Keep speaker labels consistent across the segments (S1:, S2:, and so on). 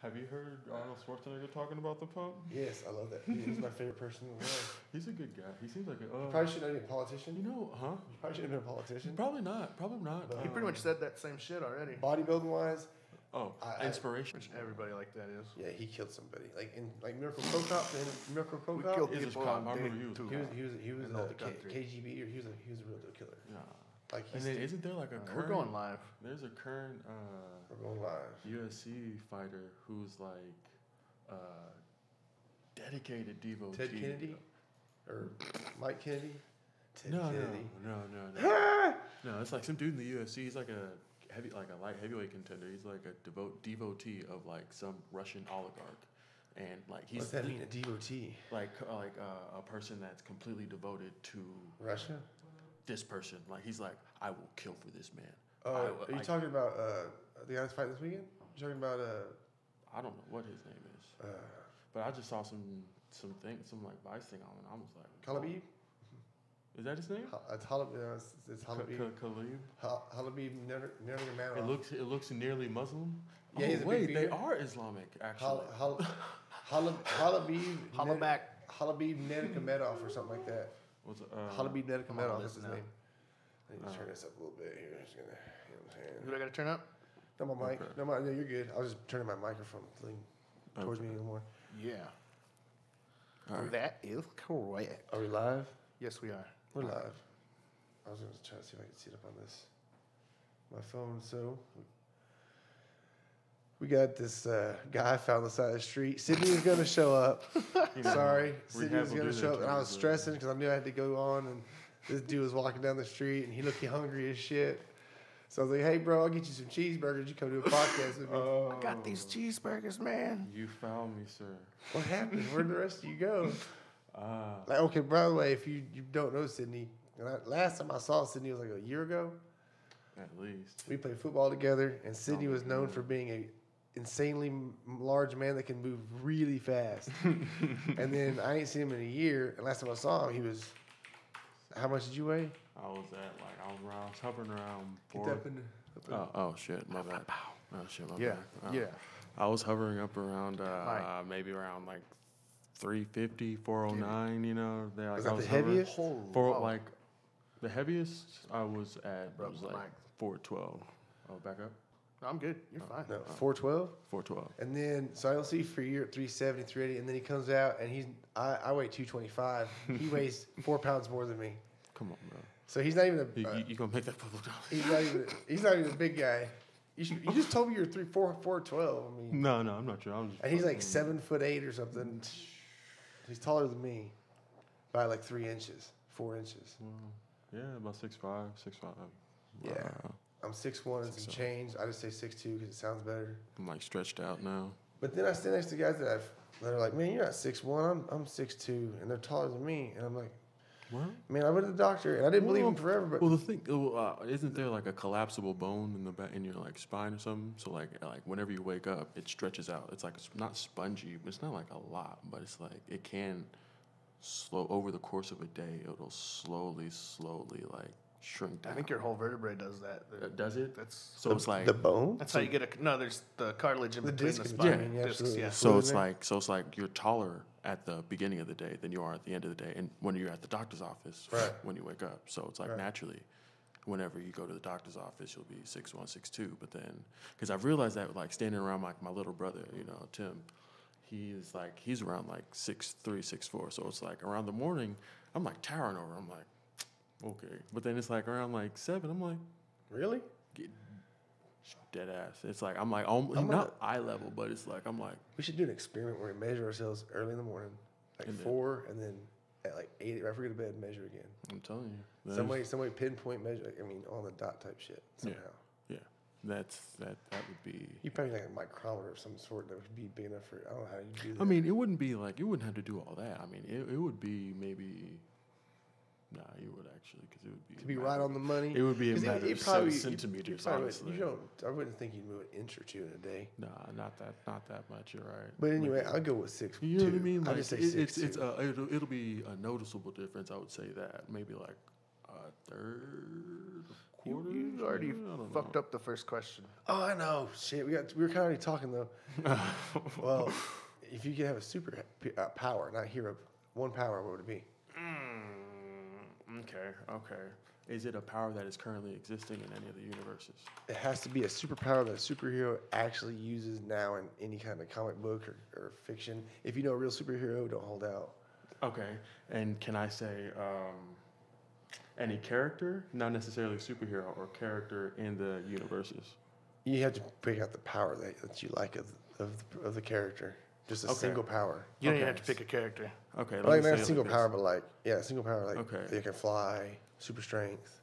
S1: Have you heard Arnold Schwarzenegger talking about the pump?
S2: Yes, I love that. He's my favorite person in the world.
S1: He's a good guy. He seems like a.
S2: Probably shouldn't have been a politician.
S1: You know, huh?
S2: Probably shouldn't have been a politician.
S1: Probably not. Probably not.
S2: But
S3: He pretty much said that same shit already.
S2: Bodybuilding wise,
S1: inspiration.
S3: Which everybody like that is.
S2: yeah, he killed somebody. Like Miracle Pro Cop. Miracle Pro
S3: We
S2: Cop.
S3: killed
S1: He's a
S3: people
S1: cop.
S3: on
S1: I remember
S3: day
S1: he was
S3: two.
S2: He was
S3: In
S2: a
S3: the country.
S2: KGB or he was a real deal killer.
S1: Yeah.
S2: Like
S1: And then isn't there like a current?
S3: We're going live.
S1: There's a current
S2: we're going live.
S1: UFC fighter who's like dedicated devotee.
S2: Ted Kennedy or Mike Kennedy. Ted
S1: No,
S2: Kennedy.
S1: no. It's like some dude in the UFC. He's like a light heavyweight contender. He's like a devotee of like some Russian oligarch, and like he's.
S2: What's that mean? A devotee?
S1: Like a person that's completely devoted to
S2: Russia.
S1: this person. Like he's like, I will kill for this man.
S2: Oh, are you talking about the guy that's fighting this weekend? You're talking about
S1: I don't know what his name is, but I just saw some like Vice thing on, and I was like,
S2: Khalib?
S1: Is that his name?
S2: It's Halabib. It's Halabib.
S1: Khalib.
S2: Halabib Nurmagomedov.
S1: It looks nearly Muslim.
S2: Yeah, he's a big
S1: wait, they
S2: figure.
S1: are Islamic actually.
S2: Halabib
S3: Hollaback.
S2: Nurmagomedov or something like that.
S1: What's it,
S2: Halabib Nurmagomedov is
S3: listen
S2: his
S3: now.
S2: name. Let me just turn this up a little bit here. Just gonna, you know what I'm saying?
S3: What I got to turn up?
S2: No, my mic.
S1: Okay.
S2: No, you're good. I was just turning my microphone thing towards me a little more.
S3: Yeah.
S1: All right.
S3: That is correct.
S2: Are we live?
S3: Yes, we are.
S2: We're live. I was going to try to see if I could see it up on this. My phone. So we got this guy found on the side of the street. Sidney is going to show up. Sorry. Sidney was going to show up. And I was stressing because I knew I had to go on. And this dude was walking down the street and he looked hungry as shit. So I was like, hey, bro, I'll get you some cheeseburgers. You come do a podcast with me.
S3: I got these cheeseburgers, man.
S1: You found me, sir.
S2: What happened? Where'd the rest of you go? Like, okay, by the way, if you don't know Sidney, last time I saw Sidney was like a year ago.
S1: At least.
S2: We played football together, and Sidney was known for being a insanely large man that can move really fast. And then I ain't seen him in a year, and last time I saw him, he was. How much did you weigh?
S1: I was hovering around
S2: Get
S1: 4.
S2: up in the,
S1: Oh shit, my bad. Oh shit, my
S3: Yeah,
S1: bad.
S3: yeah.
S1: I was hovering up around maybe around like 350, 409. You know, they like
S2: Was
S1: I
S2: that
S1: was
S2: the
S1: hovering
S2: heaviest?
S1: for like the heaviest I was at
S3: Bro,
S1: was like
S3: Mike.
S1: 412. Oh, back up.
S3: No, I'm good. You're fine.
S2: no, 412.
S1: 412.
S2: And then, so I don't see for you at 370, 380, and then he comes out, and I weigh 225. He weighs 4 pounds more than me.
S1: Come on, bro.
S2: So he's not even
S1: You gonna make that public
S2: he's not even a big guy. You just told me you're 412. I mean,
S1: No, I'm not sure. I'm just
S2: and he's like 7'8" or something. He's taller than me by like 3 inches, 4 inches.
S1: Yeah, about 6'5", 6'5".
S2: Yeah. I'm 6'1" and some
S1: 6'7".
S2: change. I just say 6'2" because it sounds better.
S1: I'm like stretched out now.
S2: But then I stand next to guys that are like, man, you're not 6'1". I'm 6'2", and they're taller than me. And I'm like,
S1: What?
S2: man, I went to the doctor and I didn't believe him forever. But
S1: Well, the thing isn't there like a collapsible bone in the back in your like spine or something? So like whenever you wake up, it stretches out. It's like it's not spongy. It's not like a lot, but it's like it can slow over the course of a day. It'll slowly like shrink down.
S3: I think your whole vertebrae does that.
S1: Does it?
S3: That's
S1: So it's like
S2: the bone.
S3: that's how you get a. No, there's the cartilage in
S2: The
S3: between
S2: disc
S3: the
S2: in
S3: spine.
S2: between, yeah,
S3: Discs,
S2: absolutely.
S3: yeah.
S1: so
S2: Fluid
S1: it's
S2: in there?
S1: like you're taller at the beginning of the day than you are at the end of the day, and when you're at the doctor's office
S2: Right.
S1: when you wake up. So it's like
S2: Right.
S1: naturally, whenever you go to the doctor's office, you'll be 6'1", 6'2". But then, because I've realized that like standing around like my little brother, you know, Tim, he's around like 6'3", 6'4". So it's like around the morning, I'm like towering over. I'm like, okay. But then it's like around like 7, I'm like,
S2: Really?
S1: get dead ass. It's like I'm like almost, not eye level, but it's like I'm like.
S2: We should do an experiment where we measure ourselves early in the morning, like
S1: And then-
S2: 4, and then at like 8, right before we go to bed, measure again.
S1: I'm telling you.
S2: Some way pinpoint measure. I mean, on the dot type shit somehow.
S1: Yeah, that would be.
S2: You probably like a micrometer of some sort that would be big enough for. I don't know how you do that.
S1: I mean, it wouldn't be like you wouldn't have to do all that. I mean, it would be maybe. Nah, you would actually, because it would be.
S2: to be right on the money.
S1: It would be a
S2: 'Cause
S1: matter
S2: it
S1: of
S2: probably-
S1: 7
S2: you
S1: centimeters,
S2: probably
S1: honestly.
S2: You don't. I wouldn't think you'd move an inch or two in a day.
S1: Nah, not that much. You're right.
S2: But anyway,
S1: Maybe.
S2: I'll go with 6.
S1: You know what I mean?
S2: I'll
S1: Like
S2: just say
S1: it's
S2: 6'2".
S1: it'll be a noticeable difference. I would say that maybe like a third, a quarters.
S3: You already
S1: I don't
S3: fucked
S1: know.
S3: up the first question.
S2: Oh, I know. Shit, we were kind of already talking though. Well, if you could have a super power, not hero, one power, what would it be?
S1: Okay. Is it a power that is currently existing in any of the universes?
S2: It has to be a superpower that a superhero actually uses now in any kind of comic book or fiction. If you know a real superhero, don't hold out.
S1: Okay. And can I say any character, not necessarily superhero, or character in the universes?
S2: You have to pick out the power that you like of the character. Just a single power.
S3: You don't even have to pick a character.
S1: Okay.
S2: Like not a single power, but a single power like
S1: Okay.
S2: you can fly, super strength.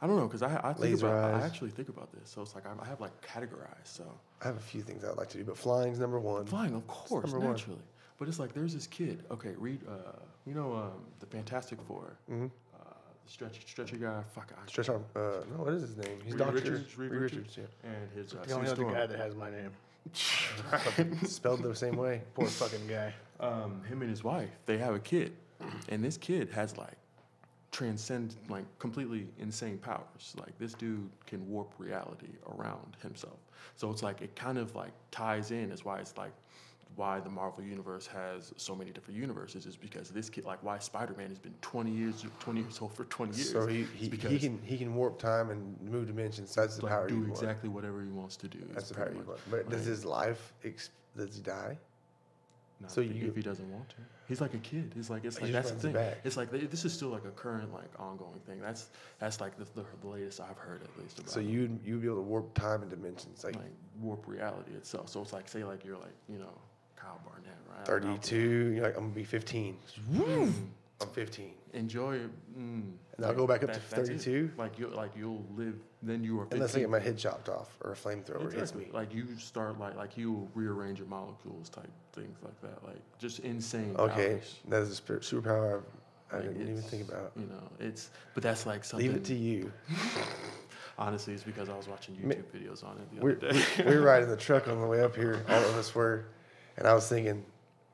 S1: I don't know, because I
S2: Laser eyes.
S1: actually think about this. So it's like I have like categorized. So
S2: I have a few things I'd like to do, but flying's number one.
S1: flying, of course,
S2: number one.
S1: naturally. But it's like there's this kid. Okay, read. The Fantastic Four.
S2: Mm-hmm.
S1: Stretchy guy. Fuck.
S2: Stretch Arm. No, what is his name? He's
S1: Reed
S2: Doctor
S1: Richards. Reed
S2: Richards. Yeah.
S1: And his
S3: The only
S1: Sue
S3: other
S1: Storm.
S3: guy that has my name.
S2: Spelled the same way.
S3: Poor fucking guy.
S1: Him and his wife, they have a kid, and this kid has like completely insane powers. Like this dude can warp reality around himself. So it's like it kind of like ties in. Is why it's like why the Marvel universe has so many different universes is because this kid, like why Spider-Man has been 20 years old for 20 years.
S2: So he can warp time and move dimensions. That's the
S1: like
S2: power
S1: do
S2: you want.
S1: exactly whatever he wants to do.
S2: That's the
S1: It's
S2: power
S1: pretty
S2: you
S1: much-
S2: want. But does
S1: like,
S2: his life? Does he die?
S1: not
S2: so
S1: if he doesn't want to, he's like a kid. It's like
S2: just
S1: that's the
S2: runs
S1: thing.
S2: back.
S1: It's like this is still like a current like ongoing thing. That's like the latest I've heard at least about.
S2: So you'd be able to warp time and dimensions, like
S1: warp reality itself. So it's like say like you're like Kyle Barnett, right?
S2: 32. You're like I'm gonna be 15. I'm 15.
S1: Enjoy it.
S2: And I'll go back up to
S1: that's it.
S2: 32?
S1: You'll live. Then you are 15.
S2: Unless I get my head chopped off or a flamethrower hits
S1: Exactly.
S2: me.
S1: Like you start like you will rearrange your molecules type things like that. Like just insane.
S2: Okay,
S1: powers.
S2: that is a superpower I
S1: Like,
S2: didn't even
S1: it's,
S2: think about.
S1: But that's like something.
S2: Leave it to you.
S1: Honestly, it's because I was watching YouTube videos on it the
S2: We're,
S1: other day.
S2: we were riding the truck on the way up here. All of us were, and I was thinking,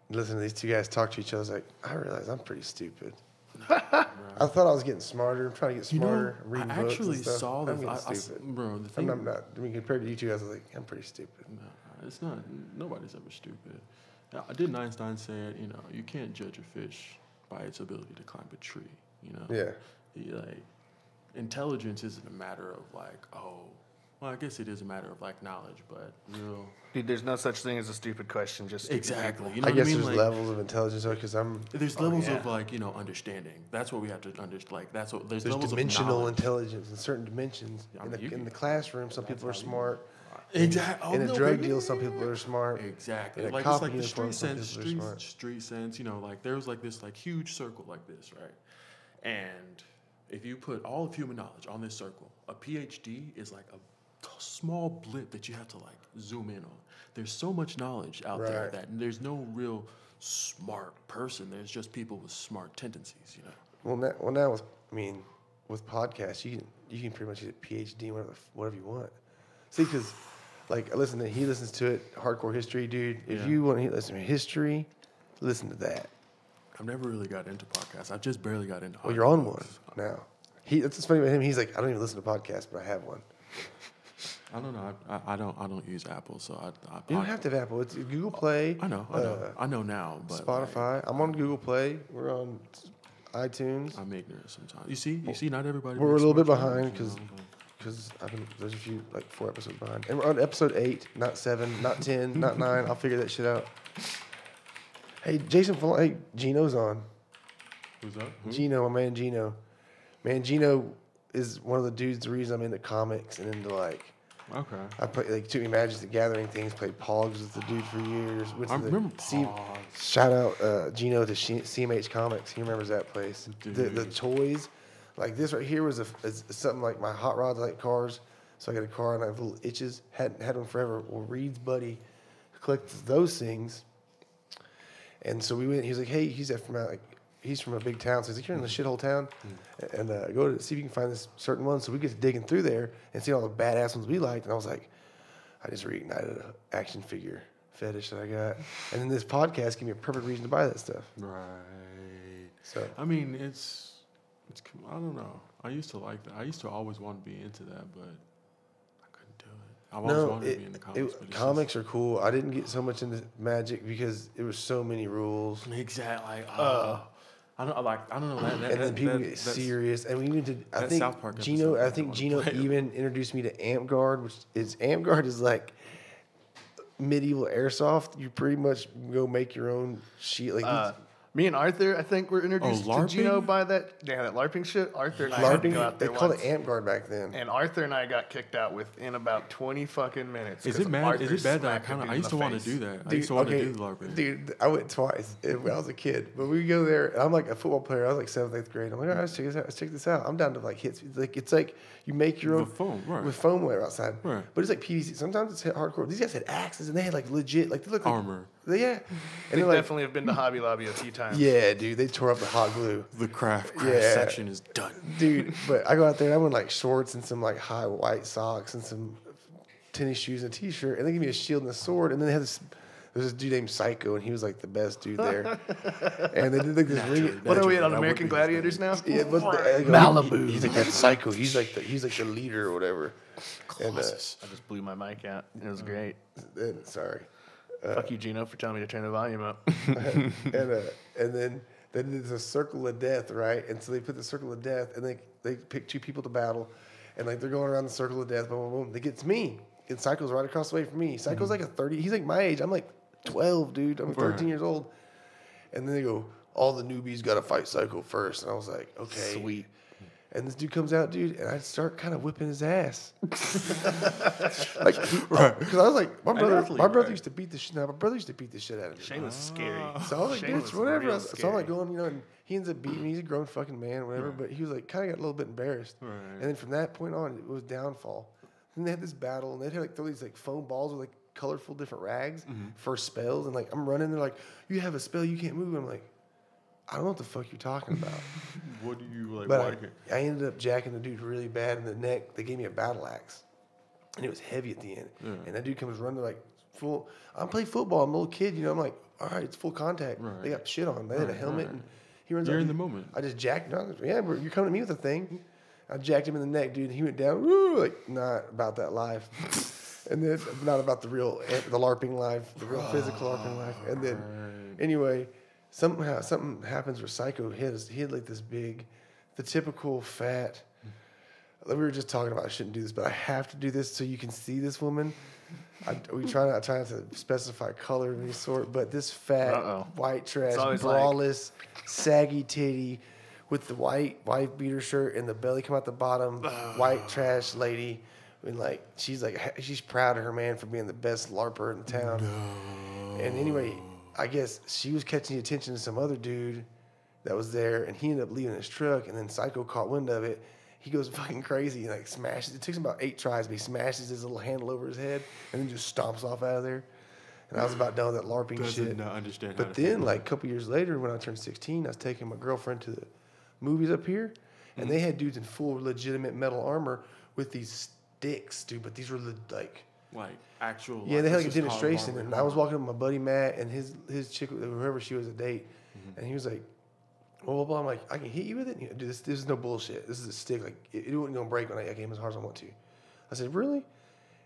S2: listening to these two guys talk to each other, I was like, I realize I'm pretty stupid. I thought I was getting smarter. I'm trying to get smarter. I'm reading
S1: I
S2: books
S1: actually
S2: and stuff.
S1: saw
S2: I'm
S1: that.
S2: getting stupid.
S1: Bro, the thing.
S2: I'm not. I mean, compared to you two guys, I was like, I'm pretty stupid.
S1: No, it's not. Nobody's ever stupid. Didn't Einstein say it? You can't judge a fish by its ability to climb a tree.
S2: Yeah.
S1: Intelligence isn't a matter of like, well, I guess it is a matter of like knowledge, but
S3: Dude, there's no such thing as a stupid question. Just stupid
S1: exactly.
S3: people.
S2: I guess
S1: what
S2: there's
S1: Like,
S2: levels of intelligence though, because
S1: there's levels of like understanding. That's what we have to understand. Like there's
S2: there's
S1: levels
S2: dimensional
S1: of knowledge.
S2: intelligence in certain dimensions. In the classroom, some people are smart.
S1: Exactly.
S2: In a drug deal, some people are smart.
S1: Exactly.
S2: In a
S1: Like
S2: cop
S1: it's like the
S2: uniform,
S1: street
S2: some
S1: sense.
S2: people are smart.
S1: Street sense. Like there's like this like huge circle like this, right? And if you put all of human knowledge on this circle, a PhD is like a small blip that you have to like zoom in on. There's so much knowledge out there
S2: Right.
S1: that there's no real smart person. There's just people with smart tendencies.
S2: Well, now with podcasts, you can pretty much get a PhD in whatever you want. See, because like he listens to it, hardcore history, dude. If
S1: Yeah.
S2: you want to listen to history, listen to that.
S1: I've never really got into podcasts. I've just barely got into.
S2: Well, you're on
S1: audiobooks.
S2: one now. That's what's funny about him. He's like, I don't even listen to podcasts, but I have one.
S1: I don't know. I don't use Apple, so I
S2: You don't have to have Apple. It's Google Play.
S1: I know. I know now, but
S2: Spotify. I'm on Google Play. We're on iTunes.
S1: I'm ignorant sometimes. You see, not everybody.
S2: We're a
S1: makes
S2: little bit
S1: smart
S2: behind
S1: choices,
S2: because there's a few like 4 episodes behind, and we're on episode 8, not 7, not 10, not 9. I'll figure that shit out. Hey, hey, Gino's on.
S1: Who's that? Who?
S2: Gino, my man Gino. Man, Gino is one of the dudes. The reason I'm into comics and into like.
S1: Okay.
S2: I played like took me Magic the Gathering things. Played Pogs with the dude for years. Went
S1: I
S2: to the
S1: remember
S2: C-
S1: Pogs.
S2: Shout out Gino to CMH Comics. He remembers that place. The
S1: Dude.
S2: toys, like this right here is something like my hot rods. I like cars, so I got a car and I have little itches. Hadn't had one forever. Well, Reed's buddy collects those things, and so we went. He was like, "Hey, he's from a big town, so he's like, you're in the shithole town, and go to see if you can find this certain one." So we get to digging through there and see all the badass ones we liked, and I was like, I just reignited an action figure fetish that I got, and then this podcast gave me a perfect reason to buy that stuff.
S1: Right.
S2: So
S1: I mean, it's I don't know. I used to like that. I used to always want to be into that, but I couldn't do it. I've always wanted to be into comics. But
S2: comics are cool. I didn't get so much into Magic because there was so many rules.
S1: Exactly. I don't know.
S2: And then people get serious, and we need to. I think
S1: South Park
S2: Gino.
S1: episode,
S2: I think Gino even introduced me to Amp Guard, which is Amp Guard is like medieval airsoft. You pretty much go make your own shit. Like
S3: me and Arthur, I think, were introduced to
S1: LARPing?
S3: Gino by that LARPing shit. Arthur and I had to go out
S2: they
S3: there
S2: called
S3: once.
S2: it Amp Guard back then.
S3: And Arthur and I got kicked out within about 20 fucking minutes.
S1: Is it bad that
S3: I
S1: used to want to do that? I used to want to do the LARPing.
S2: Dude, I went twice when I was a kid. But we go there, and I'm like a football player. I was like 7th, 8th grade. I'm like, all right, let's check this out. I'm down to like hits. Like it's like you make your own
S1: foam, right.
S2: with foam wear outside.
S1: Right.
S2: But it's like PVC. Sometimes it's hardcore. These guys had axes, and they had like legit, like they look like
S1: Armor.
S2: Yeah,
S3: They
S2: and like,
S3: definitely have been to Hobby Lobby a few times.
S2: yeah, dude, they tore up the hot glue.
S1: The craft
S2: Yeah.
S1: section is done.
S2: Dude, but I go out there and I'm in like shorts and some like high white socks and some tennis shoes and a t-shirt, and they give me a shield and a sword, and then they had this. There's this dude named Psycho, and he was like the best dude there. And they did like this ring.
S3: What are we on American Gladiators now?
S2: Yeah, but
S3: Malibu.
S2: He's like that Psycho. He's like the leader or whatever. And
S3: I just blew my mic out. It was great.
S2: sorry.
S3: Fuck you, Gino, for telling me to turn the volume up.
S2: and then there's a circle of death, right? And so they put the circle of death, and they pick 2 people to battle, and like they're going around the circle of death. Boom, boom, boom. They get to me, and Psycho's right across the way from me. Psycho's like a 30. He's like my age. I'm like 12, dude. I'm 13 years old. And then they go, all the newbies got to fight Psycho first, and I was like, okay,
S3: Sweet.
S2: And this dude comes out, dude, and I start kind of whipping his ass. Like, because I was like, my brother used to beat the shit. My brother used to beat the shit out of me.
S3: Shane was scary.
S2: So I was like,
S3: Shane
S2: bitch,
S3: was
S2: whatever.
S3: real
S2: So I'm like going, and he ends up beating me. He's a grown fucking man, whatever. But he was like, kind of got a little bit embarrassed.
S1: Right.
S2: And then from that point on, it was downfall. Then they had this battle, and they'd have like throw these like foam balls with like colorful different rags for spells. And like I'm running, they're like, you have a spell, you can't move. I'm like, I don't know what the fuck you're talking about.
S1: What do you like?
S2: But I ended up jacking the dude really bad in the neck. They gave me a battle axe, and it was heavy at the end.
S1: Yeah.
S2: And that dude comes running like full. I'm playing football. I'm a little kid, I'm like, all right, it's full contact.
S1: Right.
S2: They got shit on. They had a helmet,
S1: right.
S2: and he runs.
S1: You're
S2: up,
S1: in the moment.
S2: I just jacked. No, yeah, bro, you're coming to me with a thing. I jacked him in the neck, dude. And he went down. Woo, like not about that life, and then not about the LARPing life, the real physical LARPing life. And then anyway. Somehow something happens where Psycho he had like this big, the typical fat. We were just talking about I shouldn't do this, but I have to do this so you can see this woman. I try not to specify color of any sort, but this fat white trash, braless, saggy titty, with the white wife beater shirt and the belly come out the bottom, white trash lady, and like she's proud of her man for being the best LARPer in town. No. And anyway. I guess she was catching the attention of some other dude that was there, and he ended up leaving his truck, and then Psycho caught wind of it. He goes fucking crazy and like smashes. It took him about 8 tries, but he smashes his little handle over his head and then just stomps off out of there. And I was about done with that LARPing shit.
S1: Not understand
S2: but then, like a couple years later, when I turned 16, I was taking my girlfriend to the movies up here, and they had dudes in full legitimate metal armor with these sticks, dude. But these were like
S1: actual.
S2: Yeah, they had like a demonstration, and I was walking with my buddy Matt and his chick, whoever she was, a date, and he was like, "Well, blah, blah." I'm like, "I can hit you with it." Dude, this is no bullshit. This is a stick. Like it wasn't gonna break when I gave him as hard as I want to. I said, "Really?"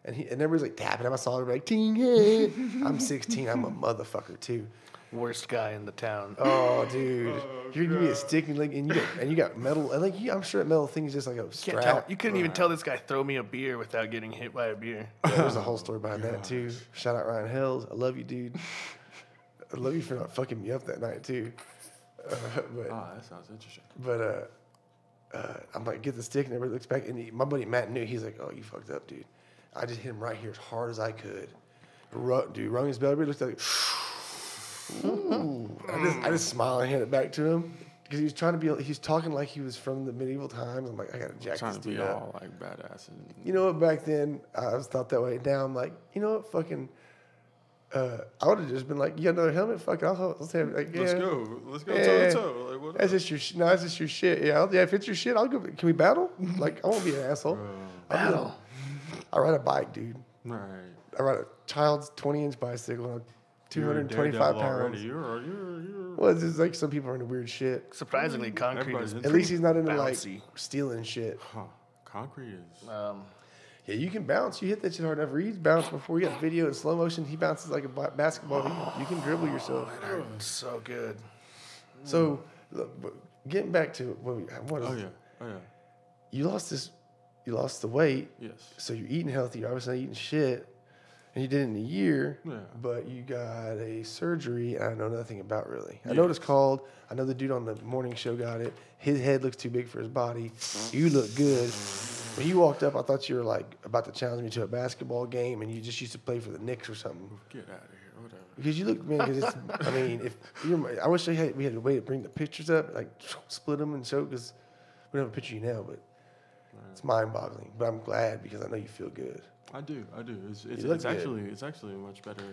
S2: And everybody's like tapping at my song, like, "Ting, yeah." I'm 16. I'm a motherfucker too.
S3: Worst guy in the town.
S2: Oh, dude, you're gonna give me a stick and you got metal, and like I'm sure that metal thing is just like a strap.
S3: You couldn't even tell this guy throw me a beer without getting hit by a beer.
S2: Yeah, there's a whole story behind that too. Shout out Ryan Hells. I love you, dude. I love you for not fucking me up that night too.
S1: That sounds interesting.
S2: But I'm like, get the stick, and everybody looks back, and my buddy Matt knew. He's like, "Oh, you fucked up, dude." I just hit him right here as hard as I could. Dude, rung his bell. Everybody looked like, ooh. I just smiled and handed it back to him because he was trying to be. He's talking like he was from the medieval times. I'm like, I gotta jack
S1: trying
S2: this
S1: to be
S2: dude up.
S1: all like badass.
S2: You know what? Back then, I was thought that way. Now I'm like, you know what? Fucking. I would have just been like, you got another helmet? Fuck it. Let's have like, yeah.
S1: Let's go toe to toe. Like, what?
S2: That's just your no. That's just your shit. Yeah. If it's your shit, I'll go. Can we battle? Like, I won't be an asshole.
S3: Battle.
S2: I ride a bike, dude.
S1: Right.
S2: I ride a child's 20-inch bicycle on 225 pounds.
S1: You're.
S2: Well, it's just like some people are into weird shit.
S3: Surprisingly, concrete is
S2: At least he's not into
S3: bouncy.
S2: like stealing shit.
S1: Huh. Concrete is.
S2: Yeah, you can bounce. You hit that shit hard enough. Reed's bounced before. You got video in slow motion. He bounces like a basketball. You can dribble yourself.
S3: It hurts so good.
S2: So, getting back to what is
S1: Oh yeah.
S2: you lost the weight.
S1: Yes.
S2: So you're eating healthy. You're obviously not eating shit. And you did it in a year.
S1: Yeah.
S2: But you got a surgery I know nothing about really. I
S1: Yes.
S2: know what it's called. I know the dude on the morning show got it. His head looks too big for his body. You look good. When you walked up, I thought you were like about to challenge me to a basketball game and you just used to play for the Knicks or something.
S1: Get out of here. Whatever.
S2: Because you look, man, because it's, I mean, if I wish we had a way to bring the pictures up, like split them and show, because we don't have a picture of you now, but it's mind-boggling. But I'm glad because I know you feel good.
S1: I do. It's
S2: look
S1: actually much better.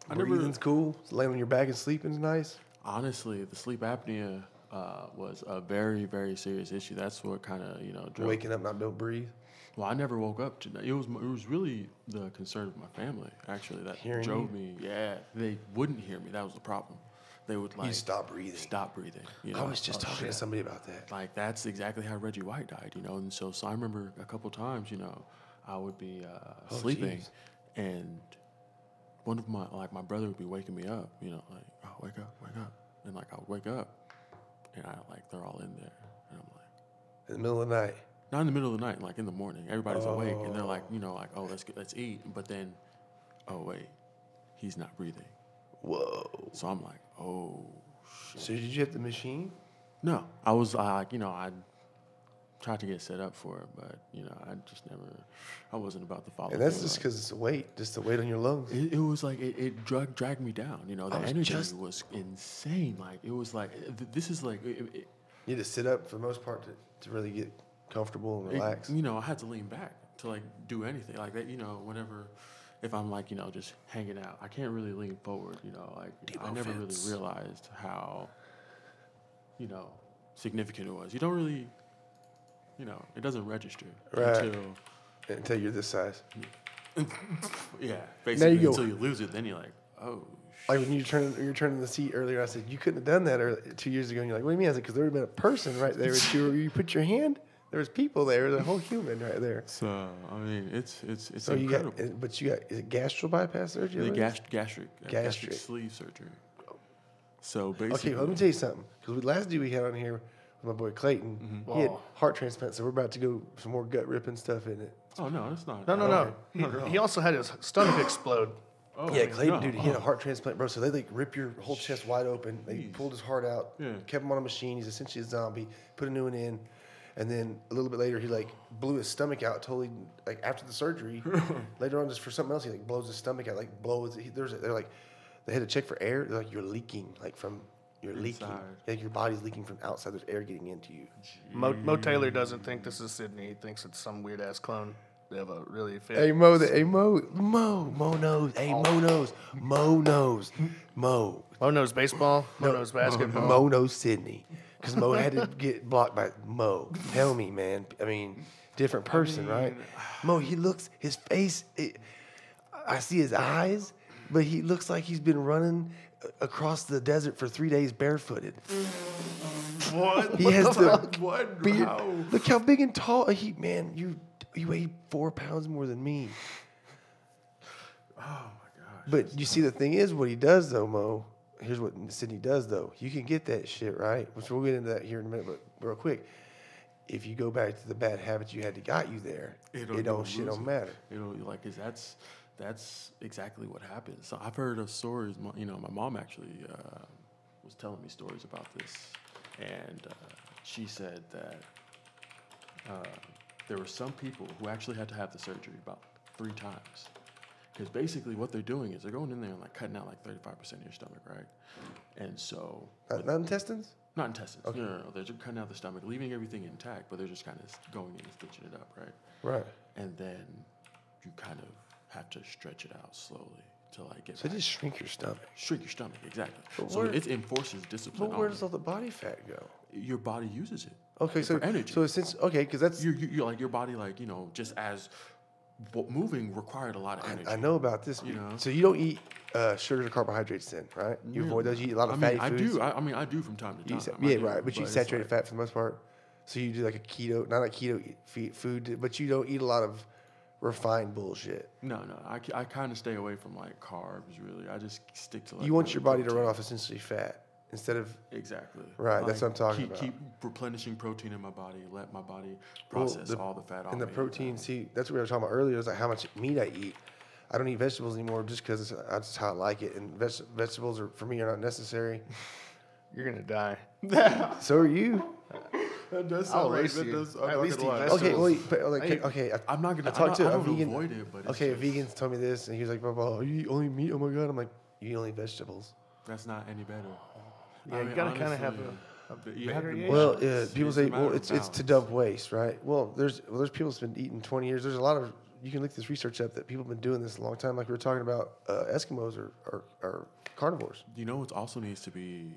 S2: Breathing's cool. Laying on your back and sleeping's nice.
S1: Honestly, the sleep apnea was a very, very serious issue. That's what kind of drove.
S2: Waking up, not be able to breathe.
S1: Well, I never woke up. It was really the concern of my family actually that
S2: Hearing
S1: drove
S2: you?
S1: me. Yeah, they wouldn't hear me. That was the problem. They would like
S2: You stop breathing.
S1: Stop breathing.
S2: I was just talking to somebody about that.
S1: Like that's exactly how Reggie White died, And so I remember a couple times, I would be sleeping,
S2: geez.
S1: and one of my brother would be waking me up, like, oh, wake up, and like I would wake up, and they're all in there, and I'm like,
S2: In the middle of the night.
S1: not in the middle of the night, like in the morning, everybody's awake, and they're like, oh, let's eat, but then, oh wait, he's not breathing.
S2: Whoa.
S1: So I'm like, oh shit.
S2: So did you hit the machine?
S1: No, I was I tried to get set up for it, but I just never. I wasn't about to follow.
S2: And that's just because it's the weight, just the weight on your lungs.
S1: It was like it dragged me down. The energy was insane. Like it was like this is like.
S2: You had to sit up for the most part to really get comfortable and relax.
S1: I had to lean back to like do anything like that. Whenever. If I'm like, just hanging out, I can't really lean forward, I never really realized how, significant it was. You don't really, it doesn't register
S2: until you're this size.
S1: Yeah, basically
S2: you
S1: until you lose it, then you're like, oh.
S2: Like when you're turning the seat earlier, I said, you couldn't have done that 2 years ago. And you're like, what do you mean? I said, because there would have been a person right there. You put your hand. There was people there. There's a whole human right there.
S1: So I mean, it's
S2: so
S1: incredible.
S2: Is it gastral bypass surgery?
S1: The gastric sleeve surgery. So basically,
S2: okay, well, let me tell you something. Because the last dude we had on here was my boy Clayton. He had heart transplant, so we're about to go some more gut ripping stuff in it.
S1: Oh no, it's not.
S3: No. He also had his stomach explode.
S1: Oh,
S2: yeah, Clayton, dude, he had a heart transplant, bro. So they like rip your whole chest wide open. They pulled his heart out, kept him on a machine. He's essentially a zombie. Put a new one in. And then a little bit later, he like blew his stomach out totally. Like after the surgery, later on, just for something else, he like blows his stomach out. Like blows. They're like, they had to check for air. They're like, you're leaking, like you're leaking. Like your body's leaking from outside. There's air getting into you.
S3: Mo Taylor doesn't think this is Sidney. He thinks it's some weird ass clone. They have a really fit.
S2: Hey Mo knows. Hey Mo knows. Mo
S3: knows baseball. Mo knows basketball.
S2: Mo knows Sidney. Because Mo had to get blocked by Mo. Tell me, man. I mean, different person, right? Mo, his face, I see his eyes, but he looks like he's been running across the desert for 3 days barefooted.
S1: What?
S2: He has
S1: what?
S2: beard.
S1: How?
S2: Look how big and tall. You weigh 4 pounds more than me.
S1: Oh, my gosh.
S2: But you see, the thing is, what he does, though, Mo, here's what Sidney does, though. You can get that shit, right? Which we'll get into that here in a minute, but real quick. If you go back to the bad habits you had to got you there, it don't matter.
S1: That's exactly what happened. So I've heard of stories. My mom actually was telling me stories about this, and she said that there were some people who actually had to have the surgery about 3 times. Because basically what they're doing is they're going in there and like cutting out like 35% of your stomach, right? And so...
S2: Not intestines?
S1: Not intestines.
S2: Okay.
S1: No. They're just cutting out the stomach, leaving everything intact, but they're just kind of going in and stitching it up, right?
S2: Right.
S1: And then you kind of have to stretch it out slowly to like get
S2: So
S1: back.
S2: just shrink your stomach.
S1: Shrink your stomach, exactly.
S2: But
S1: So it enforces discipline.
S2: But where does all the body fat go?
S1: Your body uses it.
S2: Okay,
S1: for energy.
S2: So since because that's
S1: You're like your body, like just as moving required a lot of energy.
S2: I know about this.
S1: You know?
S2: So you don't eat sugars or carbohydrates then, right? You avoid those. You eat a lot of fatty foods.
S1: I do from time to time.
S2: Right. But you eat saturated fat for the most part. So you do like a keto, not like keto food, but you don't eat a lot of refined bullshit.
S1: No. I kind of stay away from like carbs. Really, I just stick to like.
S2: You want your body to run off essentially fat instead of
S1: exactly
S2: right.
S1: Like,
S2: that's what I'm talking about.
S1: Keep replenishing protein in my body. Let my body process all the fat off.
S2: And the protein, see, that's what we were talking about earlier. Is like how much meat I eat. I don't eat vegetables anymore just because that's how I like it. And vegetables are for me are not necessary.
S3: You're gonna die.
S2: So are you.
S1: That does
S3: I'll
S1: sound
S3: race
S1: like
S3: you.
S1: that does,
S3: At least eat
S1: vegetables.
S2: Okay, well, but okay.
S1: I'm not gonna.
S2: I talked to
S1: I
S2: a
S1: don't
S2: vegan.
S1: avoid it, but
S2: Okay, a vegan told me this, and he was like, "Bro, you eat only meat? Oh my god!" I'm like, "You eat only vegetables."
S1: That's not any better.
S3: Yeah, you gotta kind of have variation.
S2: Well, people say, "Well, it's to
S1: balance.
S2: dump waste, right?" Well, there's people that's been eating 20 years. There's a lot of you can look this research up that people have been doing this a long time. Like we were talking about, Eskimos are carnivores.
S1: You know what also needs to be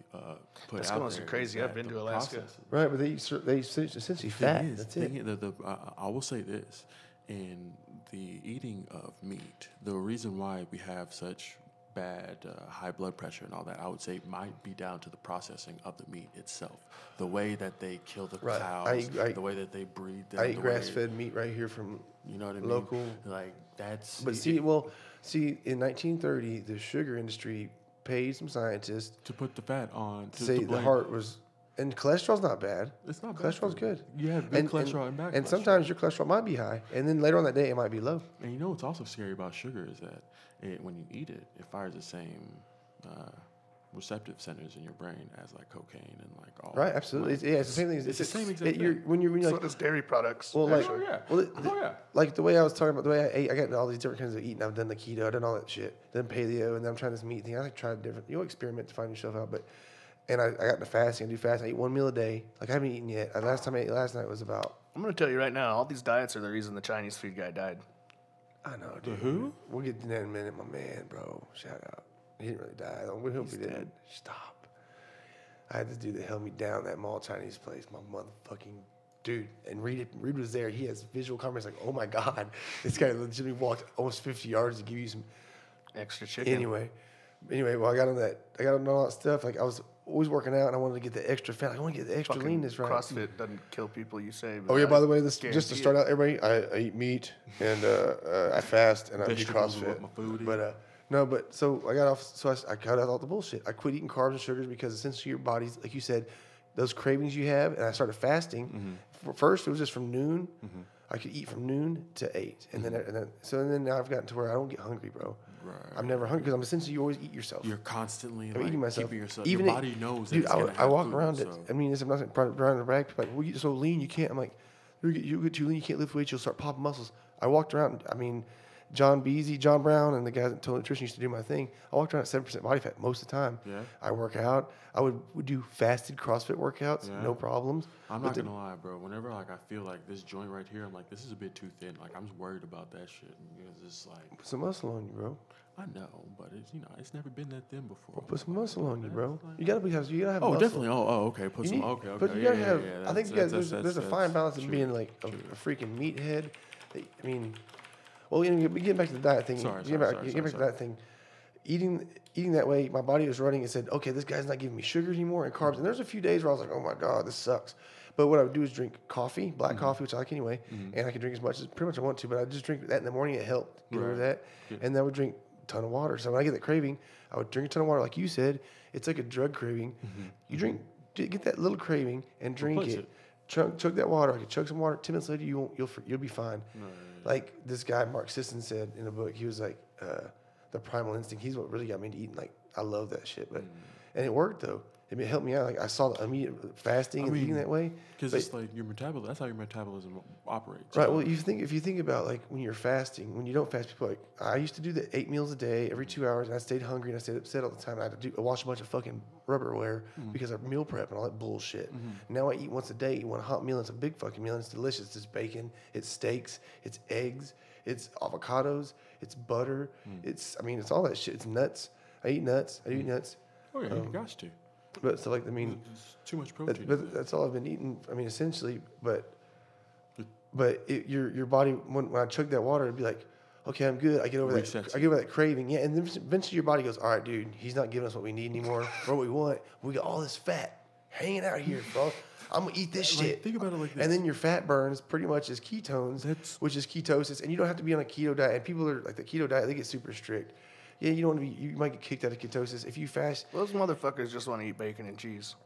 S1: put
S3: Eskimos
S1: out there?
S3: are crazy.
S1: is
S3: I've been
S1: that
S3: to
S1: the
S3: Alaska.
S1: processes-
S2: Right, but they essentially fat. That's it.
S1: I will say this: in the eating of meat, the reason why we have such bad high blood pressure and all that, I would say, might be down to the processing of the meat itself, the way that they kill the
S2: Right.
S1: cows, the way that they breed them.
S2: I eat grass-fed meat right here from
S1: You know what I mean?
S2: local.
S1: Like that's.
S2: But see, in 1930, the sugar industry paid some scientists
S1: to put the fat on
S2: to say the heart was, and cholesterol's not bad.
S1: It's not bad.
S2: Cholesterol's good.
S1: You have good cholesterol and bad cholesterol.
S2: And sometimes your cholesterol might be high, and then later on that day it might be low.
S1: And you know what's also scary about sugar is that when you eat it, it fires the same receptive centers in your brain as like cocaine and like all.
S2: Right, absolutely. It's the same thing.
S1: It's the same exact thing.
S2: When you're
S3: So
S2: like,
S3: does dairy products.
S2: well, like,
S1: yeah.
S2: like the way I was talking about the way I ate, I got into all these different kinds of eating. I've done the keto, I've done all that shit, then paleo, and then I'm trying this meat thing. I like tried different. You'll experiment to find yourself out, but. And I got into fasting. I do fasting. I eat one meal a day. Like I haven't eaten yet. Last time I ate last night was about.
S3: I'm gonna tell you right now, all these diets are the reason the Chinese food guy died.
S2: I know, dude.
S1: Who?
S2: We'll get to that in a minute, my man, bro. Shout out. He didn't really die. We hope he didn't. Stop. I had to do the held me down that mall Chinese place. My motherfucking dude. And Reed was there. He has visual comments like, oh my God. This guy legitimately walked almost 50 yards to give you some
S3: Extra chicken.
S2: Anyway, well, I got on all that stuff. Like I was always working out and I wanted to get the extra fat. I want to get the extra
S3: Fucking
S2: leanness right.
S3: CrossFit doesn't kill people, you say.
S2: Oh yeah, by the way, just to
S3: guarantee
S2: start out, everybody, I eat meat and I fast and I do
S1: Vegetables are
S2: CrossFit.
S1: what my food is.
S2: But no, but so I got off. So I cut out all the bullshit. I quit eating carbs and sugars because essentially your body's, like you said, those cravings you have. And I started fasting. First, it was just from noon. I could eat from noon to 8, and then now I've gotten to where I don't get hungry, bro.
S1: Right.
S2: I'm never hungry because I'm essentially you always eat yourself.
S1: You're constantly
S2: I'm eating myself.
S1: keeping yourself.
S2: Even
S1: your body knows that
S2: dude,
S1: it's gonna
S2: I
S1: have
S2: walk
S1: food,
S2: around
S1: so.
S2: it. I mean, I'm not trying to brag. People are like, well, you get so lean, you can't. I'm like, you get too lean, you can't lift weights, you'll start popping muscles. I walked around. I mean, John Brown, and the guys at Total Nutrition used to do my thing. I walked around at 7% body fat most of the time.
S1: Yeah.
S2: I work out. I would do fasted CrossFit workouts, no problems.
S1: I'm not gonna lie, bro. Whenever like I feel like this joint right here, I'm like, this is a bit too thin. Like I'm just worried about that shit. Because it's like
S2: Put some muscle on you, bro.
S1: I know, but it's it's never been that thin before.
S2: Put some muscle on you, bro. You gotta have
S1: Oh,
S2: muscle.
S1: definitely. Oh, okay. Put some. Okay.
S2: But you gotta have.
S1: Yeah,
S2: I think there's a fine balance in being like a
S1: true.
S2: freaking meathead. I mean, well, getting back to the diet thing. Getting back to the diet thing. Eating that way, my body was running and said, okay, this guy's not giving me sugar anymore and carbs. And there's a few days where I was like, oh my God, this sucks. But what I would do is drink coffee, black coffee, which I like anyway, and I could drink as much as pretty much I want to. But I just drink that in the morning. It helped get rid of that, and then I would drink a ton of water. So when I get that craving, I would drink a ton of water, like you said. It's like a drug craving. You get that little craving and drink it. Chug that water. I could chug some water. 10 minutes later, you'll be fine. Like this guy Mark Sisson said in a book, he was like, the primal instinct. He's what really got me into eating. Like I love that shit, but and it worked though. It helped me out. Like I saw the immediate fasting and eating that way.
S1: Because it's like your metabolism. That's how your metabolism operates.
S2: Right. Well, if you think about like when you're fasting, when you don't fast, people are like I used to do the 8 meals a day every 2 hours, and I stayed hungry and I stayed upset all the time. I had to wash a bunch of fucking Rubberware because of meal prep and all that bullshit. Now I eat once a day. You want a hot meal? It's a big fucking meal. And it's delicious. It's bacon. It's steaks. It's eggs. It's avocados. It's butter. It's all that shit. It's nuts. I eat nuts. I eat nuts.
S1: Oh yeah, you got to.
S2: But so like
S1: It's too much protein.
S2: but that's all I've been eating. I mean, essentially, but but your body when I chug that water, it'd be like, okay, I'm good. I get over that craving. Yeah, and then eventually your body goes, all right, dude, he's not giving us what we need anymore or what we want. We got all this fat hanging out here, bro. I'm gonna eat this shit.
S1: Think about it like this.
S2: And then your fat burns pretty much as ketones, which is ketosis, and you don't have to be on a keto diet. And people are like the keto diet, they get super strict. Yeah, you don't want to be. You might get kicked out of ketosis if you fast.
S3: Those motherfuckers just want to eat bacon and cheese.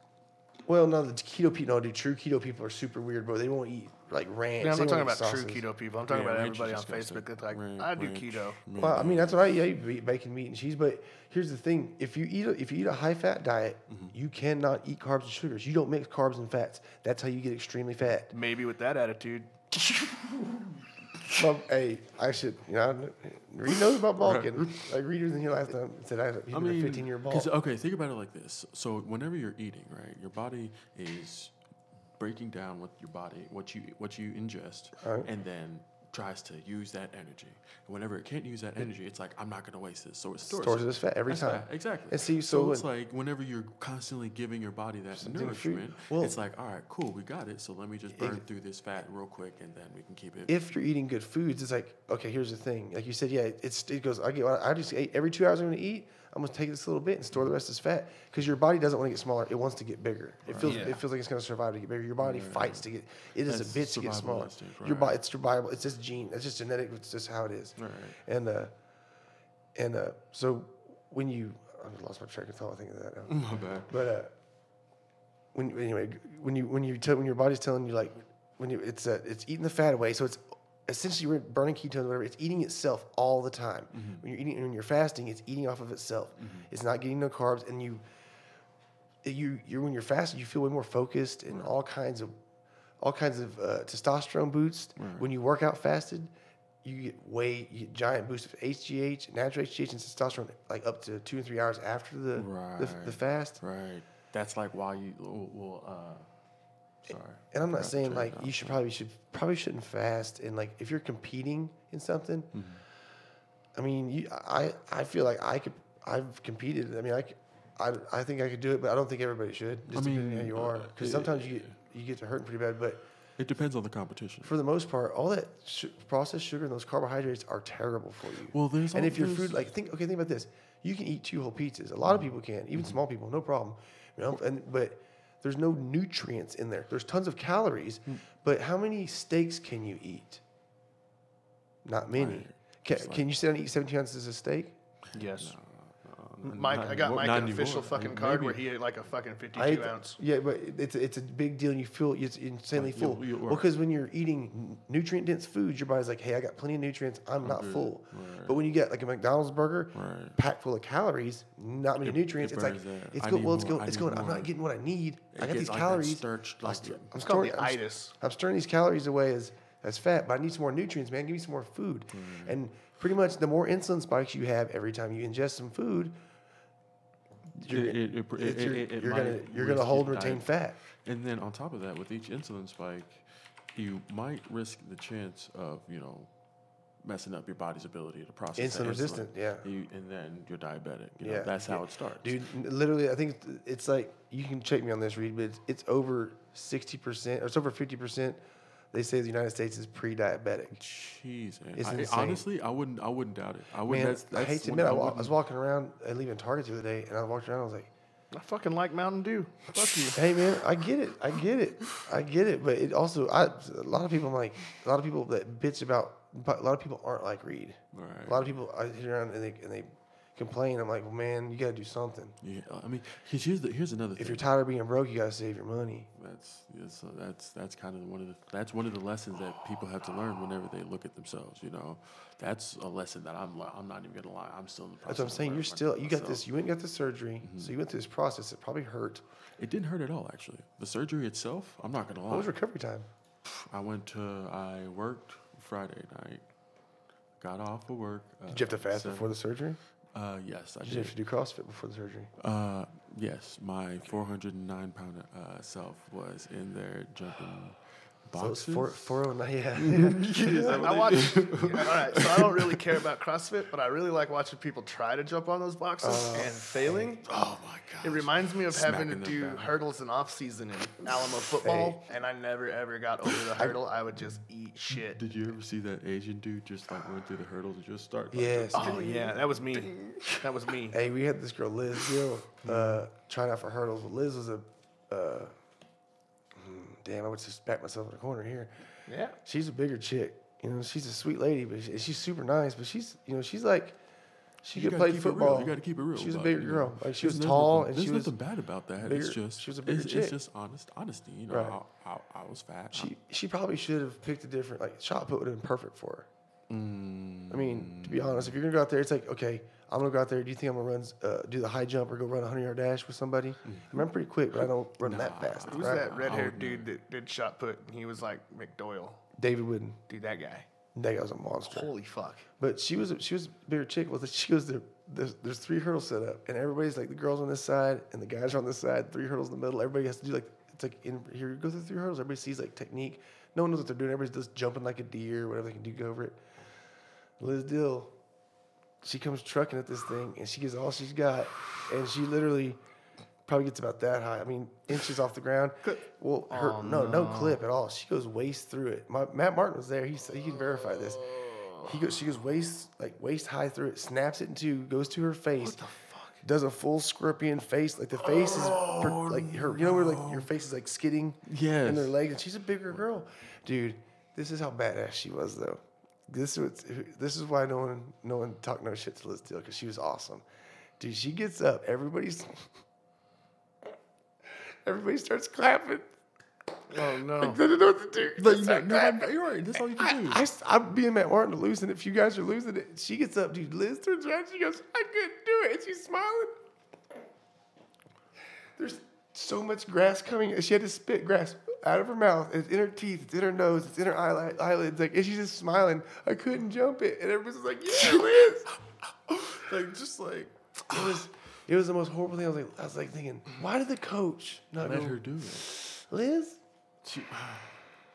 S2: Well, no, the keto people, no, dude. True keto people are super weird, bro. They won't eat like ranch.
S3: Yeah, I'm not talking about
S2: sauces.
S3: true keto people. I'm talking about everybody on Facebook that's like, I do keto.
S2: Well, I mean, that's what I eat. I eat bacon, meat, and cheese. But here's the thing: if you eat a high fat diet, you cannot eat carbs and sugars. You don't mix carbs and fats. That's how you get extremely fat.
S3: Maybe with that attitude.
S2: Well, hey, I should, Reed knows about bulking. Like Reed was in here last time. Said he's been a 15-year bulk.
S1: Okay, think about it like this. So whenever you're eating, right, your body is breaking down what you ingest, and then tries to use that energy. And whenever it can't use that energy, it's like, I'm not going to waste this. So it stores
S2: it as fat every time.
S1: Fat. Exactly.
S2: And see,
S1: so it's like whenever you're constantly giving your body that nourishment,
S2: well,
S1: it's like, all right, cool, we got it. So let me just burn through this fat real quick, and then we can keep it.
S2: If you're eating good foods, it's like, okay, here's the thing. Like you said, yeah, it goes, I just ate every 2 hours I'm going to eat. I'm going to take this little bit and store the rest as fat because your body doesn't want to get smaller. It wants to get bigger. It feels like it's going to survive to get bigger. Your body fights to get. It is a bitch to get smaller. Your body, it's survival. It's just gene. It's just genetic. It's just how it is.
S1: Right.
S2: And so when you, I lost my track of thought. I think of that now.
S1: My bad.
S2: But when your body's telling you like it's eating the fat away. So it's essentially you're burning ketones, whatever. It's eating itself all the time. When you're fasting, it's eating off of itself. It's not getting no carbs, and when you're fasting, you feel way more focused and all kinds of testosterone boost.
S1: Right.
S2: When you work out fasted, you get giant boost of HGH, natural HGH, and testosterone like up to 2 and 3 hours after the fast.
S1: Right. That's like why you sorry.
S2: And I'm not saying like you probably shouldn't fast, and like if you're competing in something, I mean, I feel like I've competed. I mean, I think I could do it, but I don't think everybody should. Just depending on how you are, because sometimes you get to hurting pretty bad. But
S1: it depends on the competition.
S2: For the most part, all that processed sugar and those carbohydrates are terrible for you.
S1: Well,
S2: if your food think about this, you can eat 2 whole pizzas. A lot of people can, even small people, no problem. But there's no nutrients in there. There's tons of calories, but how many steaks can you eat? Not many. Can you sit down and eat 17 ounces of steak?
S3: Yes. Mike, I got Mike an official fucking card where he ate like a fucking 52 ounce.
S2: Yeah, but it's a big deal, and you feel it's insanely full. Well, because when you're eating nutrient dense foods, your body's like, hey, I got plenty of nutrients. I'm not full. Right. But when you get like a McDonald's burger packed full of calories, not many nutrients, it's like it's good. Well, it's going. I'm not getting what I need. I got these calories.
S3: I'm storing
S2: these calories away as fat, but I need some more nutrients, man. Give me some more food. And pretty much the more insulin spikes you have every time you ingest some food, you're gonna hold and retain fat.
S1: And then on top of that, with each insulin spike, you might risk the chance of messing up your body's ability to process
S2: insulin resistant. Yeah,
S1: and then you're diabetic. That's how it starts.
S2: Dude, literally, I think it's like, you can check me on this, Reed, but it's over 60% or it's over 50%. They say the United States is pre-diabetic.
S1: Jeez, man.
S2: It's insane.
S1: Honestly, I wouldn't doubt it.
S2: I hate to admit, I was walking around and leaving Target the other day, and I walked around, I was like,
S3: I fucking like Mountain Dew. Fuck you.
S2: Hey, man, I get it. But it also, a lot of people that bitch about, a lot of people aren't like Reed.
S1: Right.
S2: A lot of people, I hit around and they complain. I'm like, well, man, you got to do something.
S1: Yeah, I mean, here's another thing.
S2: If you're tired of being broke, you got to save your money.
S1: That's kind of one of the lessons that people have to learn whenever they look at themselves. That's a lesson that I'm not even gonna lie. I'm still in the process.
S2: That's what I'm saying. You got this. You went and got the surgery, so you went through this process. It probably hurt.
S1: It didn't hurt at all, actually. The surgery itself, I'm not gonna lie.
S2: What was recovery time?
S1: I worked Friday night, got off of work.
S2: Did you have to fast before the surgery?
S1: Yes, I did.
S2: Did you have to do CrossFit before the surgery?
S1: Yes, my 409-pound self was in there Boxes?
S2: So 409, yeah.
S3: I watch. All right, so I don't really care about CrossFit, but I really like watching people try to jump on those boxes and failing.
S1: Oh my god!
S3: It reminds me of having to
S1: Smacking
S3: do
S1: them down.
S3: hurdles in off season in Alamo football, and I never ever got over the hurdle. I would just eat shit.
S1: Did you ever see that Asian dude just like run through the hurdles and just start? Like,
S2: Yes.
S3: Oh yeah, that was me. That was me.
S2: Hey, we had this girl, Liz Gill, trying out for hurdles. But Liz was a, damn, I would just back myself in the corner here.
S3: Yeah.
S2: She's a bigger chick. You know, she's a sweet lady, but she's super nice. But she's, you know, she's like, she
S1: You
S2: could
S1: gotta
S2: play
S1: keep it real.
S2: football.
S1: You got to keep it real.
S2: She was a
S1: about
S2: bigger
S1: it, you
S2: girl.
S1: know.
S2: Like she was
S1: There's
S2: tall,
S1: nothing-
S2: and she
S1: there's
S2: was
S1: nothing bad about that.
S2: bigger-
S1: It's just
S2: she was a bigger
S1: it's
S2: chick.
S1: just honesty. You know,
S2: Right.
S1: I was fat.
S2: She probably should have picked a different, like, shot put would have been perfect for her. I mean, to be honest, if you're gonna go out there, it's like, okay, I'm gonna go out there. Do you think I'm gonna run, do the high jump or go run a 100-yard dash with somebody? I mean, I'm pretty quick, but I don't run that fast.
S3: Who's
S2: right?
S3: that red-haired dude that did shot put? And he was like McDoyle.
S2: David Wooden.
S3: Dude, that guy.
S2: That guy was a monster.
S3: Holy fuck.
S2: But she was a bigger chick. Well, she goes there. There's 3 hurdles set up, and everybody's like, the girls on this side and the guys are on this side. 3 hurdles in the middle. Everybody has to do like, it's like in here. You go through 3 hurdles. Everybody sees like technique. No one knows what they're doing. Everybody's just jumping like a deer, whatever they can do, go over it. Liz Dill, she comes trucking at this thing, and she gives all she's got, and she literally probably gets about that high. I mean, inches off the ground. Well, her no clip at all. She goes waist through it. Matt Martin was there. He can verify this. She goes waist high through it, snaps it in 2, goes to her face. What the fuck? Does a full scorpion face. Like the face is like her. You know where like your face is like skidding in their legs, and she's a bigger girl, dude. This is how badass she was though. This is why no one talked no shit to Liz Dill, because she was awesome, dude. She gets up, everybody starts clapping.
S3: Oh no!
S2: Like, they don't know what to do.
S1: But you're right. That's all you can do.
S2: I'm being Matt Martin to losing it. If you guys are losing it, she gets up, dude. Liz turns around, she goes, "I couldn't do it," and she's smiling. There's so much grass coming, and she had to spit grass out of her mouth. It's in her teeth, it's in her nose, it's in her eyelids. Like, and she's just smiling. I couldn't jump it, and everybody's like, "Yeah, Liz!" Like, just like it was the most horrible thing. I was like thinking, why did the coach not
S1: Let
S2: go,
S1: her do it.
S2: Liz?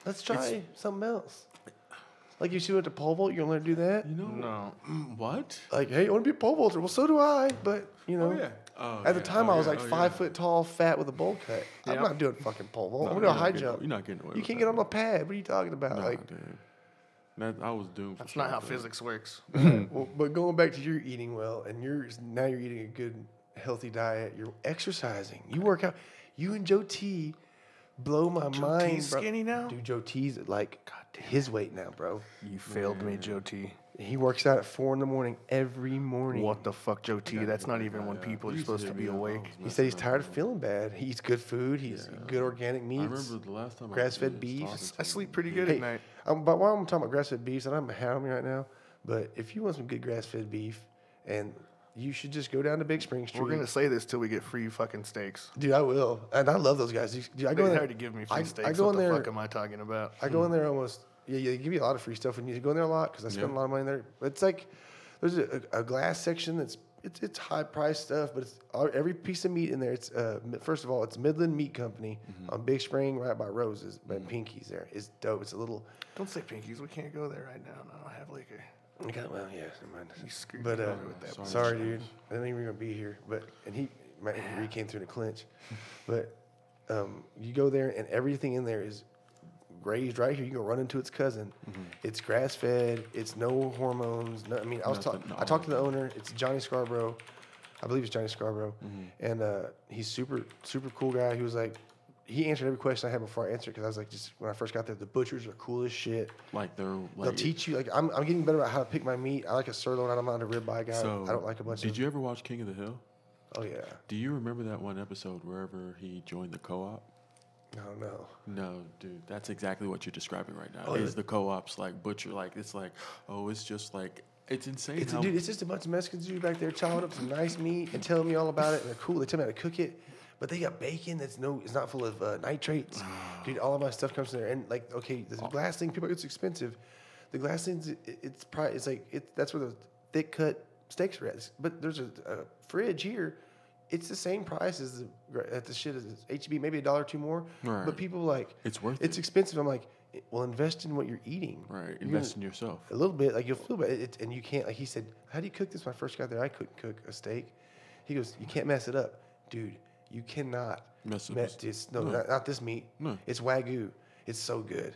S2: Let's try something else. Like, if she went to pole vault, you're gonna let her do that?
S1: You know?
S3: No.
S1: What?
S2: Like, hey, I want to be a pole vaulter. Well, so do I. But you know, at the time, I was like 5 foot tall, fat with a bowl cut. I'm not doing fucking pole vault. I'm gonna do a high jump.
S1: You're not getting away.
S2: You
S1: with
S2: can't
S1: that.
S2: get on the pad. What are you talking about?
S1: Nah,
S2: Like,
S1: dude. I was doomed.
S3: That's not how physics works.
S2: well, but going back to your eating well, and now you're eating a good, healthy diet. You're exercising. You work out. You and Joe T blow my mind.
S3: T's
S2: bro.
S3: skinny now?
S2: Dude, Joe T's like his weight now, bro.
S3: You failed me, Joe T.
S2: He works out at 4 a.m. every morning.
S3: What the fuck, Joe T? That's not even when people are supposed to be awake.
S2: He said he's tired of feeling bad. He eats good food. He's good organic meats.
S1: I remember the last time
S2: grass-fed
S1: I
S2: beef.
S3: I sleep pretty good
S2: Hey,
S3: at night.
S2: but while I'm talking about grass-fed beef, and I'm having right now, but if you want some good grass-fed beef, and you should just go down to Big Spring Street.
S3: We're gonna say this till we get free fucking steaks.
S2: Dude, I will, and I love those guys. Dude, I go
S3: They
S2: in there.
S3: had to give me free steaks.
S2: I go
S3: What
S2: in
S3: the
S2: there.
S3: fuck am I talking about?
S2: I go in there almost. Yeah, they give you a lot of free stuff, and you go in there a lot because I spend a lot of money in there. It's like there's a glass section it's high priced stuff, but it's every piece of meat in there. It's first of all, it's Midland Meat Company on Big Spring, right by Rose's, by Pinky's. There, it's dope. It's a little.
S3: Don't say Pinkies. We can't go there right now. I don't have liquor.
S2: Okay, well, yeah, never mind.
S3: You screwed
S2: But
S3: me over with that.
S2: sorry, dude. I didn't even gonna be here. But he came through in a clinch. But you go there, and everything in there is grazed right here. You can run into its cousin. It's grass fed. It's no hormones. No, I mean, I talked to the owner. It's Johnny Scarborough. I believe it's Johnny Scarborough, and he's super cool guy. He was like, he answered every question I had before I answered, because I was like, just when I first got there, the butchers are cool as shit.
S1: Like they'll
S2: teach you. Like I'm getting better about how to pick my meat. I like a sirloin. I'm not a ribeye guy.
S1: So,
S2: I don't like a bunch of.
S1: Did you ever watch King of the Hill?
S2: Oh yeah.
S1: Do you remember that one episode wherever he joined the co-op?
S2: No.
S1: No, dude, that's exactly what you're describing right now.
S2: Oh,
S1: is the co-ops like butcher? Like it's like, oh, it's just like it's insane.
S2: Dude, it's just a bunch of Mexicans dude back there chopping up some nice meat and telling me all about it. And they're cool. They tell me how to cook it. But they got bacon it's not full of nitrates. Dude, all of my stuff comes from there. And like, okay, the glass thing, people, it's expensive. The glass things, that's where the thick cut steaks are at. But there's a fridge here. It's the same price as the shit as HEB, maybe $1 or $2 more.
S1: Right.
S2: But people like,
S1: it's worth it.
S2: It's expensive. I'm like, Well, invest in what you're eating.
S1: Right. Invest in yourself.
S2: A little bit. Like, you'll feel bad. And you can't, like he said, how do you cook this? When I first got there, I couldn't cook a steak. He goes, you can't mess it up. Dude, you cannot
S1: mess up
S2: this. No, not this meat.
S1: No.
S2: It's Wagyu. It's so good.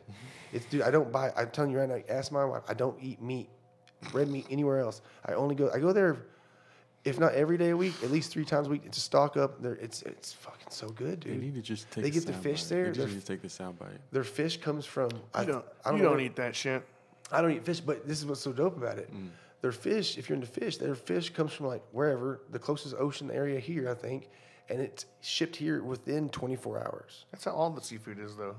S2: Dude, I don't buy, I'm telling you right now, ask my wife, I don't eat meat, red meat anywhere else. I go there, if not every day a week, at least 3 times a week to stock up. It's fucking so good, dude.
S1: They need to just take.
S2: They get the fish there.
S1: They just need to take the sound bite.
S2: Their fish comes from.
S3: You don't eat that shit.
S2: I don't eat fish, but this is what's so dope about it. Their fish, if you're into fish, their fish comes from like wherever, the closest ocean area here, I think, and it's shipped here within 24 hours.
S3: That's how all the seafood is, though.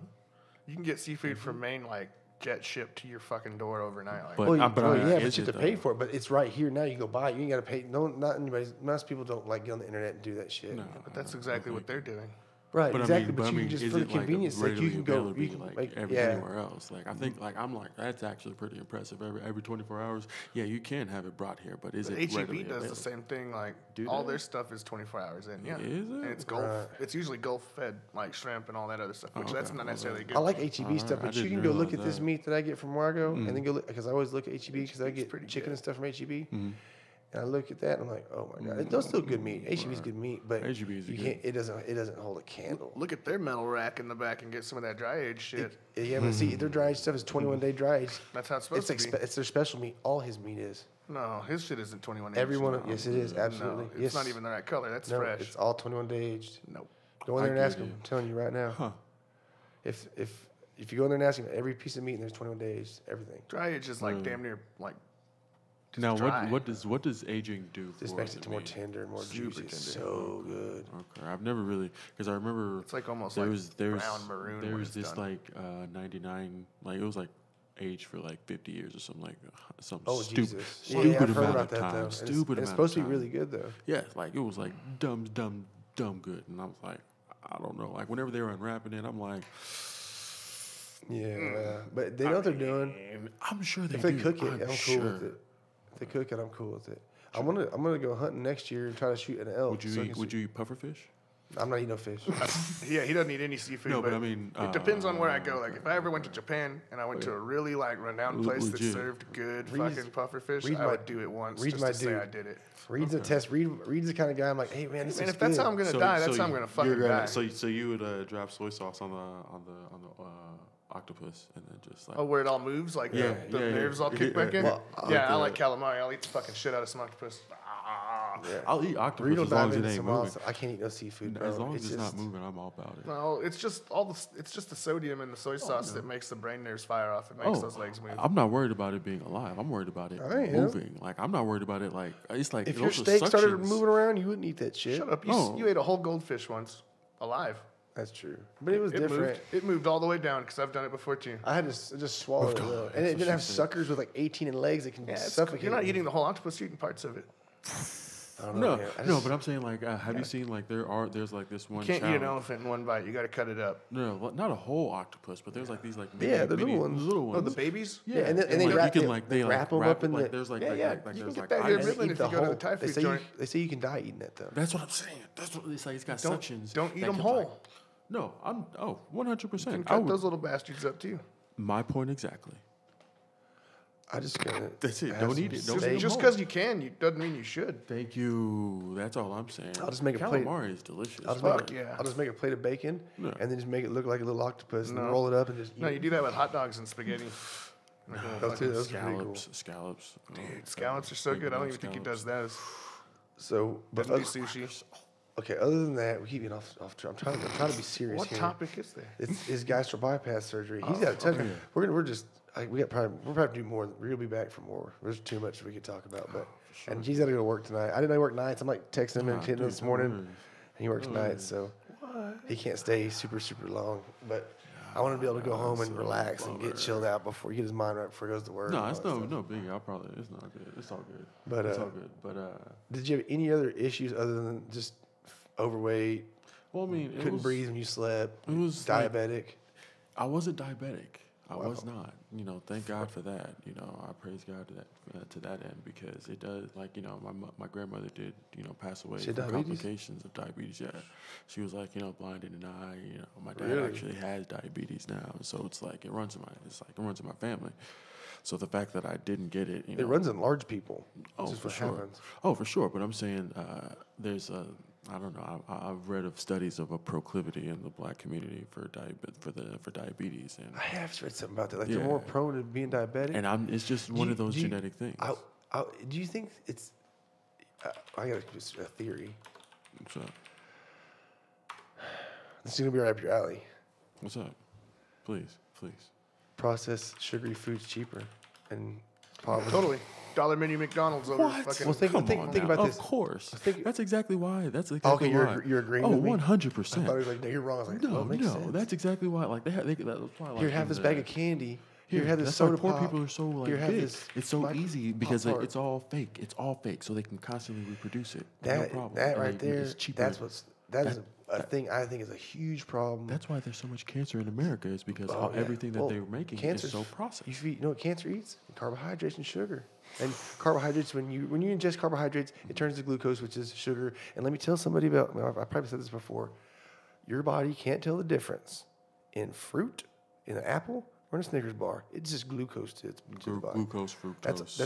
S3: You can get seafood from Maine, like jet shipped to your fucking door overnight. Like,
S2: but you have to pay for it. But it's right here now. You go buy it. You ain't got to pay. No, not anybody. Most people don't like get on the internet and do that shit.
S3: No, but that's exactly what they're doing.
S2: Right,
S1: but
S2: exactly.
S1: But
S2: you can just for the convenience sake, you can go. You can
S1: anywhere else. Like I think, I'm like that's actually pretty impressive. Every 24 hours, you can have it brought here. But is it?
S3: HEB does the same thing. Like all their stuff is 24 hours in. Yeah,
S1: is it?
S3: And it's Gulf. Right. It's usually Gulf fed, like shrimp and all that other stuff. Which that's not necessarily good.
S2: I like HEB stuff, but you can go look at this meat that I get from Wargo, and then go look because I always look at HEB because I get chicken and stuff from HEB. And I look at that and I'm like, oh my god, it's still good meat. HEB's good meat, but you can't. It doesn't hold a candle.
S3: Look at their metal rack in the back and get some of that dry age shit.
S2: But see, their dry age stuff is 21 day dry age.
S3: That's how it's supposed to be.
S2: It's their special meat. All his meat is.
S3: No, his shit isn't 21 age.
S2: Yes, it is absolutely.
S3: No, it's not even the right color. That's fresh.
S2: It's all 21 day aged.
S3: Nope.
S2: Go in there and ask him. I'm telling you right now.
S1: Huh.
S2: If you go in there and ask him every piece of meat and there's 21 day aged, everything.
S3: Dry age is like damn near like.
S1: Now, what does aging do?
S2: This makes it more tender and more juicy. It's so good.
S1: Okay, I've never really because I remember
S3: it's like almost
S1: brown
S3: maroon.
S1: There was this done. 99, like it was like aged for like 50 years or something like some stupid amount of time. Stupid amount.
S2: It's supposed to be really good though.
S1: Yeah, like it was like dumb good, and I was like, I don't know. Like whenever they were unwrapping it, I'm like.
S2: Yeah, but they know what they're doing.
S1: I'm sure they
S2: do. If they cook it, I'm cool with it. If they cook it, I'm cool with it. I'm gonna go hunting next year and try to shoot an elk.
S1: Would you eat pufferfish?
S2: I'm not eating no fish.
S3: Yeah, he doesn't eat any seafood.
S1: No, but I mean,
S3: it depends on where I go. Like if I ever went to Japan and I went to a really like renowned place that served good fucking pufferfish, I would do it once just to say I did it.
S2: Reed's a test. Reed's the kind of guy I'm like, hey man, this is
S3: if that's how I'm gonna die, that's how I'm gonna fucking die.
S1: So you would drop soy sauce on the octopus and then just like
S3: where it all moves like the nerves all kick back in. Well, I like calamari. I'll eat the fucking shit out of some octopus.
S2: Yeah.
S1: I'll eat octopus as long as it ain't moving.
S2: I can't eat no seafood, bro.
S1: As long as it's not moving, I'm all about it.
S3: No, it's just it's just the sodium in the soy sauce that makes the brain nerves fire off. It makes those legs move.
S1: I'm not worried about it being alive. I'm worried about it moving. Like I'm not worried about it. Like it's like
S2: if your steak started moving around, you wouldn't eat that shit.
S3: Shut up! You ate a whole goldfish once, alive.
S2: That's true, but it was different.
S3: It moved all the way down because I've done it before too.
S2: I had to just swallow it, and it didn't have suckers with like 18 legs that can suffocate.
S3: You're not eating the whole octopus; you're eating parts of it.
S1: No, but I'm saying like, have you seen like there's like this one.
S3: You can't eat an elephant in one bite. You got to cut it up.
S1: No, not a whole octopus, but there's like these like
S2: the little ones.
S3: Oh, the babies.
S2: Yeah, and they wrap them up in the.
S1: There's like
S3: there's like that here in Midland if you go to the Thai food joint.
S2: They say you can die eating that though.
S1: That's what I'm saying. That's what it's like. It's got suctions.
S3: Don't eat them whole.
S1: No, 100%.
S3: You can cut those little bastards up too.
S1: My point exactly.
S2: I just gotta.
S1: That's it. Don't eat it.
S3: Just because you can, doesn't mean you should.
S1: Thank you. That's all I'm saying.
S2: I'll just make a plate.
S1: Calamari is delicious.
S2: I'll just make a plate of bacon and then just make it look like a little octopus and roll it up and just.
S3: No, you do that with hot dogs and spaghetti.
S2: Those
S1: Scallops.
S3: Dude, scallops are so good. I don't even think he does those.
S2: So,
S3: doesn't do sushi.
S2: Okay, other than that, we keep getting off. I'm trying to be serious
S3: here. What topic is there?
S2: It's gastro bypass surgery. He's got to tell you. We're just. We'll probably do more. We'll be back for more. There's too much we could talk about, but and he's got to go to work tonight. I didn't know he worked nights. I'm like texting him and hitting him this morning, and he works nights, so he can't stay super long. But I want to be able to go home and relax and get chilled out before he get his mind right before he goes to work.
S1: No, it's no big. It's not good. It's all good.
S2: But
S1: it's all good. But
S2: did you have any other issues other than just overweight?
S1: Well, I mean,
S2: couldn't breathe when you slept.
S1: It was
S2: diabetic.
S1: I wasn't diabetic. I was not. You know, thank God for that. You know, I praise God to that end, because it does, like, you know, my grandmother did, you know, pass away from complications of diabetes. Yeah, she was like, you know, blind in an eye. You know, my dad actually has diabetes now, so it's like it runs in my family. So the fact that I didn't get it,
S2: it runs in large people.
S1: Oh, for sure. Happens. Oh, for sure. But I'm saying there's a, I don't know. I've read of studies of a proclivity in the black community for diabetes, and
S2: I have read something about that. Like they're more prone to being diabetic.
S1: And it's just one of those genetic things.
S2: Do you think it's? I got a theory.
S1: What's up?
S2: This is gonna be right up your alley.
S1: What's up? Please.
S2: Processed sugary foods cheaper, and probably
S3: totally dollar menu McDonald's over fucking.
S2: Well, think about this.
S1: Of course, that's exactly why.
S2: Okay, you're agreeing with me.
S1: 100%.
S2: I thought he was like, no, you're wrong. I was like,
S1: no,
S2: sense.
S1: That's exactly why. Like that's why. Like,
S2: here, have this bag of candy. Here, have this
S1: that's
S2: soda
S1: why poor
S2: pop.
S1: people are so like big. It's so easy because it's all fake. It's all fake, so they can constantly reproduce it. No problem.
S2: That right there. That is a thing I think is a huge problem.
S1: That's why there's so much cancer in America, is because everything that they're making is so processed.
S2: You know what cancer eats? Carbohydrates and sugar. And carbohydrates, when you ingest carbohydrates, it turns to glucose, which is sugar. And let me tell somebody about, I probably said this before, your body can't tell the difference in fruit, in an apple, or in a Snickers bar. It's just glucose to the body.
S1: Glucose, fructose,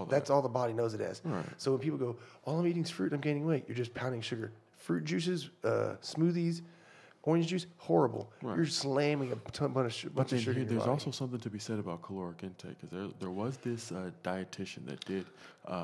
S2: that's all the body knows it as.
S1: Right.
S2: So when people go, all I'm eating is fruit, I'm gaining weight, you're just pounding sugar. Fruit juices, smoothies, orange juice, horrible. Right. You're slamming a bunch of sugar.
S1: There's also something to be said about caloric intake, because there was this dietitian that did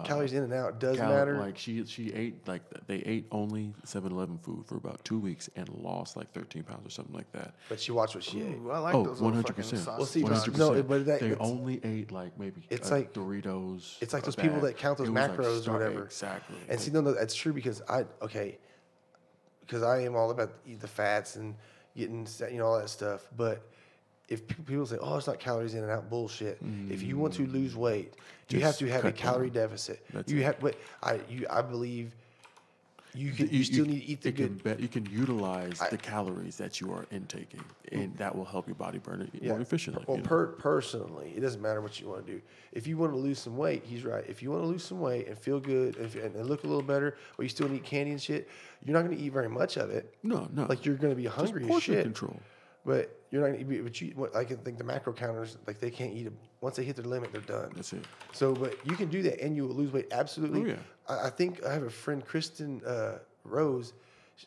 S2: calories in and out does matter.
S1: Like she ate, like they ate only 7-Eleven food for about 2 weeks and lost like 13 pounds or something like that.
S2: But she watched what she ate.
S3: I like those
S1: 100%.
S3: Well,
S2: see,
S1: 100%.
S2: No, but
S1: they only ate like maybe
S2: it's like
S1: Doritos.
S2: It's like those people that count those macros or whatever.
S1: Exactly.
S2: And see, no, that's true because because I am all about the fats and getting, all that stuff. But if people say, "Oh, it's not calories in and out," bullshit. If you want to lose weight, you have to have a calorie deficit. I believe you still need to eat the good.
S1: You can utilize the calories that you are intaking, and that will help your body burn it more efficiently.
S2: Well, personally, it doesn't matter what you want to do. If you want to lose some weight, he's right. If you want to lose some weight and feel good and look a little better, but you still need candy and shit, you're not going to eat very much of it.
S1: No.
S2: Like you're going to be hungry as shit.
S1: Control.
S2: But you're not going to eat. I can think the macro counters, like they can't eat it. Once they hit their limit, they're done.
S1: That's it.
S2: So, but you can do that and you will lose weight. Absolutely.
S1: Oh, yeah.
S2: I think I have a friend, Kristen Rose.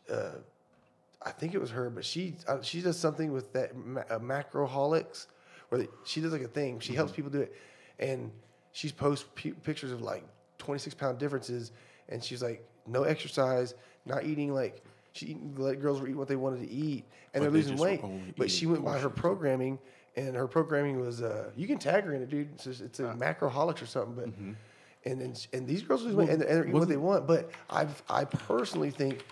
S2: I think it was her, but she does something with that macroholics, where she does like a thing. She helps people do it, and she posts pictures of like 26-pound differences, and she's like, no exercise, not eating like. She let girls eat what they wanted to eat, and they're losing weight. But she went by her programming, and her programming was you can tag her in it, dude. It's a macroholics or something. But and these girls lose weight, and they're eating what they want. But I personally think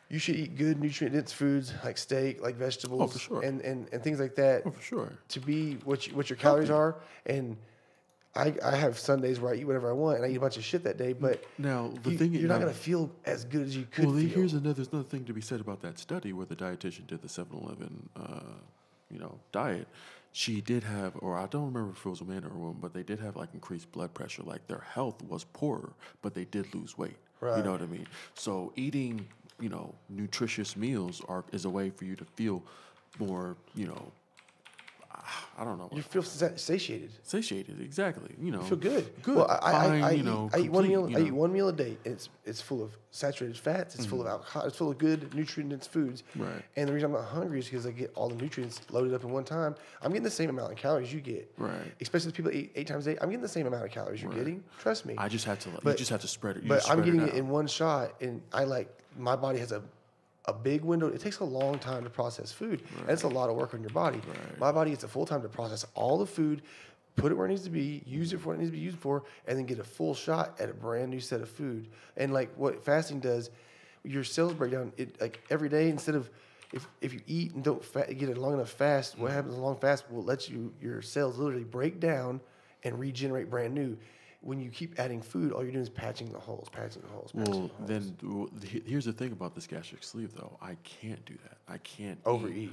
S2: you should eat good nutrient dense foods like steak, like vegetables,
S1: for sure.
S2: and things like that.
S1: Oh, for sure.
S2: To be what your calories are. And I have Sundays where I eat whatever I want, and I eat a bunch of shit that day. But
S1: now
S2: you're not going to feel as good as you could. Well,
S1: there's another thing to be said about that study where the dietitian did the 7-Eleven, diet. She did have, or I don't remember if it was a man or a woman, but they did have like increased blood pressure. Like their health was poorer, but they did lose weight.
S2: Right.
S1: You know what I mean? So eating, nutritious meals is a way for you to feel more, I don't know.
S2: You feel satiated.
S1: Satiated, exactly. You
S2: feel good.
S1: Good.
S2: Well, I eat one meal.
S1: I
S2: eat one meal a day. It's full of saturated fats. It's full of alcohol. It's full of good nutrient-dense foods.
S1: Right.
S2: And the reason I'm not hungry is because I get all the nutrients loaded up in one time. I'm getting the same amount of calories you get.
S1: Right.
S2: Especially if people eat 8 times a day. I'm getting the same amount of calories you're getting. Trust me.
S1: I just have to. You just have to spread it.
S2: But I'm getting it in one shot, and my body has a big window. It takes a long time to process food. Right. And it's a lot of work on your body.
S1: Right.
S2: My body, it's a full time to process all the food, put it where it needs to be, use it for what it needs to be used for, and then get a full shot at a brand new set of food. And like what fasting does, your cells break down. It like every day, instead of if you eat and don't get a long enough fast, what happens in a long fast will let your cells literally break down and regenerate brand new. when you keep adding food, all you're doing is patching the holes.
S1: Here's the thing about this gastric sleeve, though. I can't do that. I can't overeat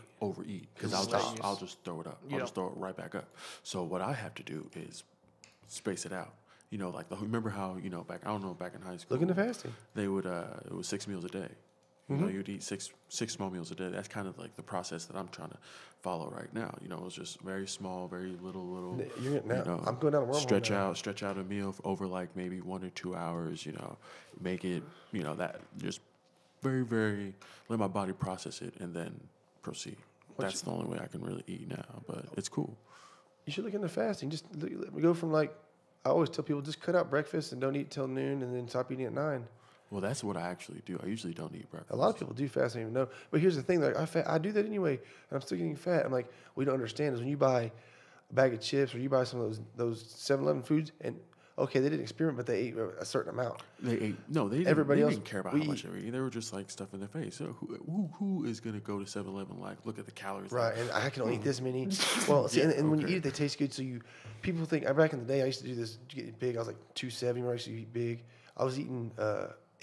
S1: because I'll just throw it up. I'll just throw it right back up. So what I have to do is space it out. You know, like remember how back in high school.
S2: Look into fasting.
S1: They would it was 6 meals a day. You know, you'd eat six small meals a day. That's kind of like the process that I'm trying to follow right now. You know, it's just very small, very little.
S2: I'm going down a wormhole
S1: stretch out a meal over like maybe 1 or 2 hours. You know, make it that just very, very let my body process it and then proceed. That's the only way I can really eat now, but it's cool.
S2: You should look into fasting. Just go from I always tell people just cut out breakfast and don't eat till noon and then stop eating at 9.
S1: Well, that's what I actually do. I usually don't eat breakfast.
S2: A lot of people do fast and even know. But here's the thing: I do that anyway, and I'm still getting fat. I'm like, what you don't understand is when you buy a bag of chips or you buy some of those 7-Eleven foods, and okay, they didn't experiment, but they ate a certain amount.
S1: They ate. No, they didn't care about how much they were eating. They were just like stuff in their face. So who is going to go to 7-Eleven look at the calories?
S2: Right, and I can only eat this many. Well, see, and when you eat it, they taste good. So people think. Back in the day, I used to do this to get big. I was like 270 when I used to eat big. I was eating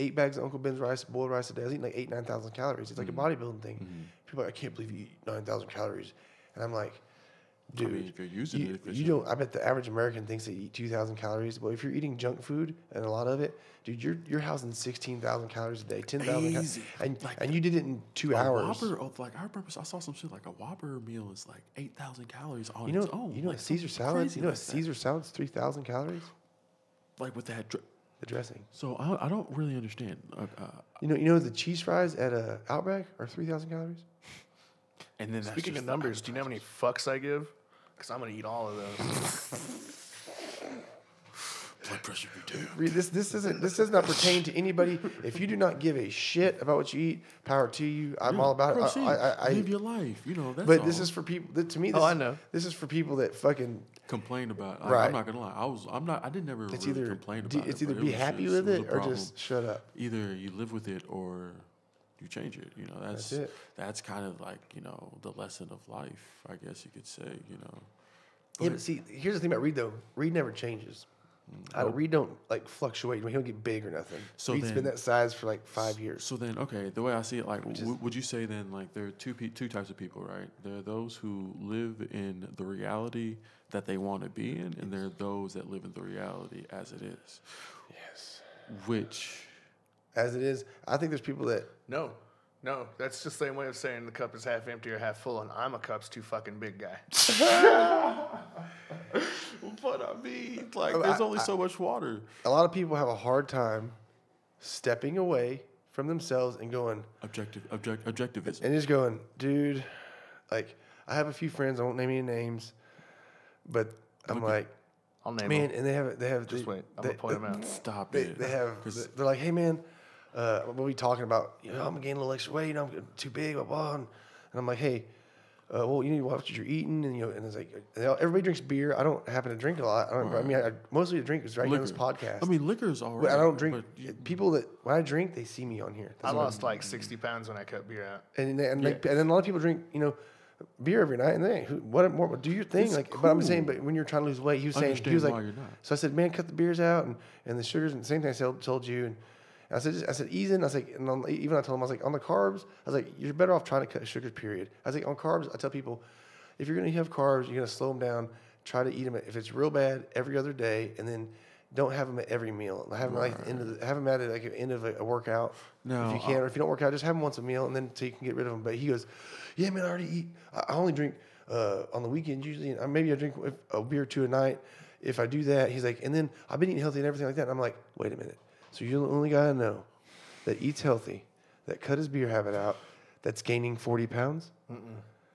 S2: 8 bags of Uncle Ben's rice, boiled rice a day. I was eating like 9,000 calories. It's like a bodybuilding thing. People are like, I can't believe you eat 9,000 calories. And I'm like, dude,
S1: I mean, if you're using it,
S2: you don't. I bet the average American thinks they eat 2,000 calories. But if you're eating junk food and a lot of it, dude, you're housing 16,000 calories a day, 10,000 calories, and you did it in 2 hours.
S1: Whopper, I saw some shit like a Whopper meal is like 8,000 calories on
S2: its
S1: own.
S2: You know, a Caesar salad. You know, a Caesar salad's 3,000 calories.
S1: Like with that.
S2: The dressing.
S1: So I don't really understand.
S2: You know the cheese fries at Outback are 3,000 calories.
S1: And then
S3: speaking of numbers, do you know how many fucks I give? Because I'm gonna eat all of those.
S1: Blood pressure be down.
S2: This does not pertain to anybody. If you do not give a shit about what you eat, power to you. I'm all about it. I
S1: live your life. You know. That's
S2: but
S1: all.
S2: This is for people. To me,
S3: I know.
S2: This is for people that fucking
S1: complain about.
S2: Right.
S1: I'm not gonna lie. I didn't never really complain about it.
S2: It's either be happy with it or just shut up.
S1: Either you live with it or you change it. You know, that's
S2: it.
S1: That's kind of like the lesson of life. I guess you could say.
S2: Yeah, but see, here's the thing about Reed though. Reed never changes. Reed don't fluctuate. He don't get big or nothing. So Reed's been that size for like 5 years.
S1: So then, okay, the way I see it, would you say then there are two types of people, right? There are those who live in the reality that they want to be in, and there are those that live in the reality as it is.
S2: Yes.
S1: Which,
S2: as it is, I think there's people that
S3: No, that's just the same way of saying the cup is half empty or half full, and I'm a cup's too fucking big guy.
S1: But I mean, there's only so much water.
S2: A lot of people have a hard time stepping away from themselves and going
S1: objectivism,
S2: and just going, dude. I have a few friends. I won't name any names, but I'm like,
S3: I'll name
S2: man,
S3: them.
S2: and they have.
S3: Just wait, I'm gonna point them out.
S1: Stop
S2: it.
S1: They're
S2: like, hey man. What are we talking about? I'm gaining a little extra weight. I'm too big, blah blah. And I'm like, hey, well, you need to watch what you're eating, and and it's like everybody drinks beer. I don't happen to drink a lot. I mean, I mostly drink is right here on this podcast.
S1: I mean, liquor is all right.
S2: But I don't drink. People that when I drink, they see me on here.
S3: I lost 60 pounds when I cut beer out.
S2: And then a lot of people drink, beer every night, and they what do your thing.
S1: Cool.
S2: But I'm saying, but when you're trying to lose weight, he was like,
S1: why you're not.
S2: So I said, man, cut the beers out and the sugars, and the same thing I told you. And I said, ease in. I was like, and even I told him, I was like, on the carbs, I was like, you're better off trying to cut sugars, period. I was like, on carbs, I tell people, if you're going to have carbs, you're going to slow them down. Try to eat them, if it's real bad, every other day, and then don't have them at every meal. Have them have them at the end of a workout.
S1: No,
S2: if you can, or if you don't work out, just have them once a meal, and then so you can get rid of them. But he goes, yeah, man, I already eat. I only drink on the weekends usually. And maybe I drink a beer or two a night. If I do that, he's like, and then I've been eating healthy and everything like that. And I'm like, wait a minute. So you're the only guy I know that eats healthy, that cut his beer habit out, that's gaining 40 pounds?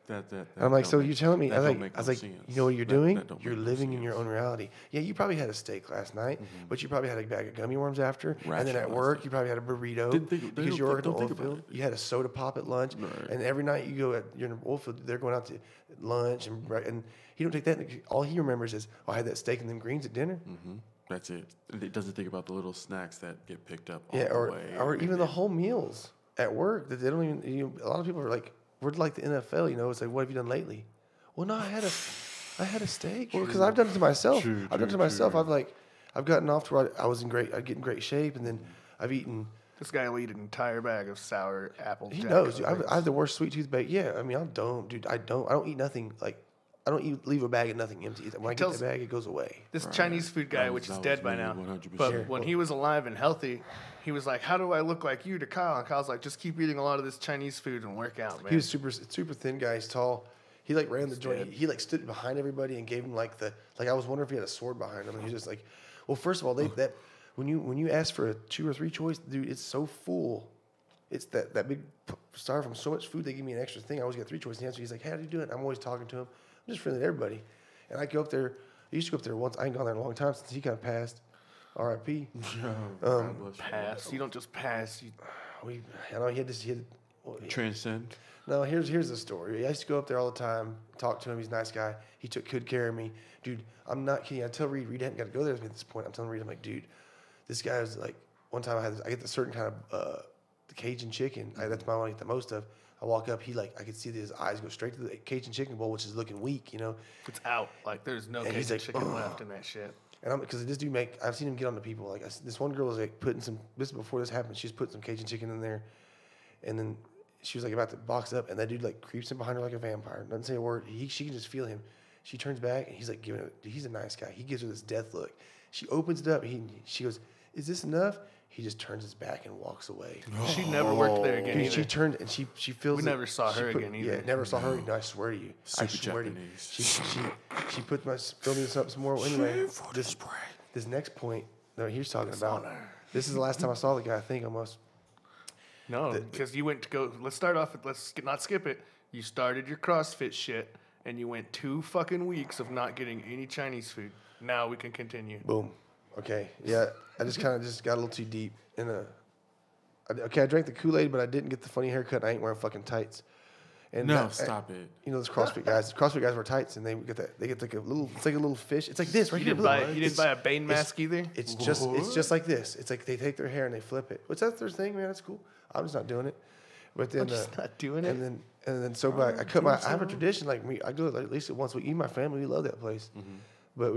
S2: I'm like, so you're telling me? I was like, you know what you're doing? You're living in your own reality. Yeah, you probably had a steak last night, but you probably had a bag of gummy worms after, and then at work you probably had a burrito because you're working the oil field. You had a soda pop at lunch, and every night you go you're in the oil field. They're going out to lunch, and he don't take that. All he remembers is, I had that steak and them greens at dinner.
S1: Mm-hmm. That's it. It doesn't think about the little snacks that get picked up.
S2: Or even the whole meals at work that they don't even. A lot of people are like, we're like the NFL. It's like, what have you done lately? Well, no, I had a steak. Well, because I've done it to myself. I've done it to myself. I've gotten off to where I get in great shape, and then I've eaten.
S3: This guy will eat an entire bag of sour apple.
S2: He knows, dude. I have the worst sweet tooth bag. Yeah, I mean, I don't eat nothing like. I don't leave a bag of nothing empty. When I get the bag, it goes away.
S3: This Chinese food guy, which is dead by now, 100%. But when he was alive and healthy, he was like, "How do I look like you?" to Kyle, and Kyle's like, "Just keep eating a lot of this Chinese food and work out, man."
S2: He was super thin guy. He's tall. He like ran the joint. He like stood behind everybody and gave him like I was wondering if he had a sword behind him. And he was just like, well, first of all, when you ask for a 2 or 3 choice, dude, it's so full. It's that big styrofoam, so much food. They give me an extra thing. I always get 3 choice answer. He's like, "Hey, how do you do it?" I'm always talking to him. I'm just friendly to everybody. And I go up there. I used to go up there once. I ain't gone there in a long time since he kind of passed. R.I.P.
S3: Pass. You don't just pass.
S2: He had
S1: transcend.
S2: No, here's the story. I used to go up there all the time, talk to him. He's a nice guy. He took good care of me. Dude, I'm not kidding. I tell Reed hadn't got to go there with me at this point. I'm telling Reed, I'm like, dude, this guy was like, one time I get the certain kind of the Cajun chicken. That's my one I get the most of. I walk up, I could see his eyes go straight to the Cajun chicken bowl, which is looking weak, you know.
S3: It's out. Like, there's no Cajun chicken left in that shit.
S2: And because this dude I've seen him get on to people. Like, this one girl was like putting this is before this happened. She was putting some Cajun chicken in there. And then she was like about to box up, and that dude like creeps in behind her like a vampire. Doesn't say a word. She can just feel him. She turns back, and he's like he's a nice guy. He gives her this death look. She opens it up. She goes, "Is this enough?" He just turns his back and walks away.
S3: She never worked there again.
S2: Dude, she turned and she feels.
S3: We never saw her again either.
S2: Yeah, never saw her. No, I swear to you.
S1: Super Japanese.
S2: She put filled me some more. Anyway, this next point. No, he's talking about. This is the last time I saw the guy. I think almost.
S3: No, because you went to go. Let's start off. Let's not skip it. You started your CrossFit shit, and you went 2 fucking weeks of not getting any Chinese food. Now we can continue.
S2: Boom. Okay. Yeah, I just got a little too deep in I drank the Kool-Aid, but I didn't get the funny haircut. And I ain't wearing fucking tights. And
S1: stop it.
S2: You know those CrossFit guys. CrossFit guys wear tights, and they get like a little. It's like a little fish. It's like this right here.
S3: You didn't buy a Bane mask either.
S2: It's just like this. It's like they take their hair and they flip it. What's that their thing, man? That's cool. I'm just not doing it. But then
S3: I'm just not doing it.
S2: And then I have a tradition like me. I go at least once a week. Even my family, we love that place. Mm-hmm. But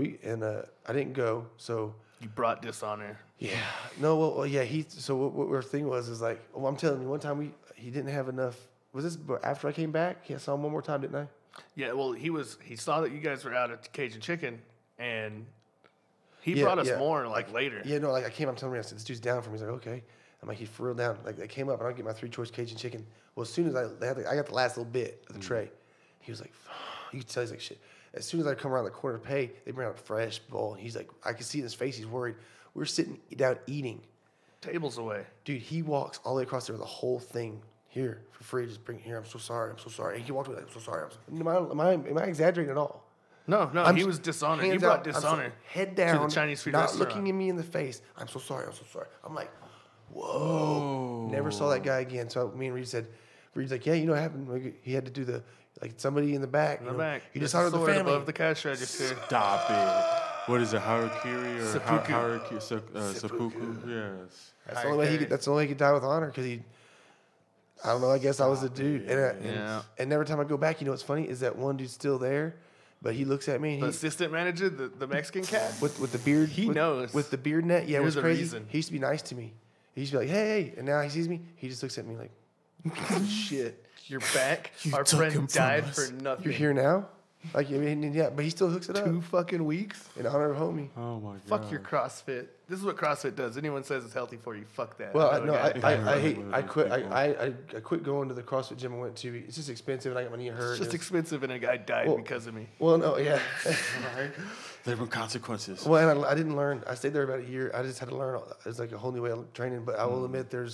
S2: I didn't go, so.
S3: You brought dishonor.
S2: Yeah. No. Well. Yeah. So what our thing was like. Well, I'm telling you, one time he didn't have enough. Was this after I came back? I saw him one more time, didn't I?
S3: Yeah. Well, he saw that you guys were out at Cajun Chicken, and he brought us more later.
S2: Yeah. No. Like I came. I'm telling him, I said, this dude's down for me. He's like, okay. I'm like, he's for real down. Like I came up and I get my 3 choice Cajun chicken. Well, as soon as I got the last little bit of the tray, he was like, you could tell he's like shit. As soon as I come around the corner to pay, they bring out a fresh bowl. And he's like, I can see in his face, he's worried. We're sitting down eating.
S3: Tables away.
S2: Dude, he walks all the way across there with the whole thing here for free. Just bring it here. I'm so sorry. And he walked away like, I'm so sorry. Am I exaggerating at all?
S3: No, he was dishonored. He brought dishonor.
S2: Head down.
S3: To the Chinese food
S2: not
S3: restaurant.
S2: looking at me in the face. I'm so sorry. I'm like, whoa. Never saw that guy again. So me and Reed's like, yeah, you know what happened? He had to do somebody in the back. He dishonored the family.
S3: Above the cash register.
S1: Stop it. What is it, harakiri or seppuku? Yes.
S2: That's the only way he could die with honor because I don't know, I guess I was the dude. And every time I go back, you know what's funny is that one dude's still there, but he looks at me. And
S3: the assistant manager, the Mexican cat?
S2: With the beard.
S3: He knows.
S2: With the beard net. Yeah, it was crazy.
S3: Reason.
S2: He used to be nice to me. He used to be like, hey. And now he sees me, he just looks at me like, shit.
S3: You're back. Our friend died for nothing.
S2: You're here now? Like, I mean, yeah, but he still hooks it up.
S3: 2 fucking weeks?
S2: In honor of homie.
S1: Oh, my God.
S3: Fuck your CrossFit. This is what CrossFit does. Anyone says it's healthy for you, fuck that.
S2: Well, I quit going to the CrossFit gym I went to. It's just expensive, and I got my knee hurt.
S3: It's just expensive, and a guy died because of me.
S2: Well, no, yeah.
S1: There were consequences.
S2: Well, and I didn't learn. I stayed there about a year. I just had to learn. It's like a whole new way of training. But I will admit there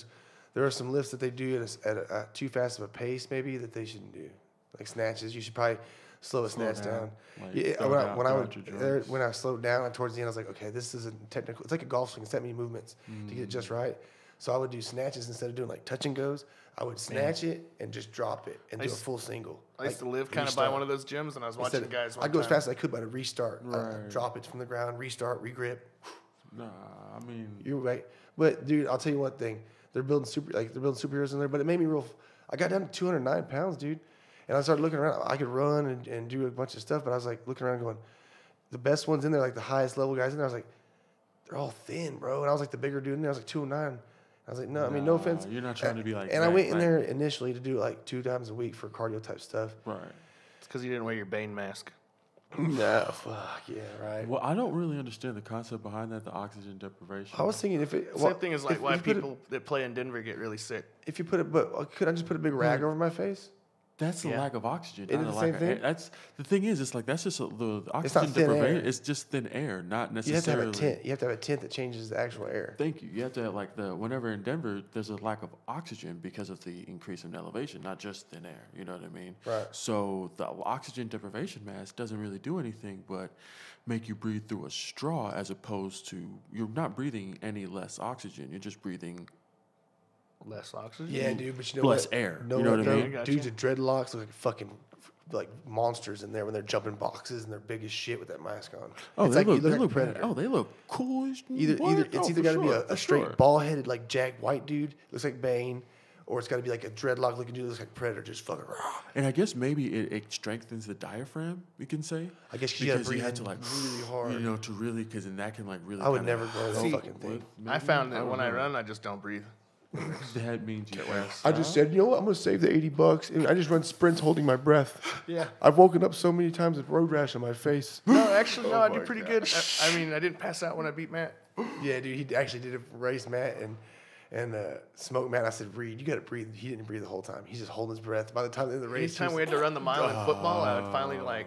S2: are some lifts that they do at a too fast of a pace, maybe, that they shouldn't do. Like snatches. You should probably slow a snatch down. When I slowed down towards the end, I was like, okay, this isn't technical. It's like a golf swing. It's that many movements to get it just right. So I would do snatches instead of doing like touch and goes. I would snatch it and just drop it and do a full single.
S3: I used to live kind of by one of those gyms, and I was watching the guys.
S2: I'd go as fast as I could, but I'd restart. I'd drop it from the ground, restart, regrip.
S1: Nah, I mean,
S2: you're right. But dude, I'll tell you one thing. They're building superheroes in there, but it made me real. I got down to 209 pounds, dude. And I started looking around. I could run and do a bunch of stuff, but I was like looking around going, the best ones in there, like the highest level guys in there, I was like, they're all thin, bro. And I was like the bigger dude in there. I was like 209. I was like, no, I mean, no offense.
S1: You're not trying to be like.
S2: And I went in there initially to do it like 2 times a week for cardio type stuff.
S1: Right.
S3: It's because you didn't wear your Bane mask.
S2: No, fuck yeah, right.
S1: Well, I don't really understand the concept behind that, the oxygen deprivation.
S2: I was thinking if it.
S3: Same thing is like why people that play in Denver get really sick.
S2: If you put it, but could I just put a big rag over my face?
S1: That's the lack of oxygen.
S2: Isn't it the same thing?
S1: That's the thing is, it's like that's just the oxygen
S2: it's not thin
S1: deprivation.
S2: air.
S1: It's just thin air, not necessarily.
S2: You have to have a tent. You have to have a tent that changes the actual air.
S1: Thank you. You have to have like whenever in Denver, there's a lack of oxygen because of the increase in elevation, not just thin air. You know what I mean?
S2: Right.
S1: So the oxygen deprivation mask doesn't really do anything but make you breathe through a straw, as opposed to you're not breathing any less oxygen. You're just breathing
S3: less oxygen.
S2: Yeah, dude, but you know
S1: less
S2: what?
S1: air.
S2: No,
S1: you know what I mean?
S2: Dudes with dreadlocks look like fucking like monsters in there when they're jumping boxes and they're big as shit with that mask on.
S1: Oh,
S2: it's
S1: they
S2: like
S1: look,
S2: you
S1: they
S2: like
S1: look
S2: a predator.
S1: Oh, they look cool as
S2: Either it's either got to be a straight bald-headed like Jack White dude, looks like Bane, or it's got to be like a dreadlock looking dude, looks like Predator, just fucking raw.
S1: And I guess maybe it strengthens the diaphragm. We can say.
S2: I guess
S1: because
S2: you
S1: had to like
S2: really hard.
S1: You know, to really because then that can like really.
S2: I would never go that fucking thing.
S3: I found that when I run, I just don't breathe.
S1: That means you
S2: I just said, you know what? I'm gonna save the $80. And I just run sprints holding my breath.
S3: Yeah.
S2: I've woken up so many times with road rash on my face.
S3: No, actually, no, I did pretty good. I mean, I didn't pass out when I beat Matt.
S2: Yeah, dude, he actually did a race, Matt, and smoke Matt. I said, Reed, you got to breathe. He didn't breathe the whole time. He's just holding his breath. By the time in the race,
S3: Anytime we had to run the mile in football, I would finally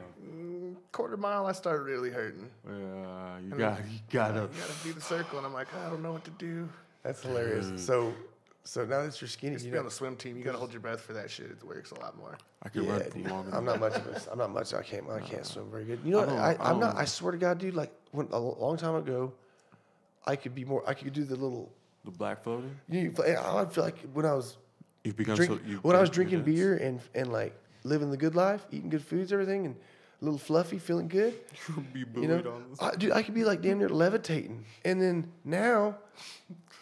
S3: quarter mile. I started really hurting.
S1: Yeah, you gotta.
S3: You gotta do the circle, and I'm like, I don't know what to do.
S2: That's hilarious. So now that you're skinny,
S3: You be on the swim team. You gotta hold your breath for that shit. It works a lot more.
S1: I can run for longer.
S2: I'm not much of a. I'm not much. I can't swim very good. You know, I'm not. I swear to God, dude. Like a long time ago, I could be more. I could do the little.
S1: The black floating.
S2: I feel like when I was
S1: You've become
S2: when I was drinking beer and like living the good life, eating good foods, everything, and a little fluffy, feeling good.
S1: Be
S2: You know, dude, I could be like damn near levitating, and then now.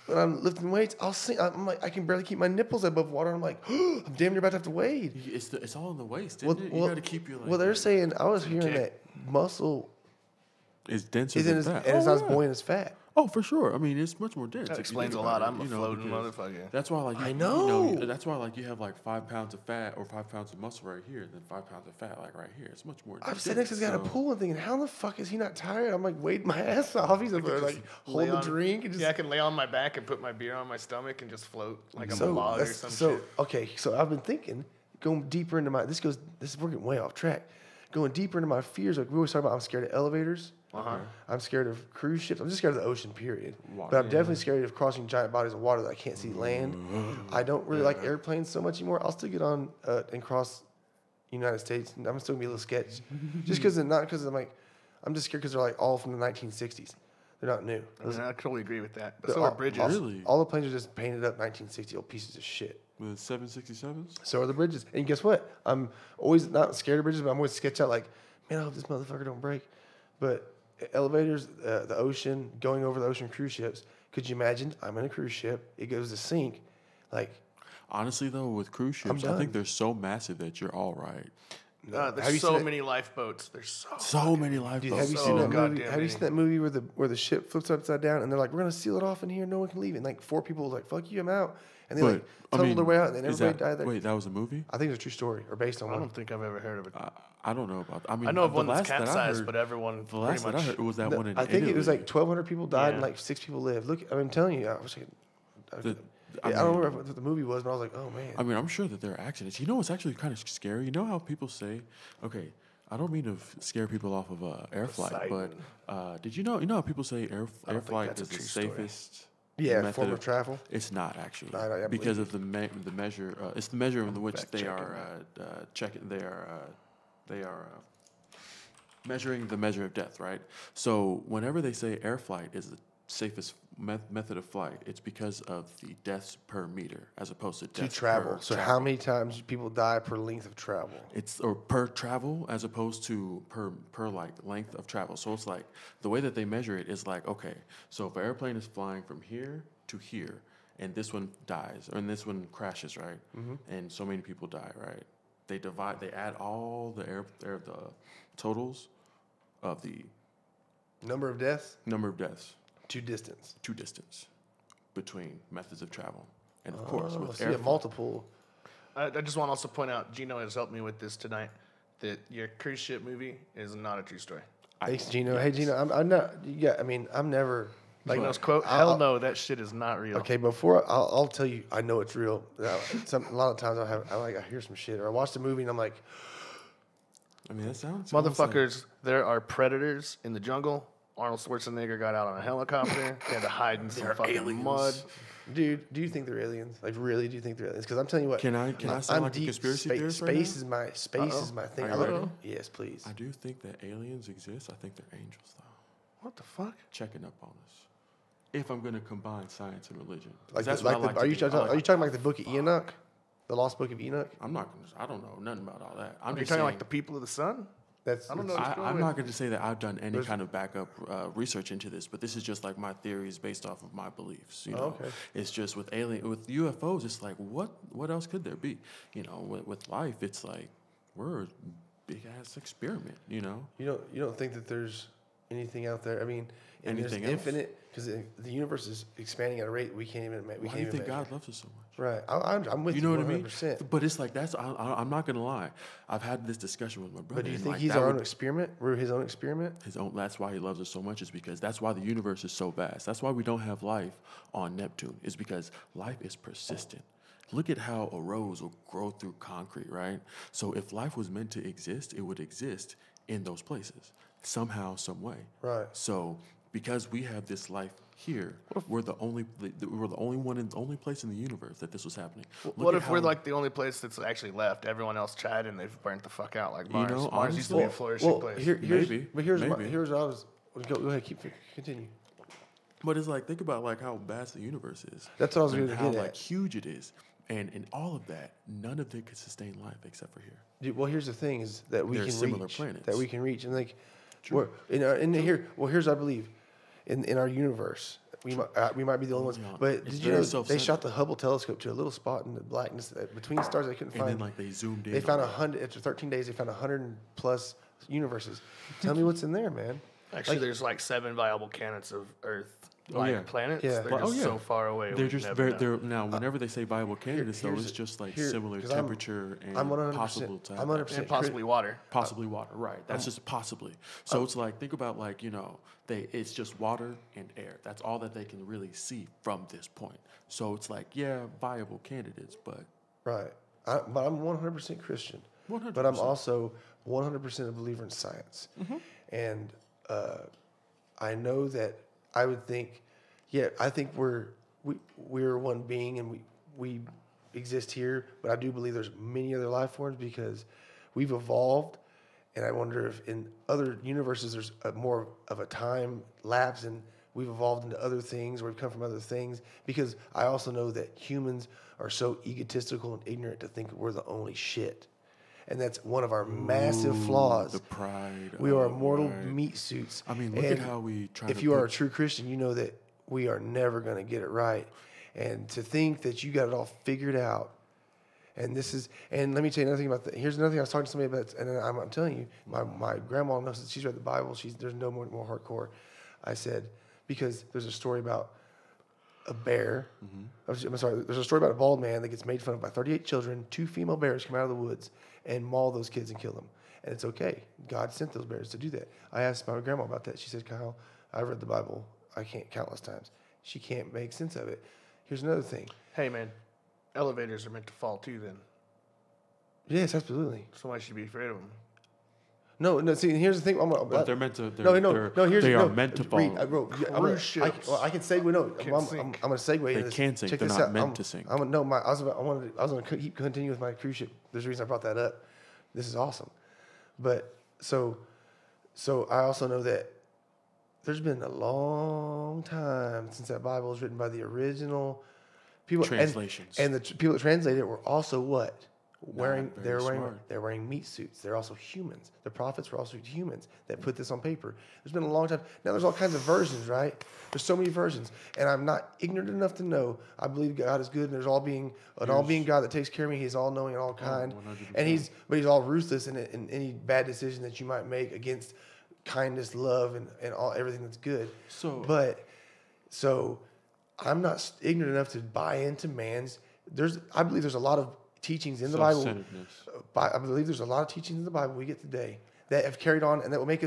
S2: When I'm lifting weights, I'll sing. I'm like, I can barely keep my nipples above water. I'm like, I'm damn near about to have to wade.
S1: It's all in the waist, isn't it? You got to keep your.
S2: Well, they're saying I was hearing that muscle
S1: is denser
S2: isn't
S1: than
S2: as,
S1: fat.
S2: and it's not as buoyant as fat.
S1: Oh, for sure. I mean, it's much more dense.
S3: That
S1: if you
S3: explains
S1: think
S3: a lot.
S1: about it,
S3: I'm a floating motherfucker.
S1: That's why, like,
S2: I know.
S1: That's why, like, you have like 5 pounds of fat or 5 pounds of muscle right here, and then 5 pounds of fat like right here. It's much more.
S2: I've said next to this guy at a pool and thinking, how the fuck is he not tired? I'm like wading my ass off. He's up there like holding a drink and just.
S3: Yeah, I can lay on my back and put my beer on my stomach and just float like I'm a log or some shit.
S2: Okay, so I've been thinking, going deeper into my. We're getting way off track. Going deeper into my fears, like we always talk about, I'm scared of elevators. I'm scared of cruise ships. I'm just scared of the ocean, period. But I'm definitely scared of crossing giant bodies of water that I can't see land. I don't really like airplanes so much anymore. I'll still get on and cross the United States. And I'm still gonna be a little sketch, just because I'm just scared because they're like all from the 1960s. They're not new.
S3: I totally agree with that. But so are bridges.
S2: All the planes are just painted up 1960 old pieces of shit.
S1: The 767s.
S2: So are the bridges. And guess what? I'm always not scared of bridges, but I'm always sketch out like, man, I hope this motherfucker don't break. But elevators, the ocean, going over the ocean cruise ships. Could you imagine? I'm in a cruise ship. It goes to sink. Like,
S1: honestly, though, with cruise ships, I think they're so massive that you're all right.
S3: There's so many lifeboats. There's
S1: so many lifeboats.
S2: Dude, have you seen that movie? Have you seen that movie where the ship flips upside down and they're like, we're gonna seal it off in here, no one can leave it. And like 4 people were like, fuck you, I'm out. And they tunneled their way out, and then everybody died there.
S1: Wait, that was a movie?
S2: I think it's a true story or based on one.
S3: I don't think I've ever heard of it.
S1: I don't know about. I mean,
S3: I know of one that's
S1: that
S3: capsized, but everyone.
S1: The last that I heard was that one in
S2: I think
S1: Italy.
S2: it was like 1,200 people died and like 6 people lived. Look, I'm telling you, I wish I don't remember what the movie was, but I was like, oh man.
S1: I mean, I'm sure that there are accidents. You know, it's actually kind of scary. You know how people say, okay, I don't mean to scare people off of air flight, but did you know how people say air flight is the safest?
S2: Form of travel.
S1: It's not actually
S2: because
S1: of the measure. It's the measure in which they are checking. They are measuring the measure of death, right? So whenever they say air flight is the safest method of flight, it's because of the deaths per meter as opposed to deaths
S2: travel. So how many times people die per length of travel?
S1: It's or per travel as opposed to per like length of travel. So it's like the way that they measure it is like, okay, so if an airplane is flying from here to here and this one dies and this one crashes, right? And so many people die, right? They add all the the totals of the
S2: number of deaths. to distance
S1: between methods of travel. And of course, with
S2: so multiple.
S3: I just want to also point out, Gino has helped me with this tonight, that your cruise ship movie is not a true story.
S2: Thanks, Gino. Yes. Hey, Gino, I'm not. Yeah, I mean, I'm never.
S3: Like Gino's quote, hell no, that shit is not real.
S2: Okay, before I'll tell you, I know it's real. A lot of times I hear some shit, or I watch the movie and I'm like,
S1: I mean, that sounds
S3: motherfuckers. Like... There are predators in the jungle. Arnold Schwarzenegger got out on a helicopter. They had to hide in some fucking mud.
S2: Dude, do you think they're aliens? Like, really? Do you think they're aliens? Because I'm telling you what.
S1: Can I sound like a conspiracy theorist right now?
S2: Space is my thing. Yes, please.
S1: I do think that aliens exist. I think they're angels, though.
S3: What the fuck?
S1: Checking up on us. If I'm going to combine science and religion,
S2: are you talking like the Book of Enoch, the Lost Book of Enoch?
S1: I don't know nothing about all that.
S3: Are you talking like the people of the sun?
S1: I'm not going to say that I've done any kind of backup research into this, but this is just like my theories based off of my beliefs. You know, it's just with UFOs. It's like what else could there be? You know, with life, it's like we're a big ass experiment. You know,
S2: you don't think that there's anything out there? I mean, and there's infinite, because the universe is expanding at a rate we can't even imagine.
S1: Why do you think God loves us so much?
S2: Right, I'm with you. You know 100%.
S1: What I mean? But it's like I'm not gonna lie. I've had this discussion with my brother.
S2: But do you think he's our own experiment? We're his own experiment.
S1: That's why he loves us so much. Is because that's why the universe is so vast. That's why we don't have life on Neptune. Is because life is persistent. Look at how a rose will grow through concrete, right? So if life was meant to exist, it would exist in those places somehow, some way.
S2: Right.
S1: So because we have this life here, we're the only one in the only place in the universe that this was happening.
S3: What if we're like the only place that's actually left? Everyone else tried and they've burnt the fuck out, like Mars. Mars
S1: honestly,
S3: used to be a flourishing place.
S2: Here's what I was. Go ahead, continue.
S1: But it's like, think about like how vast the universe is.
S2: That's what I was going to
S1: get
S2: at.
S1: How like huge it is, and in all of that, none of it could sustain life except for here.
S2: Dude, well, here's the thing: is that we can
S1: similar
S2: reach
S1: planets
S2: that we can reach, and like, we're here. Well, here's I believe, in our universe, we might be the only ones. But did you know they shot the Hubble telescope to a little spot in the blackness between stars they couldn't find?
S1: And then like they zoomed in.
S2: They found 100 after 13 days. They found 100+ universes. Tell me what's in there, man.
S3: Actually, there's like 7 viable candidates of Earth. Planets, they're just so far away.
S1: They're just now. Whenever they say viable candidates, though, it's just like similar temperature and possible time.
S3: I'm 100% and possibly water.
S1: Possibly water, right? That's just possibly. So it's like, think about like, it's just water and air. That's all that they can really see from this point. So it's like, viable candidates, but
S2: right. But I'm 100% Christian.
S1: 100%.
S2: But I'm also 100% a believer in science, and I know that. I would think, I think we're one being and we exist here, but I do believe there's many other life forms because we've evolved, and I wonder if in other universes there's more of a time lapse and we've evolved into other things or we've come from other things, because I also know that humans are so egotistical and ignorant to think we're the only shit. And that's one of our massive flaws.
S1: The pride.
S2: We are mortal meat suits.
S1: I mean, look at how we try
S2: If you are a true Christian, you know that we are never going to get it right. And to think that you got it all figured out. And let me tell you another thing about that. Here's another thing I was talking to somebody about, and I'm telling you, my grandma knows that she's read the Bible. There's no more hardcore. I said, because there's a story about a bear. I'm sorry, there's a story about a bald man that gets made fun of by 38 children. 2 female bears come out of the woods and maul those kids and kill them. And it's okay. God sent those bears to do that. I asked my grandma about that. She said, Kyle, I've read the Bible, I can't countless times. She can't make sense of it. Here's another thing.
S3: Hey, man, elevators are meant to fall too then.
S2: Yes, absolutely.
S3: So why should you be afraid of them?
S2: No. See, here's the thing.
S1: But they're meant to.
S2: They are
S1: meant to fall.
S2: I can segue. No, I'm going to segue.
S1: They can sink. They're not meant to sink.
S2: I was going to keep continue with my cruise ship. There's a reason I brought that up. This is awesome. But so I also know that there's been a long time since that Bible was written by the original people.
S1: Translations.
S2: And the people that translated it were also what? They're wearing meat suits. They're also humans. The prophets were also humans that put this on paper. There's been a long time. Now there's all kinds of versions, right? There's so many versions, and I'm not ignorant enough to know. I believe God is good, and there's all-being God that takes care of me. He's all-knowing and all-kind, and he's all ruthless in any bad decision that you might make against kindness, love, and everything that's good.
S1: So,
S2: but So I'm not ignorant enough to buy into man's. I believe there's a lot of teachings in the Bible. I believe there's a lot of teachings in the Bible we get today that have carried on and that will make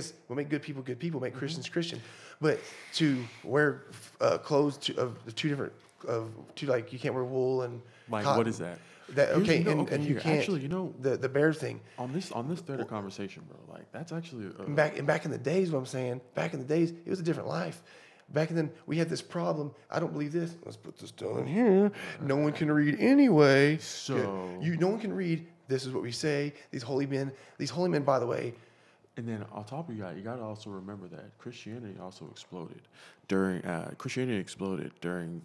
S2: good people, make Christians Christian. But to wear clothes like you can't wear wool and
S1: Mike,
S2: cotton.
S1: what is that?
S2: You can't
S1: actually,
S2: the bear thing
S1: on this thread of conversation, bro. Like that's actually
S2: back in the days. What I'm saying, back in the days, it was a different life. Back then, we had this problem. I don't believe this. Let's put this down here. No one can read anyway.
S1: So
S2: no one can read. This is what we say. These holy men, by the way.
S1: And then on top of that, you got to also remember that Christianity also exploded during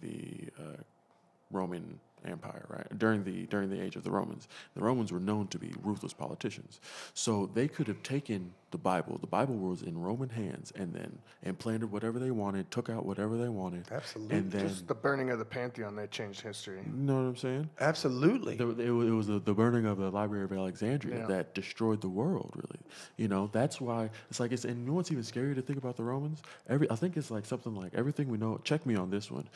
S1: the Roman Empire, right? During the age of the Romans. The Romans were known to be ruthless politicians. So they could have taken the Bible. The Bible was in Roman hands and then implanted whatever they wanted, took out whatever they wanted.
S2: Absolutely.
S1: And then
S3: just the burning of the Pantheon that changed history.
S1: You know what I'm saying?
S2: Absolutely.
S1: It was the burning of the Library of Alexandria that destroyed the world, really. You know, that's why it's like and you know what's even scarier to think about the Romans? I think it's like something like everything we know, check me on this one.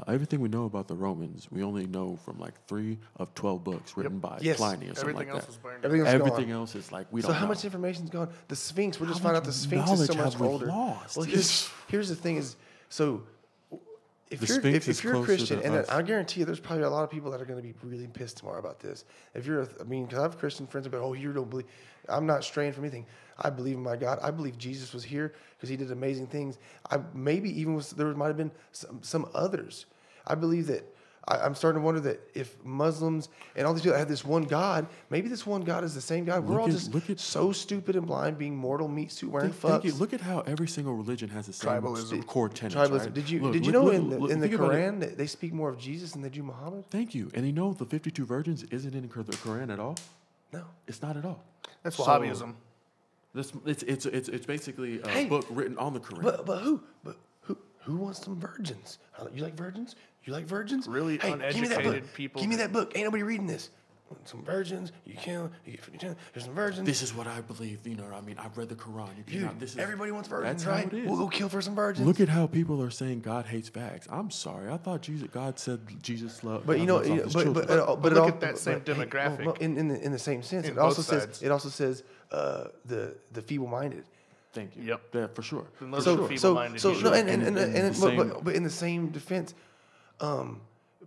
S1: Everything we know about the Romans, we only know from like 3 of 12 books written by Pliny or something like that. Everything else is like we don't know.
S2: So how much information's gone? The Sphinx, we're just finding out the Sphinx is so much older.
S1: Lost?
S2: Well, here's the thing is, so if you're a Christian, and I guarantee you there's probably a lot of people that are going to be really pissed tomorrow about this. Because I have Christian friends about, you don't believe. I'm not straying from anything. I believe in my God. I believe Jesus was here because he did amazing things. There might have been some others. I believe that I'm starting to wonder that if Muslims and all these people have this one God, maybe this one God is the same God. We're all just so stupid and blind, being mortal meat suit wearing fucks.
S1: Look at how every single religion has the same core tenets.
S2: Tribalism.
S1: Right?
S2: Did you know in the Quran that they speak more of Jesus than they do Muhammad?
S1: Thank you. And you know the 52 virgins isn't in the Quran at all?
S2: No,
S1: it's not at all.
S3: That's Wahhabism.
S1: It's basically a book written on the Quran.
S2: But who wants some virgins? You like virgins? You like virgins?
S3: Really uneducated people.
S2: Give me that book. Ain't nobody reading this. Some virgins. You kill. You get 50 cents. There's some virgins.
S1: This is what I believe. You know what I mean? I've read the Quran.
S2: Everybody wants virgins,
S1: that's
S2: right?
S1: How it is.
S2: We'll go kill for some virgins.
S1: Look at how people are saying God hates fags. I'm sorry. I thought God said Jesus loved.
S2: But
S3: look at that same demographic.
S2: In the same sense, it also says the feeble-minded.
S1: Thank you.
S3: Yep.
S1: Yeah, for sure.
S2: But in the same defense,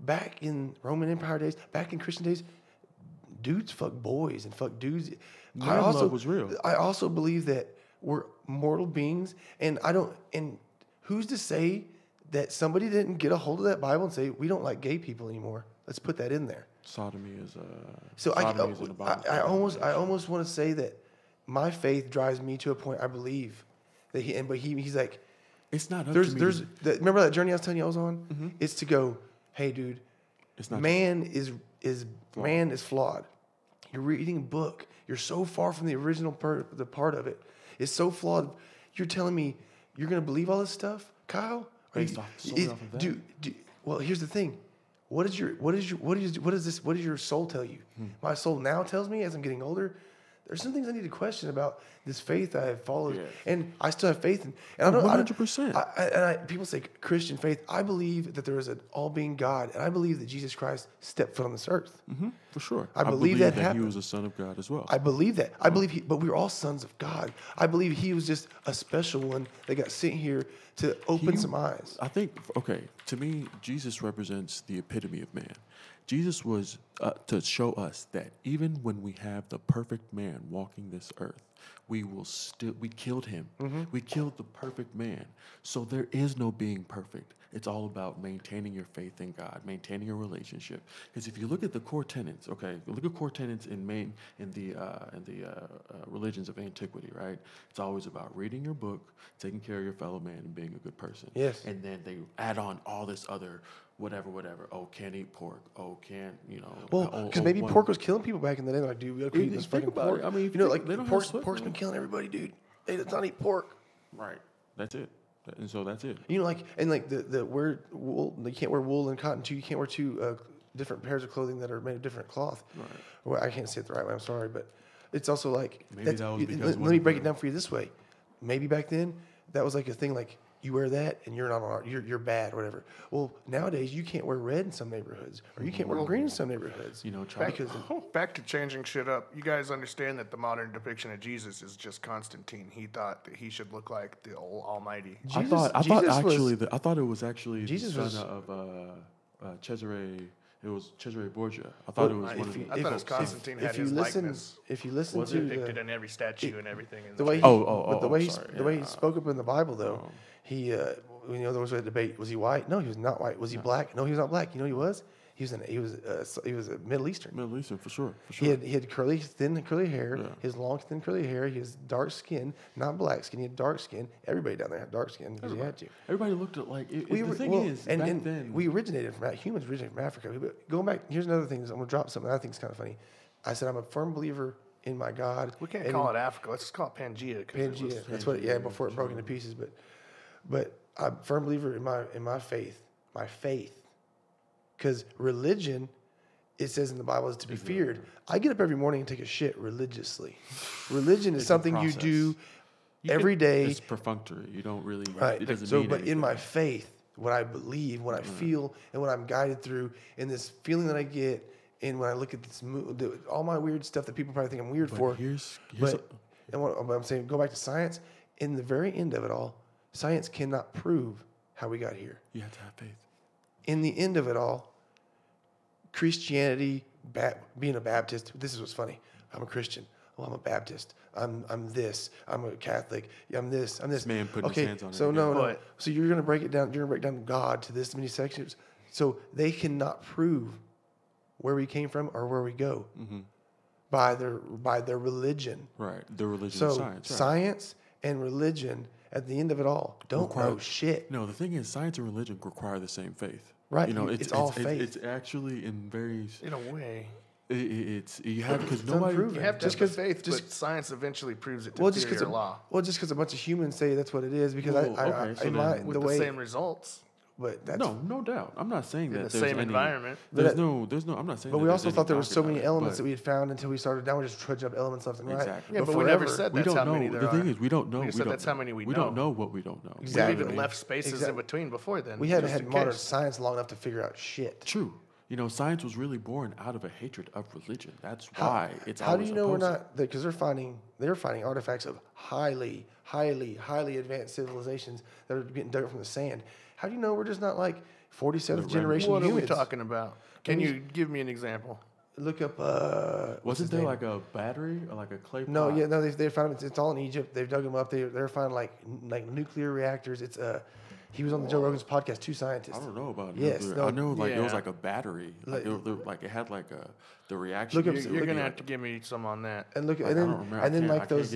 S2: back in Roman Empire days, back in Christian days, dudes fuck boys and fuck dudes.
S1: Love was real.
S2: I also believe that we're mortal beings, and who's to say that somebody didn't get a hold of that Bible and say we don't like gay people anymore? Let's put that in there.
S1: Sodomy is
S2: in the Bible. I almost want to say that my faith drives me to a point I believe that he's like,
S1: it's not up to me.
S2: Remember that journey I was telling you I was on?
S1: Mm-hmm.
S2: It's to go, hey, dude, man is flawed. You're reading a book. You're so far from the original part of it. It's so flawed. You're telling me you're going to believe all this stuff, Kyle?
S1: Based off of that.
S2: Well, here's the thing. What does your soul tell you? My soul now tells me as I'm getting older, there's some things I need to question about this faith I have followed, and I still have faith in. And I don't 100%. People say Christian faith. I believe that there is an all-being God, and I believe that Jesus Christ stepped foot on this earth.
S1: Mm-hmm, for sure.
S2: I believe that
S1: he was a son of God as well.
S2: I believe that. I believe but we're all sons of God. I believe he was just a special one that got sent here to open some eyes.
S1: I think, to me, Jesus represents the epitome of man. Jesus was to show us that even when we have the perfect man walking this earth, we killed him. Mm-hmm. We killed the perfect man. So there is no being perfect. It's all about maintaining your faith in God, maintaining a relationship. Because if you look at the core tenets, look at core tenets in the religions of antiquity, right? It's always about reading your book, taking care of your fellow man, and being a good person.
S2: Yes.
S1: And then they add on all this other whatever. Oh, can't eat pork. Oh, can't,
S2: Well, because maybe pork was killing people back in the day. Like, dude, we gotta eat this fucking pork.
S1: I mean,
S2: pork's been killing everybody, dude. Hey, let's not eat pork.
S1: Right. That's it. And so that's it.
S2: The word wool, you can't wear wool and cotton too. You can't wear two different pairs of clothing that are made of different cloth. Right. Well, I can't say it the right way. I'm sorry, but it's also like.
S1: Maybe that was because.
S2: Let me break it down for you this way. Maybe back then that was like a thing. Like you wear that and you're not on you're bad, whatever. Well, nowadays you can't wear red in some neighborhoods, or you can't wear green in some neighborhoods.
S1: You know,
S3: back to changing shit up. You guys understand that the modern depiction of Jesus is just Constantine. He thought that he should look like the Almighty.
S1: I thought it was actually
S2: Jesus
S1: the son of Cesare. It was Cesare Borgia. I thought it was one of the.
S3: I thought it was Constantine had his likeness.
S2: If you listen
S3: to depicted in every statue and everything.
S2: The way he spoke up in the Bible, though, he there was a debate. Was he white? No, he was not white. Was he black? No, he was not black. You know who he was? He was a Middle Eastern.
S1: Middle Eastern for sure.
S2: He had thin curly hair. Yeah. His long thin curly hair. He has dark skin, not black skin. He had dark skin. Everybody down there had dark skin because he had to.
S1: Everybody looked at like
S2: we originated from humans originated from Africa. Going back, here's another thing. I'm gonna drop something I think is kind of funny. I said I'm a firm believer in my God.
S3: We can't call it Africa. Let's just call it Pangea.
S2: Pangea. That's what. Yeah, before it broke into pieces. But I'm a firm believer in my faith. My faith. Because religion, it says in the Bible, is to be feared. I get up every morning and take a shit religiously. Religion is something you do every day.
S1: It's perfunctory. You don't really.
S2: Right.
S1: It doesn't mean anything.
S2: In my faith, what I believe, what I feel, and what I'm guided through, and this feeling that I get, and when I look at this, all my weird stuff that people probably think I'm weird for. And what I'm saying, go back to science. In the very end of it all, science cannot prove how we got here.
S1: You have to have faith.
S2: In the end of it all, Christianity, being a Baptist, this is what's funny. I'm a Christian. Oh, I'm a Baptist. I'm this. I'm a Catholic. I'm this. This
S1: man putting his hands on it.
S2: So no. So you're going to break it down. You're going to break down God to this many sections. So they cannot prove where we came from or where we go by their religion.
S1: Right. Their religion.
S2: So
S1: and science. Right.
S2: Science and religion, at the end of it all, don't know shit.
S1: No, the thing is, science and religion require the same faith.
S2: Right.
S1: You know,
S2: it's all faith.
S1: It's actually in
S3: a way.
S1: It's you have because nobody.
S3: You have just because faith, but science eventually proves it to be law.
S2: Well, just because a bunch of humans say that's what it is, because
S3: with the same results.
S2: But that's
S1: no doubt. I'm not saying that
S3: in the same environment.
S1: There's no. I'm not saying.
S2: But we also thought there were so many elements that we had found until we started. Now we're just trudging up elements left and right.
S1: Exactly.
S3: Yeah, but we never said that's how many there are.
S1: The thing is, we don't know.
S3: We said that's how many we know.
S1: We don't know what we don't know.
S2: Exactly.
S3: We even left spaces in between before then.
S2: We hadn't had modern science long enough to figure out shit.
S1: True. You know, science was really born out of a hatred of religion. That's why it's.
S2: How do you know we're not? Because they're finding artifacts of highly advanced civilizations that are getting dug up from the sand. How do you know we're just not like 47th generation humans?
S3: What are we talking about? Can you give me an example?
S2: Look up.
S1: Wasn't there like a battery or like a clay pot?
S2: No, they found them. It's all in Egypt. They've dug them up. They're finding like nuclear reactors. It's He was on the Joe Rogan's podcast. 2 scientists.
S1: I don't know about
S2: nuclear.
S1: I know it was like a battery. It had like the reaction.
S3: You're gonna have to give me some on that.
S2: And look, and then like those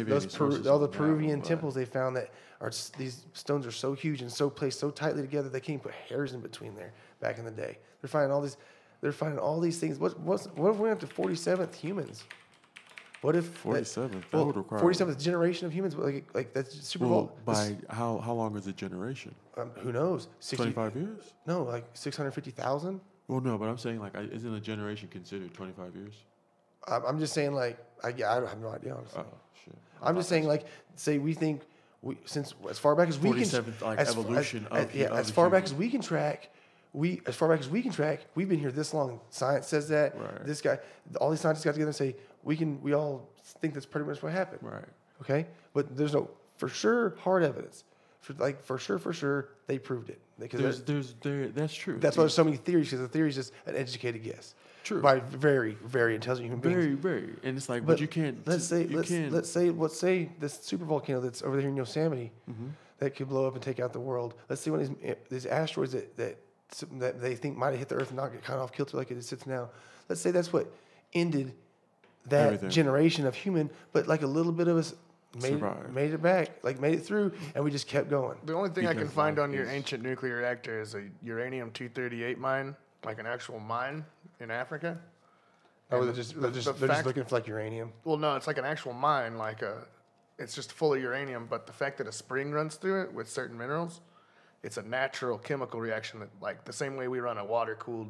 S2: all the Peruvian temples they found that are these stones are so huge and so placed so tightly together they can't put hairs in between there. Back in the day, they're finding all these things. What if we went up to 47th humans? What if
S1: 47th? That would require
S2: 47th generation of humans. Like that's super
S1: well, by how long is a generation?
S2: Who knows?
S1: 25 years?
S2: No, like 650,000.
S1: Well, no, but I'm saying like, isn't a generation considered 25 years?
S2: I'm just saying like, I have no idea honestly.
S1: Oh shit!
S2: I'm just saying like, say we think since as far back as we can,
S1: like evolution
S2: as far back as we can track. We've been here this long. Science says that.
S1: Right.
S2: This guy, all these scientists got together and say we all think that's pretty much what happened.
S1: Right.
S2: Okay, but there's no for sure hard evidence. For sure they proved it. Because
S1: that's true.
S2: That's why there's so many theories, because the theory is just an educated guess.
S1: True.
S2: By very, very intelligent human beings.
S1: Very, and it's like, but you can't.
S2: Let's say this super volcano that's over there in Yosemite that could blow up and take out the world. Let's say one of these asteroids that they think might have hit the Earth and not get kind of off kilter like it sits now. Let's say that's what ended that generation of human, but like a little bit of us made it back, like made it through, and we just kept going.
S3: The only thing I can find on your ancient nuclear reactor is a uranium-238 mine, like an actual mine in Africa.
S2: Oh, they're just looking for like uranium.
S3: Well, no, it's like an actual mine, it's just full of uranium. But the fact that a spring runs through it with certain minerals, it's a natural chemical reaction that, like the same way we run a water-cooled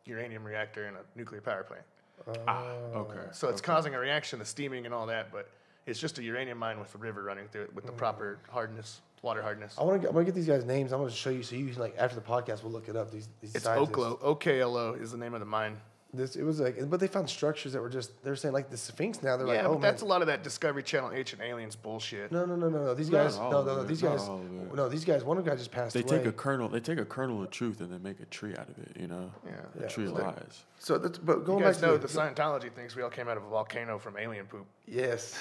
S3: uranium reactor in a nuclear power plant.
S1: Okay.
S3: So it's causing a reaction, the steaming and all that, but it's just a uranium mine with a river running through it with the proper hardness. water hardness.
S2: I'm gonna get these guys' names. I'm gonna show you so you can like after the podcast we'll look it up. These
S3: It's
S2: scientists.
S3: Oklo. OKLO is the name of the mine.
S2: It was like, but they found structures that were just. They're saying like the Sphinx now. They're like,
S3: Yeah,
S2: oh
S3: but
S2: man.
S3: that's a lot of that Discovery Channel Ancient Aliens bullshit.
S2: No. These
S1: Not
S2: guys,
S1: all of
S2: no.
S1: it,
S2: These
S1: not
S2: guys,
S1: all of it.
S2: no. These guys. One guy just passed
S1: They
S2: away.
S1: take a kernel of truth and then make a tree out of it. You know,
S3: Yeah.
S1: a tree of lies.
S2: So that's but
S3: You
S2: going
S3: guys
S2: back to
S3: know the Scientology thinks we all came out of a volcano from alien poop.
S2: yes.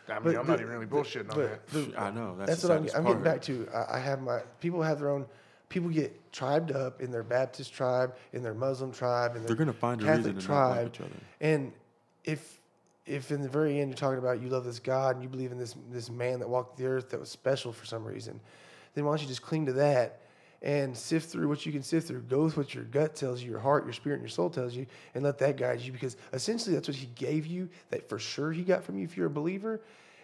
S3: I mean,
S2: But
S3: I'm not even really bullshitting on that.
S1: I know
S2: That's
S1: the
S2: what
S1: saddest
S2: I'm getting
S1: part.
S2: back to. I have my people have their own. People get tribed up in their Baptist tribe, in their Muslim tribe, in their
S1: They're gonna find a
S2: Catholic
S1: reason to not
S2: tribe.
S1: like each other.
S2: And if in the very end you're talking about you love this God and you believe in this man that walked the earth that was special for some reason, then why don't you just cling to that and sift through what you can sift through. Go with what your gut tells you, your heart, your spirit, and your soul tells you, and let that guide you. Because essentially that's what he gave you, that for sure he got from you if you're a believer,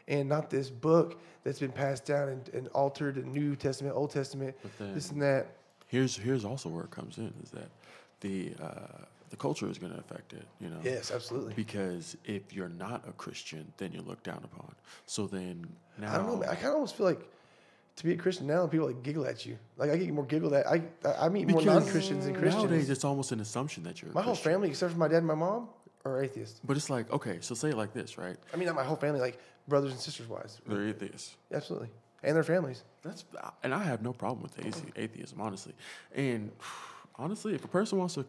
S2: and not this book that's been passed down and altered in New Testament, Old Testament, this and that.
S1: Here's also where it comes in is that the culture is going to affect it, you know.
S2: Yes, absolutely.
S1: Because if you're not a Christian, then you're looked down upon. So then now
S2: I don't know, man. I kind of almost feel like to be a Christian now, people like giggle at you. Like I get more giggled at. I meet more non-Christians than Christians.
S1: Nowadays, it's almost an assumption that you're.
S2: My whole family, except for my dad and my mom, are atheists.
S1: But it's like, okay, so say it like this, right?
S2: I mean, not my whole family, like brothers and sisters wise.
S1: They're atheists.
S2: Absolutely, and their families.
S1: And I have no problem with atheism, honestly. And honestly, if a person wants to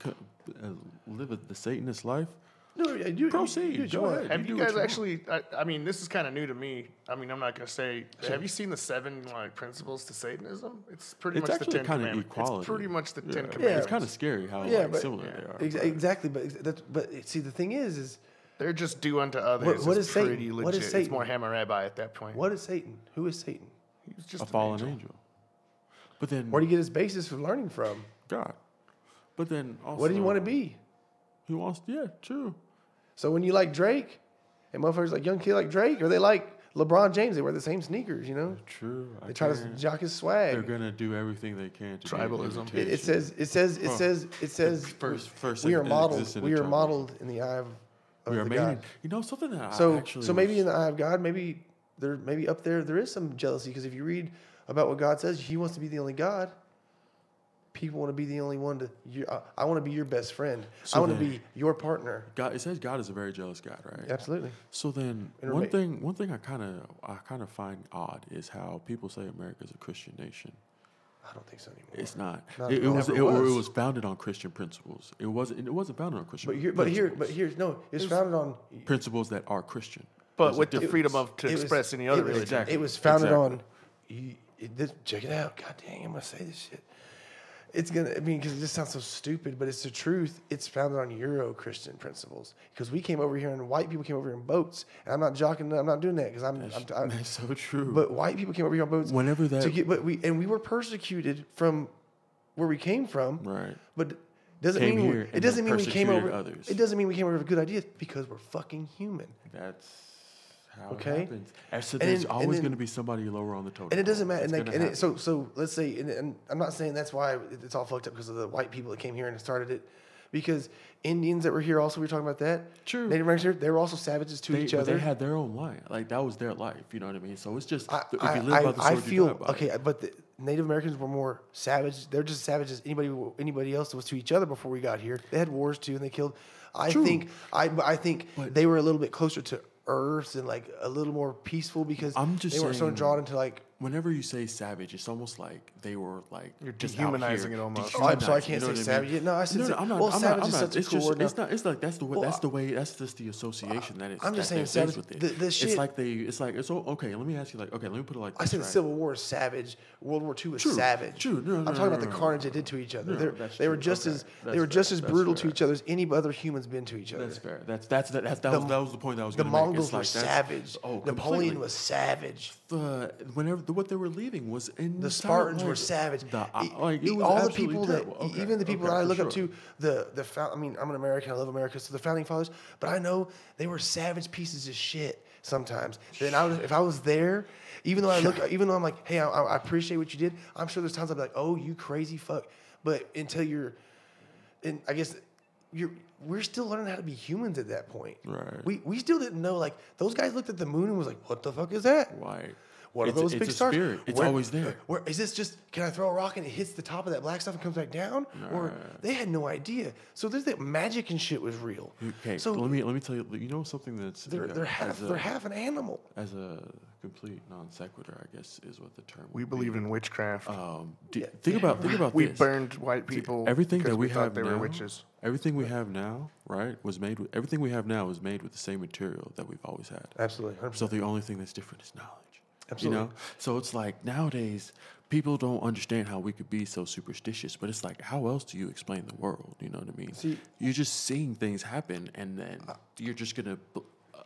S1: live the Satanist life,
S2: No, you
S1: proceed. Go ahead.
S3: Have
S1: do
S3: you
S1: what
S3: guys
S1: want.
S3: actually? I mean, this is kind of new to me. I mean, I'm not gonna say. Have you seen the 7 principles to Satanism? It's pretty
S1: It's
S3: much the
S1: actually
S3: 10
S1: kinda
S3: commandments.
S1: equality.
S3: It's pretty much the 10
S1: It's
S3: commandments.
S1: kind of scary how
S2: but
S1: similar they are.
S2: Exactly, but see, the thing is
S3: They're just do unto others.
S2: what
S3: It's
S2: is Satan?
S3: pretty legit.
S2: What is
S3: It's
S2: Satan?
S3: more Hammurabi at that point.
S2: what is Satan? Who is Satan?
S3: He's just
S1: A
S3: an
S1: fallen
S3: angel.
S1: angel. But then
S2: Where do you get his basis for learning from?
S1: God. But then also,
S2: What do you want to be?
S1: He wants, yeah, true.
S2: So when you like Drake, and motherfuckers like young kid like Drake, or they like LeBron James, they wear the same sneakers, you know.
S1: True.
S2: They try to jock his swag.
S1: They're gonna do everything they can to
S3: Tribalism.
S1: be an
S2: It
S1: imitation.
S2: says
S1: First
S2: we are
S1: it
S2: modeled.
S1: existed in
S2: We are
S1: tribalism.
S2: modeled in the eye of
S1: We are
S2: the
S1: made.
S2: God.
S1: You know something that I
S2: So
S1: actually.
S2: so maybe in the eye of God, maybe up there there is some jealousy because if you read about what God says, He wants to be the only God. People want to be the only one to. I want to be your best friend.
S1: So
S2: I want to
S1: then-
S2: be your partner.
S1: God, it says God is a very jealous God, right?
S2: Absolutely.
S1: So then, one thing I kind of find odd is how people say America is a Christian nation.
S2: I don't think so anymore.
S1: It's not.
S2: Not-
S1: It was.
S2: never was.
S1: It was founded on Christian principles. It wasn't founded on Christian.
S2: It's founded on.
S1: principles that are Christian.
S3: But
S1: There's a
S3: with the
S1: difference.
S3: freedom of to express any other religion.
S1: Exactly.
S2: It was founded
S1: Exactly.
S2: on. Check it out. God dang, I'm gonna say this shit. It's gonna. I mean, because it just sounds so stupid, but it's the truth. It's founded on Euro-Christian principles. Because we came over here and white people came over here in boats, and I'm not joking. I'm not doing that because
S1: That's so true.
S2: But white people came over here on boats.
S1: Whenever that-
S2: we were persecuted from where we came from.
S1: Right.
S2: But doesn't
S1: Came
S2: mean
S1: here
S2: it
S1: and
S2: doesn't
S1: then
S2: mean we came
S1: persecuted
S2: over.
S1: others.
S2: It doesn't mean we came over with good ideas because we're fucking human.
S1: That's how
S2: Okay.
S1: it happens. And so
S2: And
S1: there's
S2: then-
S1: always
S2: and then-
S1: going to be somebody lower on the totem.
S2: And it doesn't
S1: pole.
S2: matter.
S1: It's
S2: And,
S1: gonna happen.
S2: so let's say, and I'm not saying that's why it's all fucked up because of the white people that came here and started it. Because Indians that were here also, we were talking about that.
S1: True.
S2: Native Americans here, they were also savages to each
S1: But
S2: other.
S1: they had their own life. Like that was their life. You know what I mean? So it's just
S2: I
S1: if you live by the sword, you
S2: feel
S1: die by it.
S2: okay, but the Native Americans were more savage. They're just savage as anybody else was to each other before we got here. They had wars too, and they killed. I
S1: True.
S2: think they were a little bit closer to Earth and like a little more peaceful because
S1: I'm just
S2: they weren't so
S1: saying-
S2: drawn into like.
S1: Whenever you say savage, it's almost like they were like
S3: You're
S1: just
S3: dehumanizing
S1: out here,
S3: it almost.
S2: Oh, I'm sorry, I
S1: dehumanizing,
S2: can't
S1: you know
S2: say
S1: what I mean?
S2: savage. No, I said
S1: I'm not.
S2: well,
S1: I'm not.
S2: savage
S1: I'm
S2: is
S1: not.
S2: such a
S1: It's
S2: cool
S1: just.
S2: word.
S1: It's not. It's like that's the way.
S2: Well,
S1: That's the way. That's just the association that it's.
S2: I'm just
S1: that
S2: saying
S1: they're
S2: savage.
S1: faced with it.
S2: The shit-
S1: It's like they. It's like it's okay. Let me ask you. Like okay, let me put it like
S2: I
S1: this.
S2: said the
S1: right?
S2: Civil War is savage. World War II was
S1: True,
S2: savage.
S1: true. No,
S2: I'm
S1: no,
S2: talking
S1: no,
S2: about the
S1: no, no.
S2: carnage they did to each other.
S1: No, that's
S2: they were
S1: true.
S2: just
S1: Okay.
S2: as
S1: That's
S2: they were just
S1: fair.
S2: as
S1: That's
S2: brutal to
S1: fair.
S2: each other as any other humans been to each other.
S1: That's fair. That was the point that I was
S2: The
S1: going to make.
S2: Mongols
S1: It's
S2: were
S1: like that's-
S2: savage.
S1: Oh,
S2: Napoleon
S1: completely.
S2: was savage.
S1: What they were leaving was in
S2: The Spartans were savage.
S1: It was
S2: All the
S1: absolutely
S2: people
S1: terrible.
S2: that,
S1: Okay,
S2: even the people
S1: okay,
S2: that I
S1: for
S2: look up
S1: sure.
S2: to, I mean, I'm an American. I love America. So the founding fathers, but I know they were savage pieces of shit sometimes. Then if I was there, even though I'm like, hey, I appreciate what you did. I'm sure there's times I'll be like, oh, you crazy fuck. But until and I guess we're still learning how to be humans at that point.
S1: Right.
S2: We still didn't know, like, those guys looked at the moon and was like, what the fuck is that?
S1: Right.
S2: what are those big
S1: it's a
S2: stars?
S1: spirit. It's always there.
S2: Where is this? Just can I throw a rock and it hits the top of that black stuff and comes back down? Or they had no idea. So there's that magic and shit was real.
S1: Okay, so let me tell you. You know something that's
S2: they're half an animal.
S1: As a complete non sequitur, I guess is what the term.
S3: We believe in witchcraft.
S1: Think about
S3: we
S1: this.
S3: burned white people.
S1: Everything that we
S3: thought
S1: have
S3: they
S1: now,
S3: were witches.
S1: everything we have now, right, everything we have now was made with the same material that we've always had.
S2: Absolutely. 100%.
S1: So the only thing that's different is knowledge.
S2: Absolutely.
S1: You know? So it's like nowadays people don't understand how we could be so superstitious, but it's like, how else do you explain the world? You know what I mean?
S2: See,
S1: you're just seeing things happen, and then you're just gonna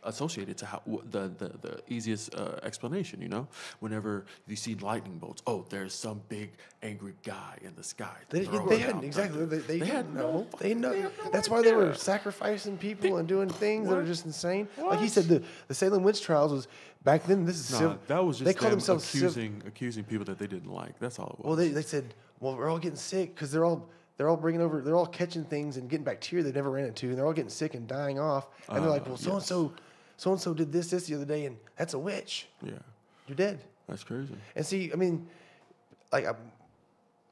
S1: associate it to how the easiest explanation. You know, whenever you see lightning bolts, oh, there's some big angry guy in the sky.
S2: They hadn't exactly. They had no. They know. That's why they were sacrificing people and doing things that are just insane. Like he said, the Salem witch trials was back then. This is
S1: that was just
S2: they called themselves
S1: accusing people that they didn't like. That's all it was.
S2: Well, they said, well, we're all getting sick because they're all they're all catching things and getting bacteria they never ran into, and they're all getting sick and dying off. And they're like, well, so and so did this the other day, and that's a witch.
S1: Yeah,
S2: you're dead.
S1: That's crazy.
S2: And see, I mean, like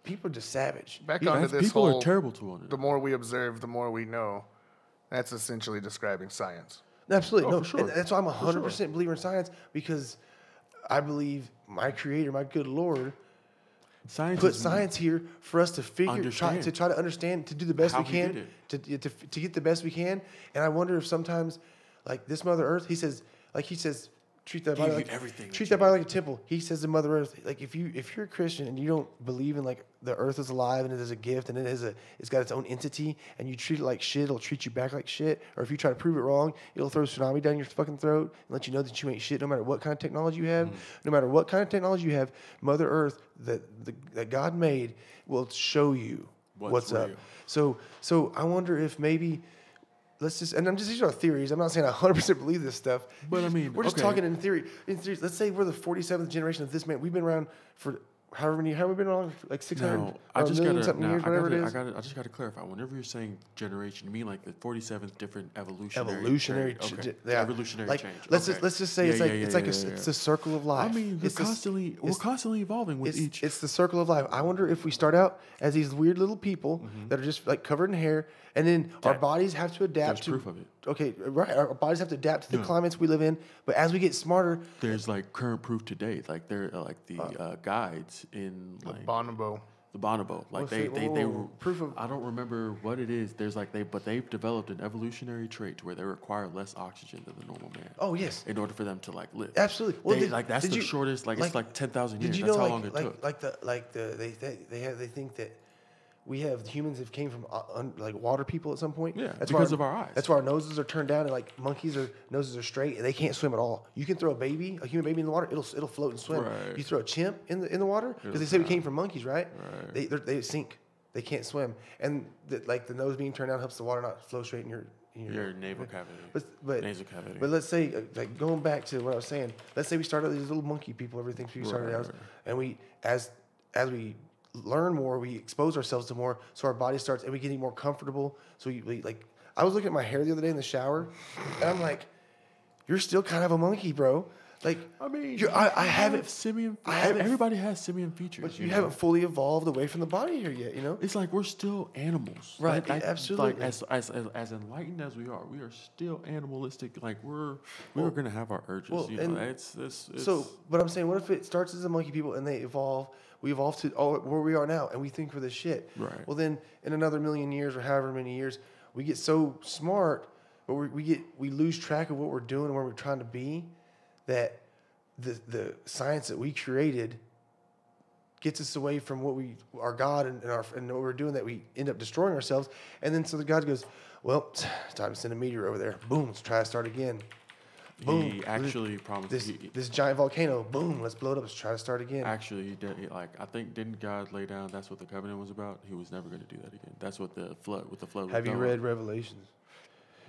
S2: people are just savage.
S3: Back onto this
S1: people
S3: whole,
S1: are terrible to one another.
S3: The more we observe, the more we know. That's essentially describing science.
S2: Absolutely. No,
S1: for sure.
S2: And that's why I'm 100% believer in science, because I believe my creator, my good Lord, put science here for us to try to understand, to do the best we can, to get the best we can. And I wonder if sometimes, like this Mother Earth, he says, treat that body like everything. Treat that body like a temple. He says to Mother Earth, like if you're a Christian and you don't believe in like the earth is alive and it is a gift and it's got its own entity, and you treat it like shit, it'll treat you back like shit. Or if you try to prove it wrong, it'll throw a tsunami down your fucking throat and let you know that you ain't shit no matter what kind of technology you have. No matter what kind of technology you have, Mother Earth that God made will show you what's up. So I wonder if maybe these are theories. I'm not saying I 100% believe this stuff.
S1: But I mean,
S2: we're just talking in theory. Let's say we're the 47th generation of this man. We've been around for however many. How have we been around? Like 600 million something years, whatever it is.
S1: I just got to clarify. Whenever you're saying generation, you mean like the 47th different evolutionary change. Evolutionary change.
S2: Let's just say it's a circle of life.
S1: I mean, we're constantly evolving with each.
S2: It's the circle of life. I wonder if we start out as these weird little people that are just like covered in hair, and then our bodies have to adapt to.
S1: There's proof of it.
S2: Okay, right. Our bodies have to adapt to the climates we live in. But as we get smarter,
S1: there's like current proof to date. Like they're like the guides in like
S3: bonobo.
S1: The bonobo, like they were proof of. I don't remember what it is. There's like they've developed an evolutionary trait to where they require less oxygen than the normal man.
S2: Oh yes.
S1: In order for them to like live.
S2: Absolutely. Well,
S1: that's the shortest. Like it's like 10,000 years. That's how long it took.
S2: They think that we have humans that came from like water people at some point.
S1: Yeah, that's because of our eyes.
S2: That's why our noses are turned down, and like monkeys' noses are straight, and they can't swim at all. You can throw a human baby in the water, it'll float and swim.
S1: Right.
S2: You throw a chimp in the water, because they say we came from monkeys, right? They sink. They can't swim, and the nose being turned down helps the water not flow straight in your
S1: navel cavity.
S2: But
S1: nasal cavity.
S2: But let's say, like going back to what I was saying, let's say we started these little monkey people. Everything we started out, and we as we learn more, we expose ourselves to more, so our body starts, and we getting more comfortable. So we like, I was looking at my hair the other day in the shower, and I'm like, you're still kind of a monkey, bro. Like,
S1: I mean,
S2: I haven't
S1: simian. Everybody has simian features,
S2: but you haven't fully evolved away from the body here yet. You know,
S1: it's like we're still animals,
S2: right? Absolutely.
S1: Like as enlightened as we are still animalistic. Like we're going to have our urges.
S2: Well,
S1: it's
S2: so. But I'm saying, what if it starts as a monkey people and they evolve? We evolve to where we are now, and we think we're the shit.
S1: Right.
S2: Well, then in another million years or however many years, we get so smart, but we lose track of what we're doing and where we're trying to be, that the science that we created gets us away from our God and what we're doing, that we end up destroying ourselves. And then so the God goes, well, it's time to send a meteor over there. Boom, let's try to start again. Boom.
S1: He actually promised
S2: this giant volcano. Boom, let's blow it up. Let's try to start again.
S1: Actually, he did. I think, didn't God lay down? That's what the covenant was about. He was never going to do that again. That's what the flood.
S2: Have you read Revelations?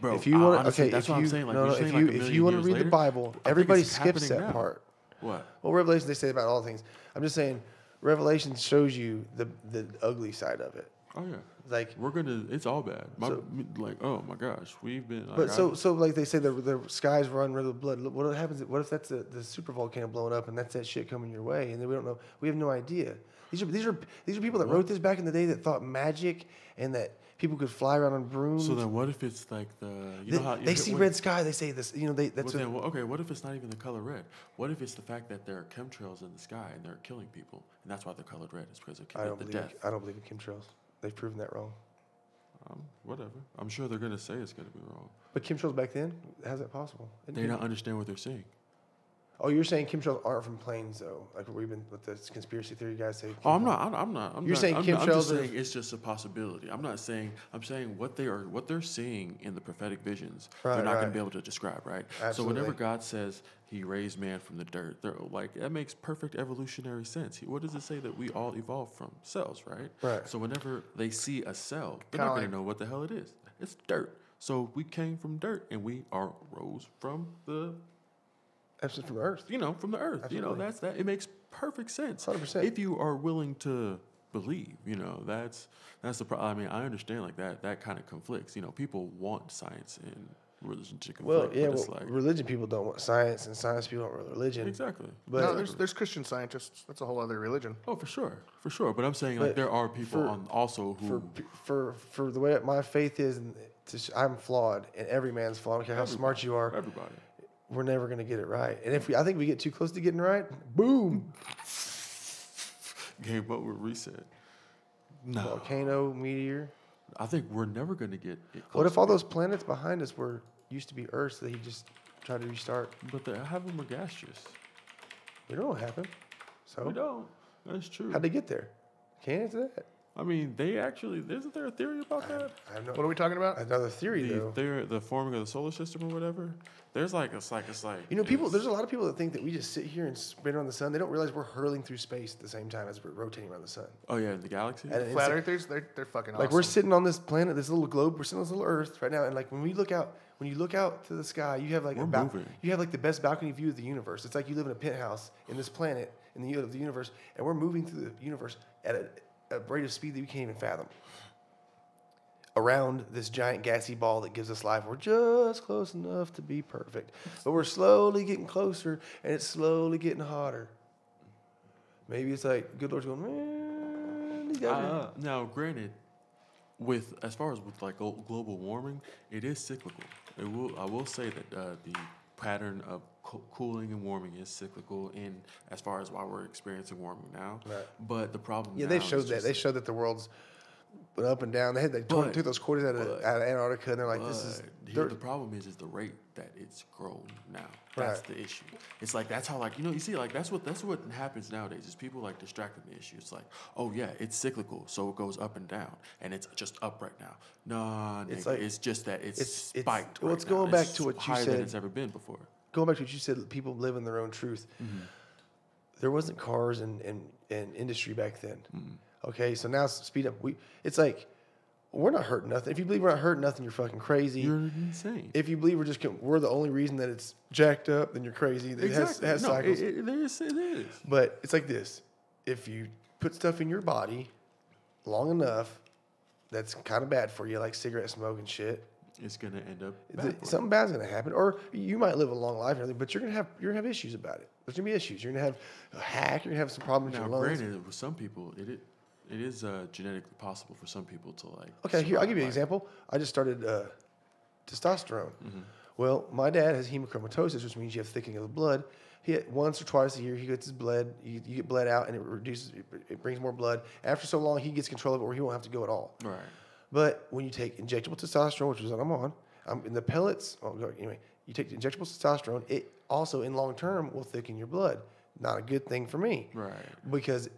S1: Bro,
S2: if you want,
S1: honestly, that's what I'm saying. Like,
S2: if you want to read the Bible, everybody skips that part.
S1: What?
S2: Well, Revelations, they say about all things. I'm just saying, Revelation shows you the ugly side of it.
S1: Oh yeah.
S2: Like
S1: it's all bad. Oh my gosh, we've been. Like,
S2: but so like they say the skies run red with blood. What happens? What if that's the super volcano blowing up and that's that shit coming your way and then we don't know? We have no idea. These are people that wrote this back in the day that thought magic and that people could fly around on brooms.
S1: So then, what if it's like
S2: they see red sky? They say this.
S1: What if it's not even the color red? What if it's the fact that there are chemtrails in the sky and they're killing people, and that's why they're colored red? It's because of death.
S2: I don't believe in chemtrails. They've proven that wrong.
S1: Whatever. I'm sure they're going to say it's going to be wrong.
S2: But chemtrails back then, how's that possible?
S1: They don't understand what they're seeing.
S2: Oh, you're saying chemtrails aren't from planes, though? Like we've been with the conspiracy theory guys say.
S1: Oh, I'm not.
S2: You're saying chemtrails? I'm
S1: just saying it's just a possibility. I'm saying what they're seeing in the prophetic visions. They're not going to be able to describe, right?
S2: Absolutely.
S1: So whenever God says He raised man from the dirt, they're like that makes perfect evolutionary sense. What does it say that we all evolved from? Cells, right?
S2: Right.
S1: So whenever they see a cell, they're not going to know what the hell it is. It's dirt. So we came from dirt, and we rose from the.
S2: Absolutely, from the earth.
S1: From the earth.
S2: Absolutely.
S1: That's that. It makes perfect sense.
S2: 100%.
S1: If you are willing to believe, that's the problem. I mean, I understand like that kind of conflicts. People want science and religion to conflict.
S2: Well, yeah, religion people don't want science, and science people don't want religion.
S1: Exactly.
S2: But
S3: no, there's Christian scientists. That's a whole other religion.
S1: Oh, for sure. But I'm saying like there are people who
S2: for the way my faith is, and I'm flawed, and every man's flawed. I don't care how smart you are.
S1: Everybody.
S2: We're never going to get it right. And I think we get too close to getting it right, boom.
S1: Game over, reset. No.
S2: Volcano, meteor.
S1: I think we're never going to get it close.
S2: What if all those planets behind us used to be Earth that he just tried to restart?
S1: But half of them are gaseous.
S2: We don't know what happened. So
S1: we don't. That's true.
S2: How'd they get there? Can't answer that.
S1: I mean, isn't there a theory about that?
S2: I have no.
S3: What are we talking about?
S2: Another theory, though.
S1: The forming of the solar system or whatever. There's it's like.
S2: There's a lot of people that think that we just sit here and spin around the sun. They don't realize we're hurling through space at the same time as we're rotating around the sun.
S1: Oh yeah, in the galaxy.
S2: And
S3: Flat Earthers, they're fucking awesome.
S2: Like we're sitting on this planet, this little globe. We're sitting on this little Earth right now, and like when you look out to the sky, you have like you have like the best balcony view of the universe. It's like you live in a penthouse in this planet in the universe, and we're moving through the universe at a rate of speed that we can't even fathom. Around this giant gassy ball that gives us life. We're just close enough to be perfect. But we're slowly getting closer, and it's slowly getting hotter. Maybe it's like, good Lord's going, man, these guys
S1: now, granted, as far as with like global warming, it is cyclical. I will say that the pattern of cooling and warming is cyclical in as far as why we're experiencing warming now.
S2: Right.
S1: But the problem
S2: they showed that. They showed that the world's went up and down. They took those quarters out of Antarctica, and they're like, this is...
S1: the problem is the rate that it's grown now. That's the issue. It's like, that's how you see, like, that's what happens nowadays is people like distracting the issue. It's like, oh yeah, it's cyclical, so it goes up and down, and it's just up right now. No, it's just that it's spiked.
S2: Well, it's going back to what you
S1: higher
S2: said.
S1: than it's ever been before.
S2: Going back to what you said, people live in their own truth. Mm-hmm. There wasn't cars and industry back then. Mm-hmm. Okay, so now speed up. It's like we're not hurting nothing. If you believe we're not hurting nothing, you're fucking crazy.
S1: You're insane.
S2: If you believe we're the only reason that it's jacked up, then you're crazy.
S1: Exactly.
S2: It has cycles.
S1: It is.
S2: But it's like this: if you put stuff in your body long enough, that's kind of bad for you, like cigarette smoke and shit.
S1: It's gonna end up
S2: something bad's gonna happen, or you might live a long life and everything, but you're gonna have issues about it. There's gonna be issues. You're gonna have a hack. You're gonna have some problems with your lungs.
S1: Granted, with some people, it is genetically possible for some people to like.
S2: Okay, here I'll give you an example. I just started testosterone. Mm-hmm. Well, my dad has hemochromatosis, which means you have thickening of the blood. Once or twice a year, he gets his blood. You get bled out, and it brings more blood. After so long, he gets control of it, where he won't have to go at all.
S1: Right.
S2: But when you take injectable testosterone, which is what I'm on, in the pellets. Anyway, you take the injectable testosterone. It also, in long term, will thicken your blood. Not a good thing for me.
S1: Right.
S2: Because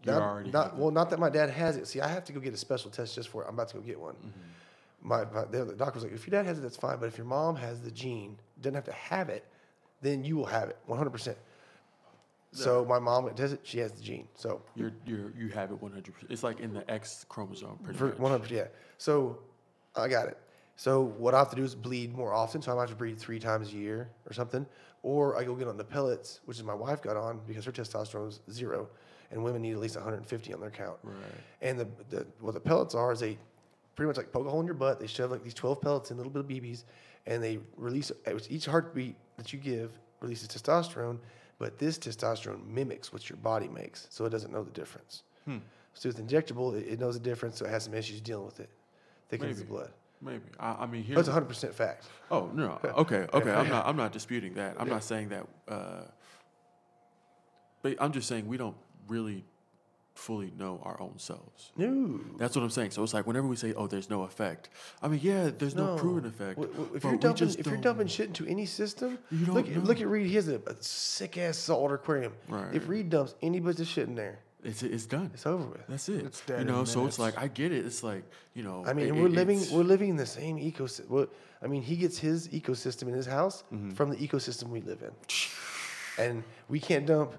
S2: not that my dad has it. See, I have to go get a special test just for it. I'm about to go get one. Mm-hmm. The doctor was like, if your dad has it, that's fine. But if your mom has the gene, doesn't have to have it, then you will have it 100%. So my mom does it. She has the gene. So
S1: you have it 100%. It's like in the X chromosome, pretty much.
S2: 100%. Yeah. So I got it. So what I have to do is bleed more often. So I might have to bleed 3 times a year or something. Or I go get on the pellets, which is my wife got on because her testosterone was 0, and women need at least 150 on their count.
S1: Right.
S2: And what the pellets are is they pretty much like poke a hole in your butt. They shove like these 12 pellets in little bit of BBs, and they release each heartbeat that you give releases testosterone, but this testosterone mimics what your body makes, so it doesn't know the difference. So with injectable, it knows the difference, so it has some issues dealing with it. Thickens the blood.
S1: Maybe. I mean,
S2: That's 100% fact.
S1: Oh no. Okay. I'm not disputing that. I'm not saying that. But I'm just saying we don't really fully know our own selves.
S2: No.
S1: That's what I'm saying. So it's like whenever we say, "Oh, there's no effect," I mean, yeah, there's no proven effect.
S2: If you're dumping shit into any system, look at Reed. He has a sick ass saltwater aquarium.
S1: Right.
S2: If Reed dumps any bit of shit in there,
S1: it's done.
S2: it's over with.
S1: That's it.
S3: It's dead.
S1: So it's like I get it. It's like
S2: I mean, we're living in the same ecosystem. Well, I mean, he gets his ecosystem in his house from the ecosystem we live in, and we can't dump.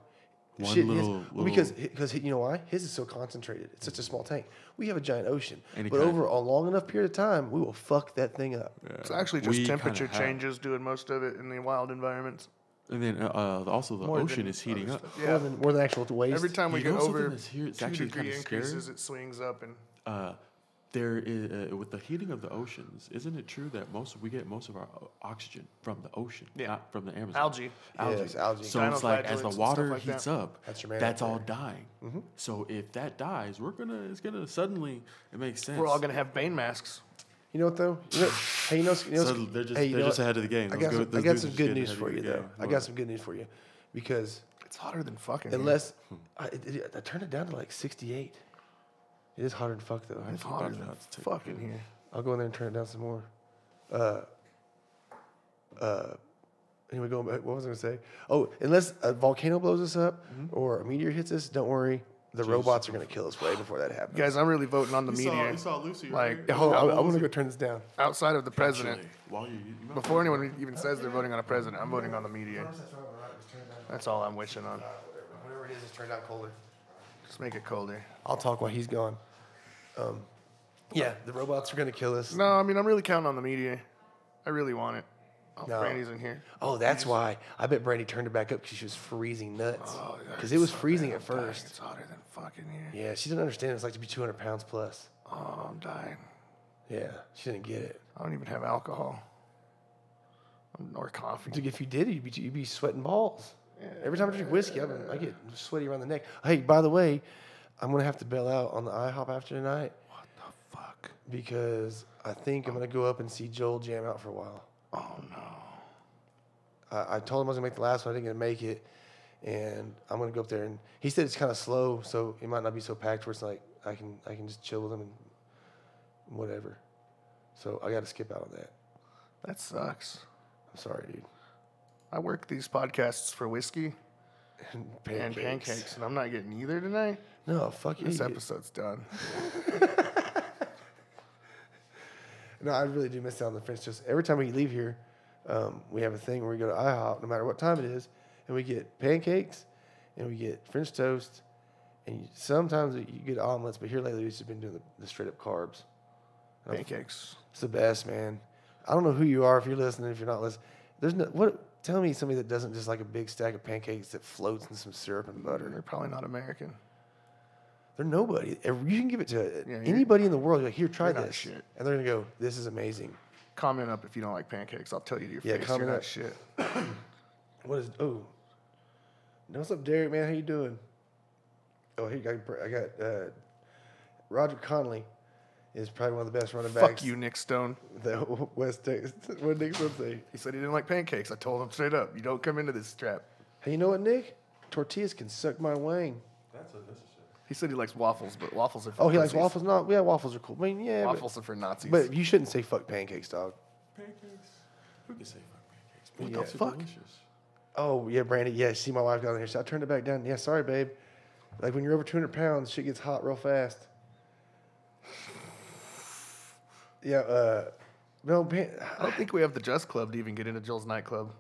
S2: Shit because you know why? His is so concentrated. It's such a small tank. We have a giant ocean, but over a long enough period of time, we will fuck that thing up.
S1: Yeah.
S3: It's actually just temperature changes doing most of it in the wild environments.
S1: And then also the ocean is heating up.
S3: Yeah.
S2: More than actual waste.
S3: Every time we get over
S1: it's 2
S3: actually
S1: degree
S3: increases, it swings up and.
S1: There is with the heating of the oceans. Isn't it true that we get most of our oxygen from the ocean, not from the Amazon?
S3: Algae.
S2: Yes, algae.
S1: So it's like as the water
S3: like
S1: heats up, that's all dying. So if that dies, it's gonna suddenly. It makes sense.
S3: We're all gonna have Bane masks.
S2: You know what though? They're
S1: just ahead of the game.
S2: I got some good news for you though. I got some good news for you, because
S3: it's hotter than fucking.
S2: Unless I turned it down to like 68. It is hotter than fuck though.
S3: It's hotter than fucking here.
S2: I'll go in there and turn it down some more. Anyway, going back, what was I going to say? Oh, unless a volcano blows us up or a meteor hits us, don't worry. The robots are going to kill us way before that happens.
S3: Guys, I'm really voting on the meteor.
S1: You saw Lucy,
S3: like,
S1: right?
S2: Hold on, I want to go turn this down.
S3: Outside of the president,
S1: Actually,
S3: before anyone even says they're voting on a president, I'm voting on the meteor. That's all I'm wishing on.
S2: Whatever it is, it's turned out colder.
S3: Just make it colder.
S2: I'll talk while he's gone. Yeah, the robots are going to kill us.
S3: No, I mean, I'm really counting on the meteor. I really want it. Oh,
S2: No.
S3: Brandy's in here.
S2: Oh, that's why. I bet Brandy turned it back up because she was freezing nuts. Because it was freezing at first.
S3: It's hotter than fucking here.
S2: Yeah, she didn't understand what it's like to be 200 pounds plus.
S3: Oh, I'm dying.
S2: Yeah, she didn't get it.
S3: I don't even have alcohol. Or coffee.
S2: Dude, if you did, you'd be sweating balls. Yeah, every time I drink whiskey, I get sweaty around the neck. Hey, by the way, I'm going to have to bail out on the IHOP after tonight.
S3: What the fuck?
S2: Because I think I'm going to go up and see Joel jam out for a while.
S3: Oh, no.
S2: I told him I was going to make the last one. I didn't get to make it. And I'm going to go up there. And he said it's kind of slow, so it might not be so packed where it's like I can just chill with him and whatever. So I got to skip out on that.
S3: That sucks.
S2: I'm sorry, dude.
S3: I work these podcasts for whiskey
S2: And
S3: and pancakes, and I'm not getting either tonight.
S2: No, fuck you.
S3: This episode's done.
S2: No, I really do miss out on the French toast. Every time we leave here, we have a thing where we go to IHOP, no matter what time it is, and we get pancakes, and we get French toast, and sometimes you get omelets, but here lately we've just been doing the straight up carbs.
S3: Pancakes.
S2: It's the best, man. I don't know who you are if you're listening, if you're not listening. There's no what. Tell me somebody that doesn't just like a big stack of pancakes that floats in some syrup and butter.
S3: They're probably not American.
S2: They're nobody. You can give it to anybody in the world. You're like, here, try
S3: you're not
S2: this.
S3: shit.
S2: And they're going to go, this is amazing.
S3: Comment up if you don't like pancakes. I'll tell you to your face.
S2: Comment
S3: you're
S2: up.
S3: not shit.
S2: What's up, Derek, man? How you doing? Oh, here, I got Roger Conley is probably one of the best running backs.
S3: Fuck you, Nick Stone.
S2: The West Texas. What did Nick Stone say?
S3: He said he didn't like pancakes. I told him straight up, you don't come into this trap.
S2: Hey, you know what, Nick? Tortillas can suck my wang.
S1: That's a shit.
S3: He said he likes waffles, but waffles are for
S2: Oh, he likes
S3: pussies.
S2: waffles? No, yeah, waffles are cool. I mean, yeah.
S3: Waffles are for Nazis.
S2: But you shouldn't say fuck pancakes, dog.
S1: Pancakes? Who can say fuck pancakes?
S2: Yeah.
S1: Pancakes are
S3: Fuck.
S1: delicious.
S2: Oh, yeah, Brandy. Yeah, see my wife down here. So I turned it back down. Yeah, sorry, babe. Like when you're over 200 pounds, shit gets hot real fast. Yeah, no,
S3: I don't think we have the Just Club to even get into Joel's nightclub.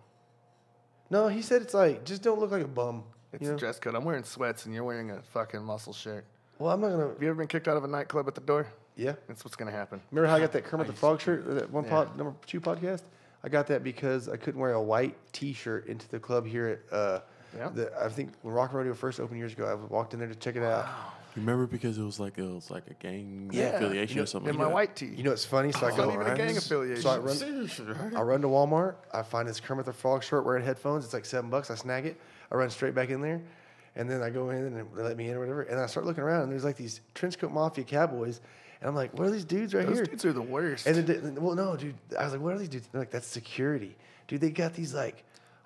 S2: no, he said it's like, just don't look like a bum.
S3: It's a dress code. I'm wearing sweats and you're wearing a fucking muscle shirt.
S2: Well, I'm not going
S3: Have you ever been kicked out of a nightclub at the door?
S2: yeah.
S3: That's what's going to happen.
S2: Remember how I got that Kermit the Frog shirt, that one
S3: Yeah.
S2: number 2 podcast? I got that because I couldn't wear a white T-shirt into the club here at
S3: Yeah.
S2: I think when Rock and Rodeo first opened years ago, I walked in there to check it out.
S1: Remember because it was like a gang
S3: Yeah.
S1: affiliation or something.
S3: In
S1: like
S3: my
S1: that.
S3: white tee.
S2: You know what's funny? So I
S3: It's
S2: go
S3: not even a gang affiliation.
S2: So I run to Walmart. I find this Kermit the Frog shirt wearing headphones. It's like $7. I snag it. I run straight back in there. And then I go in and they let me in or whatever. And I start looking around and there's like these trenchcoat mafia cowboys. And I'm like, what are these dudes right
S3: Those
S2: here?
S3: dudes are the worst.
S2: And then, well, no, dude. I was like, what are these dudes? They're like, that's security. Dude, they got these like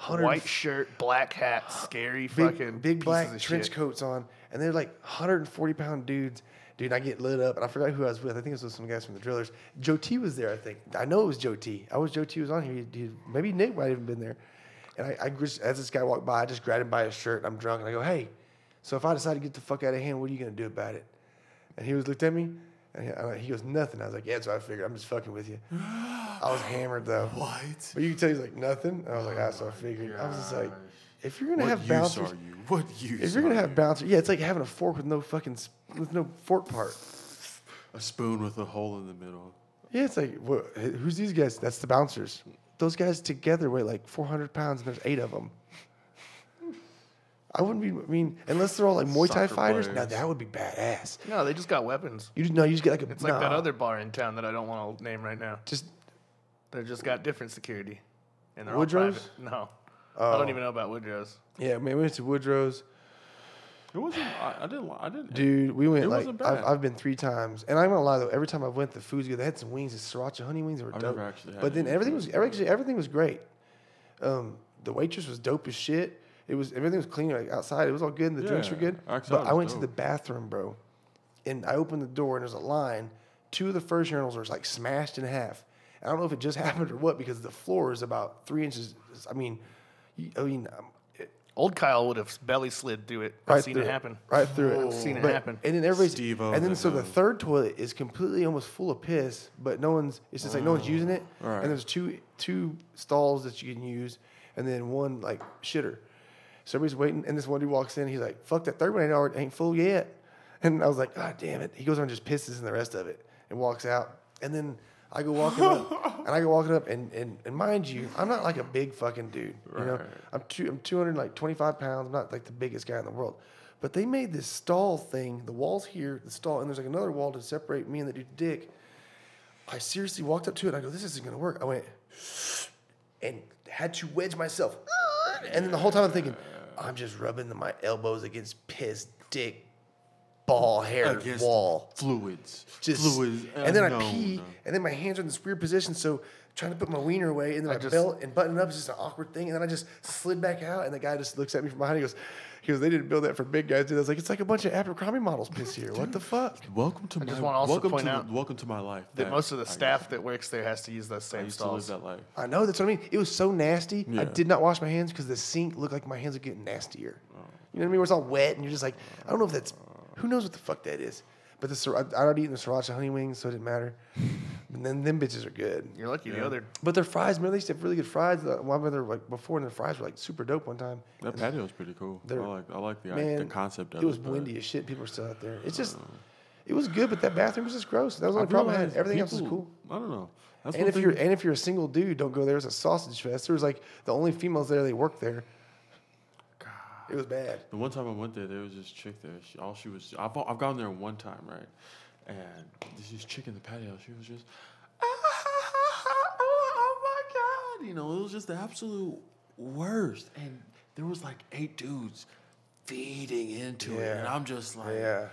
S3: White shirt, black hat, scary fucking
S2: big black
S3: pieces of
S2: trench
S3: shit.
S2: coats on. And they're like 140-pound dudes. Dude, I get lit up, and I forgot who I was with. I think it was with some guys from the Drillers. Joe T was there, I think. I know it was Joe T. Joe T was on here. Maybe Nick might have even been there. And I just, as this guy walked by, I just grabbed him by his shirt, and I'm drunk, and I go, hey, so if I decide to get the fuck out of hand, what are you going to do about it? And he looked at me, and he goes, nothing. I was like, yeah, that's what I figured. I'm just fucking with you. I was hammered, though.
S1: What?
S2: But you can tell he's like, nothing. And I was like, that's what I figured. I was just like, if you're going to have bouncers.
S1: What use
S2: If you're going to have bouncers, yeah, it's like having a fork with no fork part.
S1: a spoon with a hole in the middle.
S2: Yeah, it's like, who's these guys? That's the bouncers. Those guys together weigh like 400 pounds, and there's 8 of them. I wouldn't be, I mean, unless they're all like Muay Thai
S1: Soccer
S2: fighters,
S1: players.
S2: now that would be badass.
S3: No, they just got weapons.
S2: You just get like a,
S3: It's like that other bar in town that I don't want to name right now.
S2: just,
S3: They just got different security. And they're
S2: Woodrow's?
S3: all private. No. I don't even know about Woodrow's.
S2: yeah, man, we went to Woodrow's.
S1: It wasn't. I didn't.
S2: Dude, we went
S1: It
S2: like,
S1: wasn't bad.
S2: I've been 3 times. And I'm not gonna lie though, every time I went, the food's good. They had some wings, the sriracha honey wings that were
S1: I've
S2: dope.
S1: never actually had
S2: But then
S1: any
S2: everything was great. The waitress was dope as shit. Everything was clean like outside. It was all good and the drinks were
S1: Yeah,
S2: good.
S1: outside
S2: But I
S1: was
S2: went to
S1: dope.
S2: the bathroom, bro. And I opened the door and there's a line. 2 of the first urinals were like smashed in half. And I don't know if it just happened or what because the floor is about 3 inches. I mean,
S3: Old Kyle would have belly slid through it. I've seen
S2: through
S3: it happen.
S2: Right through it.
S3: I've seen it
S2: But-
S3: happen.
S2: And then everybody's
S1: Steve-O
S2: and then
S1: that
S2: so the
S1: knows.
S2: third toilet is completely almost full of piss, but no one's it's just like no one's using it.
S1: Right.
S2: And there's two stalls that you can use and then one like shitter. So everybody's waiting and this one dude walks in, he's like, fuck that third one ain't full yet. And I was like, God damn it. He goes on and just pisses in the rest of it and walks out. And then I go walking up and mind you, I'm not like a big fucking dude. You know,
S1: Right.
S2: I'm 225 pounds. I'm not like the biggest guy in the world. But they made this stall thing. The wall's here, the stall, and there's like another wall to separate me and the dude's dick. I seriously walked up to it and I go, this isn't gonna work. I went and had to wedge myself. And then the whole time I'm thinking, I'm just rubbing my elbows against piss, dick, ball, hair,
S1: Against
S2: wall.
S1: fluids.
S2: Fluids. And then I pee, and then my hands are in this weird position, so trying to put my wiener away, and then my belt and button up is just an awkward thing, and then I just slid back out, and the guy just looks at me from behind, he goes, they didn't build that for big guys, dude. I was like, it's like a bunch of Abercrombie models piss here. What the fuck?
S1: Welcome to
S3: I
S1: my.
S3: just want to also
S1: welcome
S3: point
S1: to
S3: out
S1: welcome to my life.
S3: that most of the staff that works there has to use those
S1: I
S3: same
S1: used to live
S3: stalls.
S1: that life.
S2: I know, that's what I mean. It was so nasty.
S1: Yeah.
S2: I did not wash my hands because the sink looked like my hands were getting nastier. You know what I mean? Where it's all wet, and you're just like, I don't know if that's, who knows what the fuck that is. But I'd already eaten the sriracha honey wings, so it didn't matter. And then them bitches are good.
S3: You're lucky the other.
S2: But their fries, remember they used to have really good fries. One of them like before, and their fries were like super dope one time.
S1: That patio's pretty cool. I like the
S2: Man,
S1: concept of it.
S2: it was
S1: but
S2: windy as shit. People were still out there. It's just, it was good, but that bathroom was just gross. That was the only problem I had.
S1: realized
S2: Everything else was
S1: people-
S2: cool.
S1: I don't know. That's
S2: And
S1: one
S2: if
S1: thing-
S2: you're a single dude, don't go there. It was a sausage fest. There was like the only females there. They worked there. It was bad.
S1: The one time I went there was this chick there. I've gone there one time, right? And this chick in the patio, she was just, oh my God. You know, it was just the absolute worst. And there was like 8 dudes feeding into it.
S2: Yeah.
S1: And I'm just like,
S2: Yeah.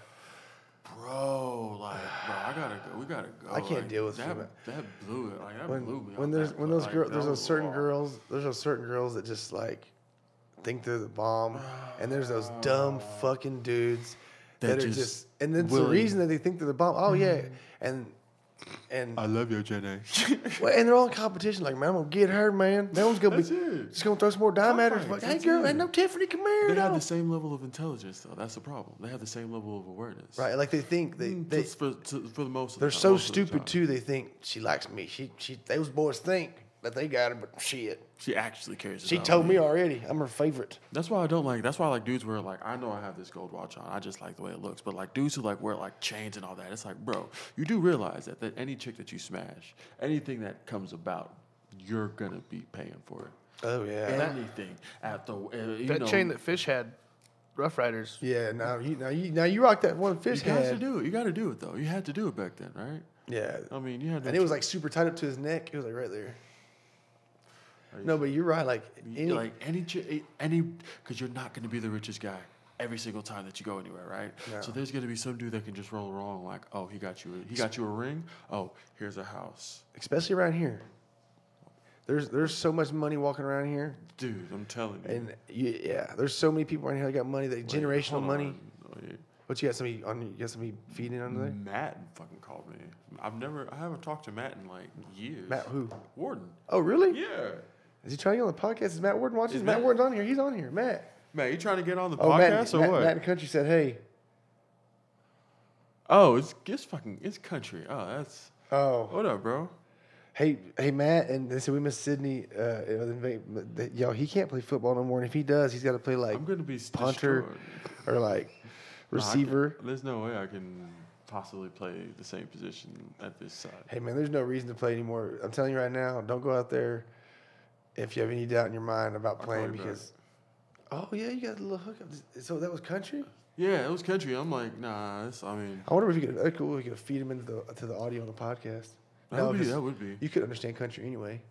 S1: bro, I gotta go. We gotta go.
S2: I can't
S1: Like,
S2: deal with
S1: that.
S2: female-
S1: That blew it. Like, that blew me.
S2: When
S1: on
S2: there's
S1: that,
S2: when
S1: but,
S2: those
S1: like,
S2: girls,
S1: that
S2: there's those
S1: was-
S2: certain girls that just like think they're the bomb, and there's those dumb fucking dudes that are just and then the
S1: willing.
S2: reason that they think they're the bomb. Oh yeah, and
S1: I love you, Jenny.
S2: well, and they're all in competition. Like, man, I'm gonna get her, man. That one's gonna
S1: That's
S2: be
S1: it.
S2: just gonna throw some more dime at her.
S1: Right,
S2: Like, hey
S1: that's
S2: girl,
S1: it.
S2: ain't no Tiffany, come here.
S1: They have
S2: No.
S1: the same level of intelligence, though. That's the problem. They have the same level of awareness.
S2: Right, like they think they
S1: Just for the most of
S2: they're
S1: the time,
S2: so
S1: most of the
S2: stupid
S1: time.
S2: too. They think she likes me. She those boys think that they got her, but shit.
S1: She actually cares.
S2: She
S1: about
S2: told me already. I'm her favorite.
S1: That's why I don't like. That's why I like dudes where like I know I have this gold watch on. I just like the way it looks. But like dudes who like wear like chains and all that. It's like, bro, you do realize that any chick that you smash, anything that comes about, you're gonna be paying for it.
S2: Oh yeah.
S1: Anything at the
S3: that chain that Fish had, Rough Riders.
S2: Yeah. Now you rock that one Fish
S1: you got to
S2: had.
S1: do it. You got to do it though. You had to do it back then, right?
S2: Yeah.
S1: I mean, you had.
S2: And it was like super tight up to his neck. It was like right there. No, but you're right. Like
S1: any, because you're not going to be the richest guy every single time that you go anywhere, right?
S2: No.
S1: So there's going to be some dude that can just roll wrong. Like, oh, he got you a ring. Oh, here's a house.
S2: Especially around here. There's so much money walking around here,
S1: dude. I'm telling you.
S2: And there's so many people around here that got money. That generational money. What you got somebody feeding under there?
S1: Matt fucking called me. I haven't talked to Matt in like years.
S2: Matt who?
S1: Warden.
S2: Oh really?
S1: Yeah.
S2: Is he trying to get on the podcast? Is Matt Warden watching? Matt Warden's on here. He's on here. Matt,
S1: you trying to get on the podcast or what?
S2: Matt in Country said, hey.
S1: Oh, it's country. Oh, that's.
S2: Oh.
S1: What up, bro?
S2: Hey, Matt, and they said we miss Sidney. He can't play football no more. And if he does, he's got to play like
S1: I'm gonna be
S2: punter or like receiver.
S1: There's no way I can possibly play the same position at this side.
S2: Hey, man, there's no reason to play anymore. I'm telling you right now, don't go out there if you have any doubt in your mind about playing because. Oh yeah, you got a little hookup. So that was country.
S1: Yeah, it was country. I'm like, nah.
S2: I wonder if you could feed him into the audio on the podcast.
S1: That would be.
S2: You could understand country anyway.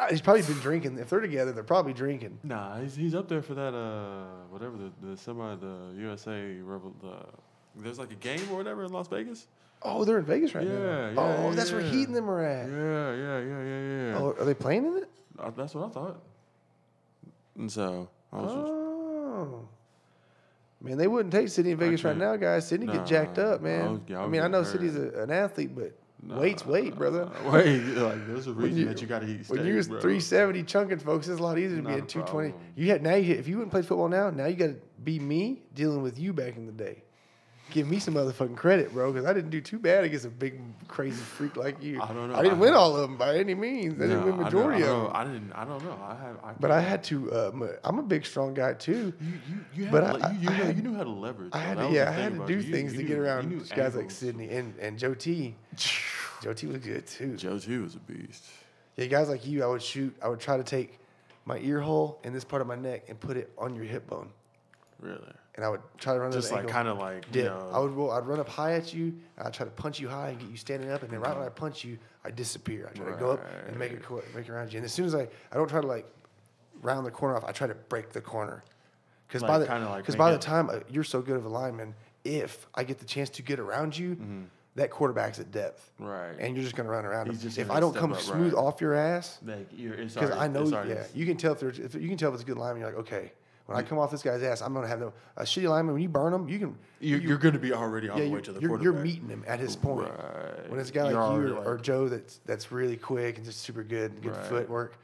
S2: He's probably been drinking. If they're together, they're probably drinking.
S1: Nah, he's up there for that. Whatever the USA there's like a game or whatever in Las Vegas.
S2: Oh, they're in Vegas right now.
S1: Yeah.
S2: That's where Heat and them are at.
S1: Yeah.
S2: Oh, are they playing in it?
S1: That's what I thought. And so I was
S2: man, they wouldn't take Sidney in Vegas right now, guys. Sidney get jacked up, man. I know Sidney's an athlete, but weight's weight, brother.
S1: There's a reason that you got to eat steak,
S2: when you was 370 chunking, folks, it's a lot easier to be at 220. If you wouldn't play football now you got to be me dealing with you back in the day. Give me some motherfucking credit, bro, because I didn't do too bad against a big crazy freak like you.
S1: I don't know.
S2: I didn't win all of them by any means. I didn't win majority of them.
S1: I don't know.
S2: I had to. I'm a big, strong guy too.
S1: You knew how to leverage.
S2: I had to do things to get around guys like Sidney and Joe T. Joe T was good too.
S1: Joe T was a beast.
S2: Yeah, guys like you, I would try to take my ear hole in this part of my neck and put it on your hip bone.
S1: Really?
S2: And I would try to run
S1: just like kind of like
S2: dip. I'd run up high at you. And I'd try to punch you high and get you standing up. And then right when I punch you, I disappear. I try to go up and make around you. And as soon as I don't try to like round the corner off. I try to break the corner. Because by the time you're so good of a lineman, if I get the chance to get around you, that quarterback's at depth.
S1: Right.
S2: And you're just going to run around him. If I don't come smooth off your ass, because I know, you can tell if it's a good lineman. You're like, okay. When I come off this guy's ass, I'm going to have a shitty lineman. When you burn him, you're
S1: going to be already on the way to the quarterback.
S2: You're meeting him at his point. Right. When it's a guy like you or Joe that's really quick and just super good footwork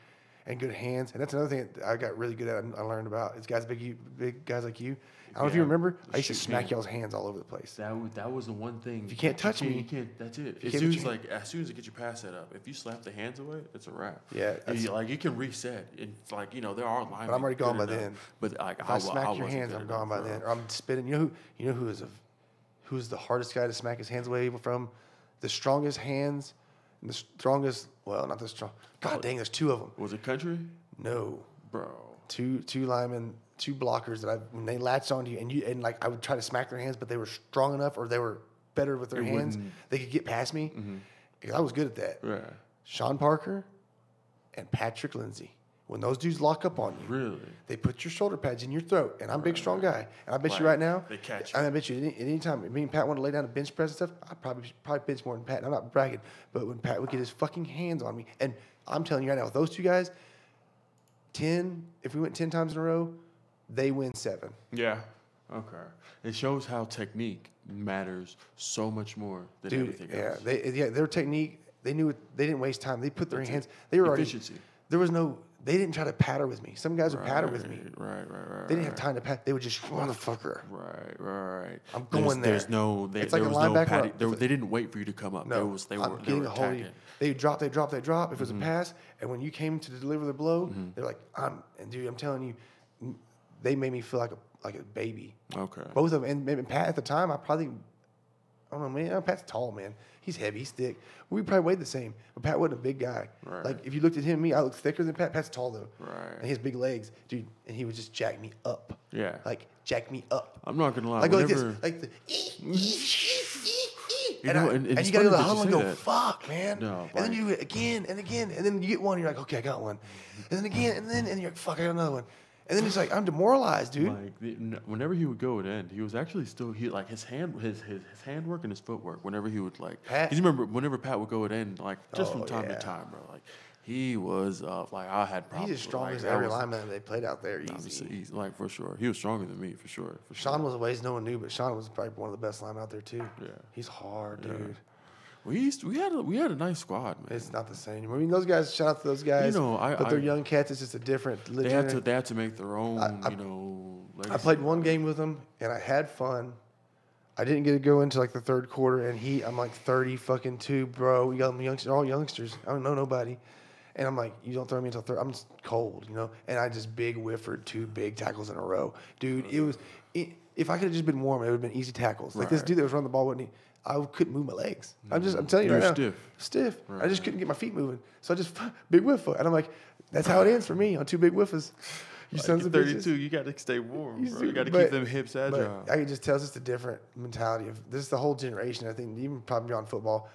S2: and good hands. And that's another thing that I got really good at. I learned about. It's guys big guys like you. I don't know if you remember. I used to smack y'all's hands all over the place.
S1: That was the one thing.
S2: If you can't touch me,
S1: you can't. That's it. As soon as you get your pass set up, if you slap the hands away, it's a wrap.
S2: Yeah,
S1: you can reset. It's like there are lines.
S2: But I'm already gone by then.
S1: But like
S2: if I smack your hands, I'm gone by then. Or I'm spitting. You know who's the hardest guy to smack his hands away from? The strongest hands, and the strongest. Well, not the strong. God dang, there's two of them.
S1: Was it country?
S2: No,
S1: bro.
S2: Two linemen. Two blockers that when they latched onto you and I would try to smack their hands, but they were strong enough or they were better with their hands. They could get past me because I was good at that.
S1: Right.
S2: Sean Parker and Patrick Lindsay. When those dudes lock up on you,
S1: really, they
S2: put your shoulder pads in your throat. And I'm a big, strong guy. And I bet you right now,
S1: they catch you.
S2: And I bet you at any time, me and Pat want to lay down a bench press and stuff, I'd probably bench more than Pat. And I'm not bragging, but when Pat would get his fucking hands on me, and I'm telling you right now, with those two guys, if we went 10 times in a row, they win 7.
S1: Yeah. Okay. It shows how technique matters so much more than everything else.
S2: Their technique, they knew they didn't waste time. They put their hands. They were
S1: efficiency.
S2: They didn't try to patter with me. Some guys would patter with me.
S1: Right.
S2: They didn't have time to pat. They would just motherfucker.
S1: Right.
S2: I'm going there.
S1: It's like
S2: a linebacker.
S1: They didn't wait for you to come up.
S2: No,
S1: they were attacking.
S2: They drop. If it was a pass, and when you came to deliver the blow, they're like, I'm telling you, they made me feel like a baby.
S1: Okay.
S2: Both of them, and Pat at the time, I I don't know, man. Pat's tall, man. He's heavy. He's thick. We probably weighed the same, but Pat wasn't a big guy.
S1: Right.
S2: Like, if you looked at him and me, I look thicker than Pat. Pat's tall, though.
S1: Right.
S2: And he has big legs. Dude, and he would just jack me up.
S1: Yeah.
S2: Like, jack me up.
S1: I'm not going to lie.
S2: Like, like
S1: whenever,
S2: this. Like the...
S1: and
S2: you
S1: it's
S2: got to go to
S1: funny
S2: the
S1: that you
S2: huddle and
S1: say
S2: go,
S1: that.
S2: fuck, man.
S1: No,
S2: and then you do it again and again. And then you get one, you're like, okay, I got one. And then again, and you're like, fuck, I got another one. And then it's like, I'm demoralized, dude.
S1: Like whenever he would go at end, he was actually still like his handwork and his footwork. Whenever he would like,
S2: Pat.
S1: you remember whenever Pat would go at end, like just from
S2: Oh,
S1: time
S2: yeah.
S1: to time, bro. Like he was like I had problems.
S2: He's as strong
S1: like,
S2: as
S1: that
S2: every
S1: was-
S2: lineman they played out there. Easy.
S1: He's like for sure. He was stronger than me for sure.
S2: Sean was ways no one knew, but Sean was probably one of the best linemen out there too.
S1: Yeah.
S2: He's hard,
S1: Yeah.
S2: dude.
S1: We had a nice squad, man.
S2: It's not the same. I mean, those guys. Shout out to those guys.
S1: You know,
S2: but they're young cats. It's just a different.
S1: They had to make their own.
S2: I played one game with them and I had fun. I didn't get to go into like the third quarter, and I'm like 32, bro. We got them youngsters, all youngsters. I don't know nobody, and I'm like, you don't throw me until third. I'm just cold, And I just big whiffered 2 big tackles in a row, dude. If I could have just been warm, it would have been easy tackles. Like this dude that was running the ball wouldn't. I couldn't move my legs. I'm telling you
S1: You're
S2: right now, stiff.
S1: Right.
S2: I just couldn't get my feet moving. So I just big whiff, and I'm like, that's how it ends for me on 2 big whiffers. You
S1: Like
S2: sons of
S1: 32,
S2: bitches.
S1: you got to stay warm, bro.
S2: do,
S1: You got to
S2: but-
S1: keep them hips agile.
S2: But I can just tell it's just a different mentality of this is the whole generation. I think even probably beyond football,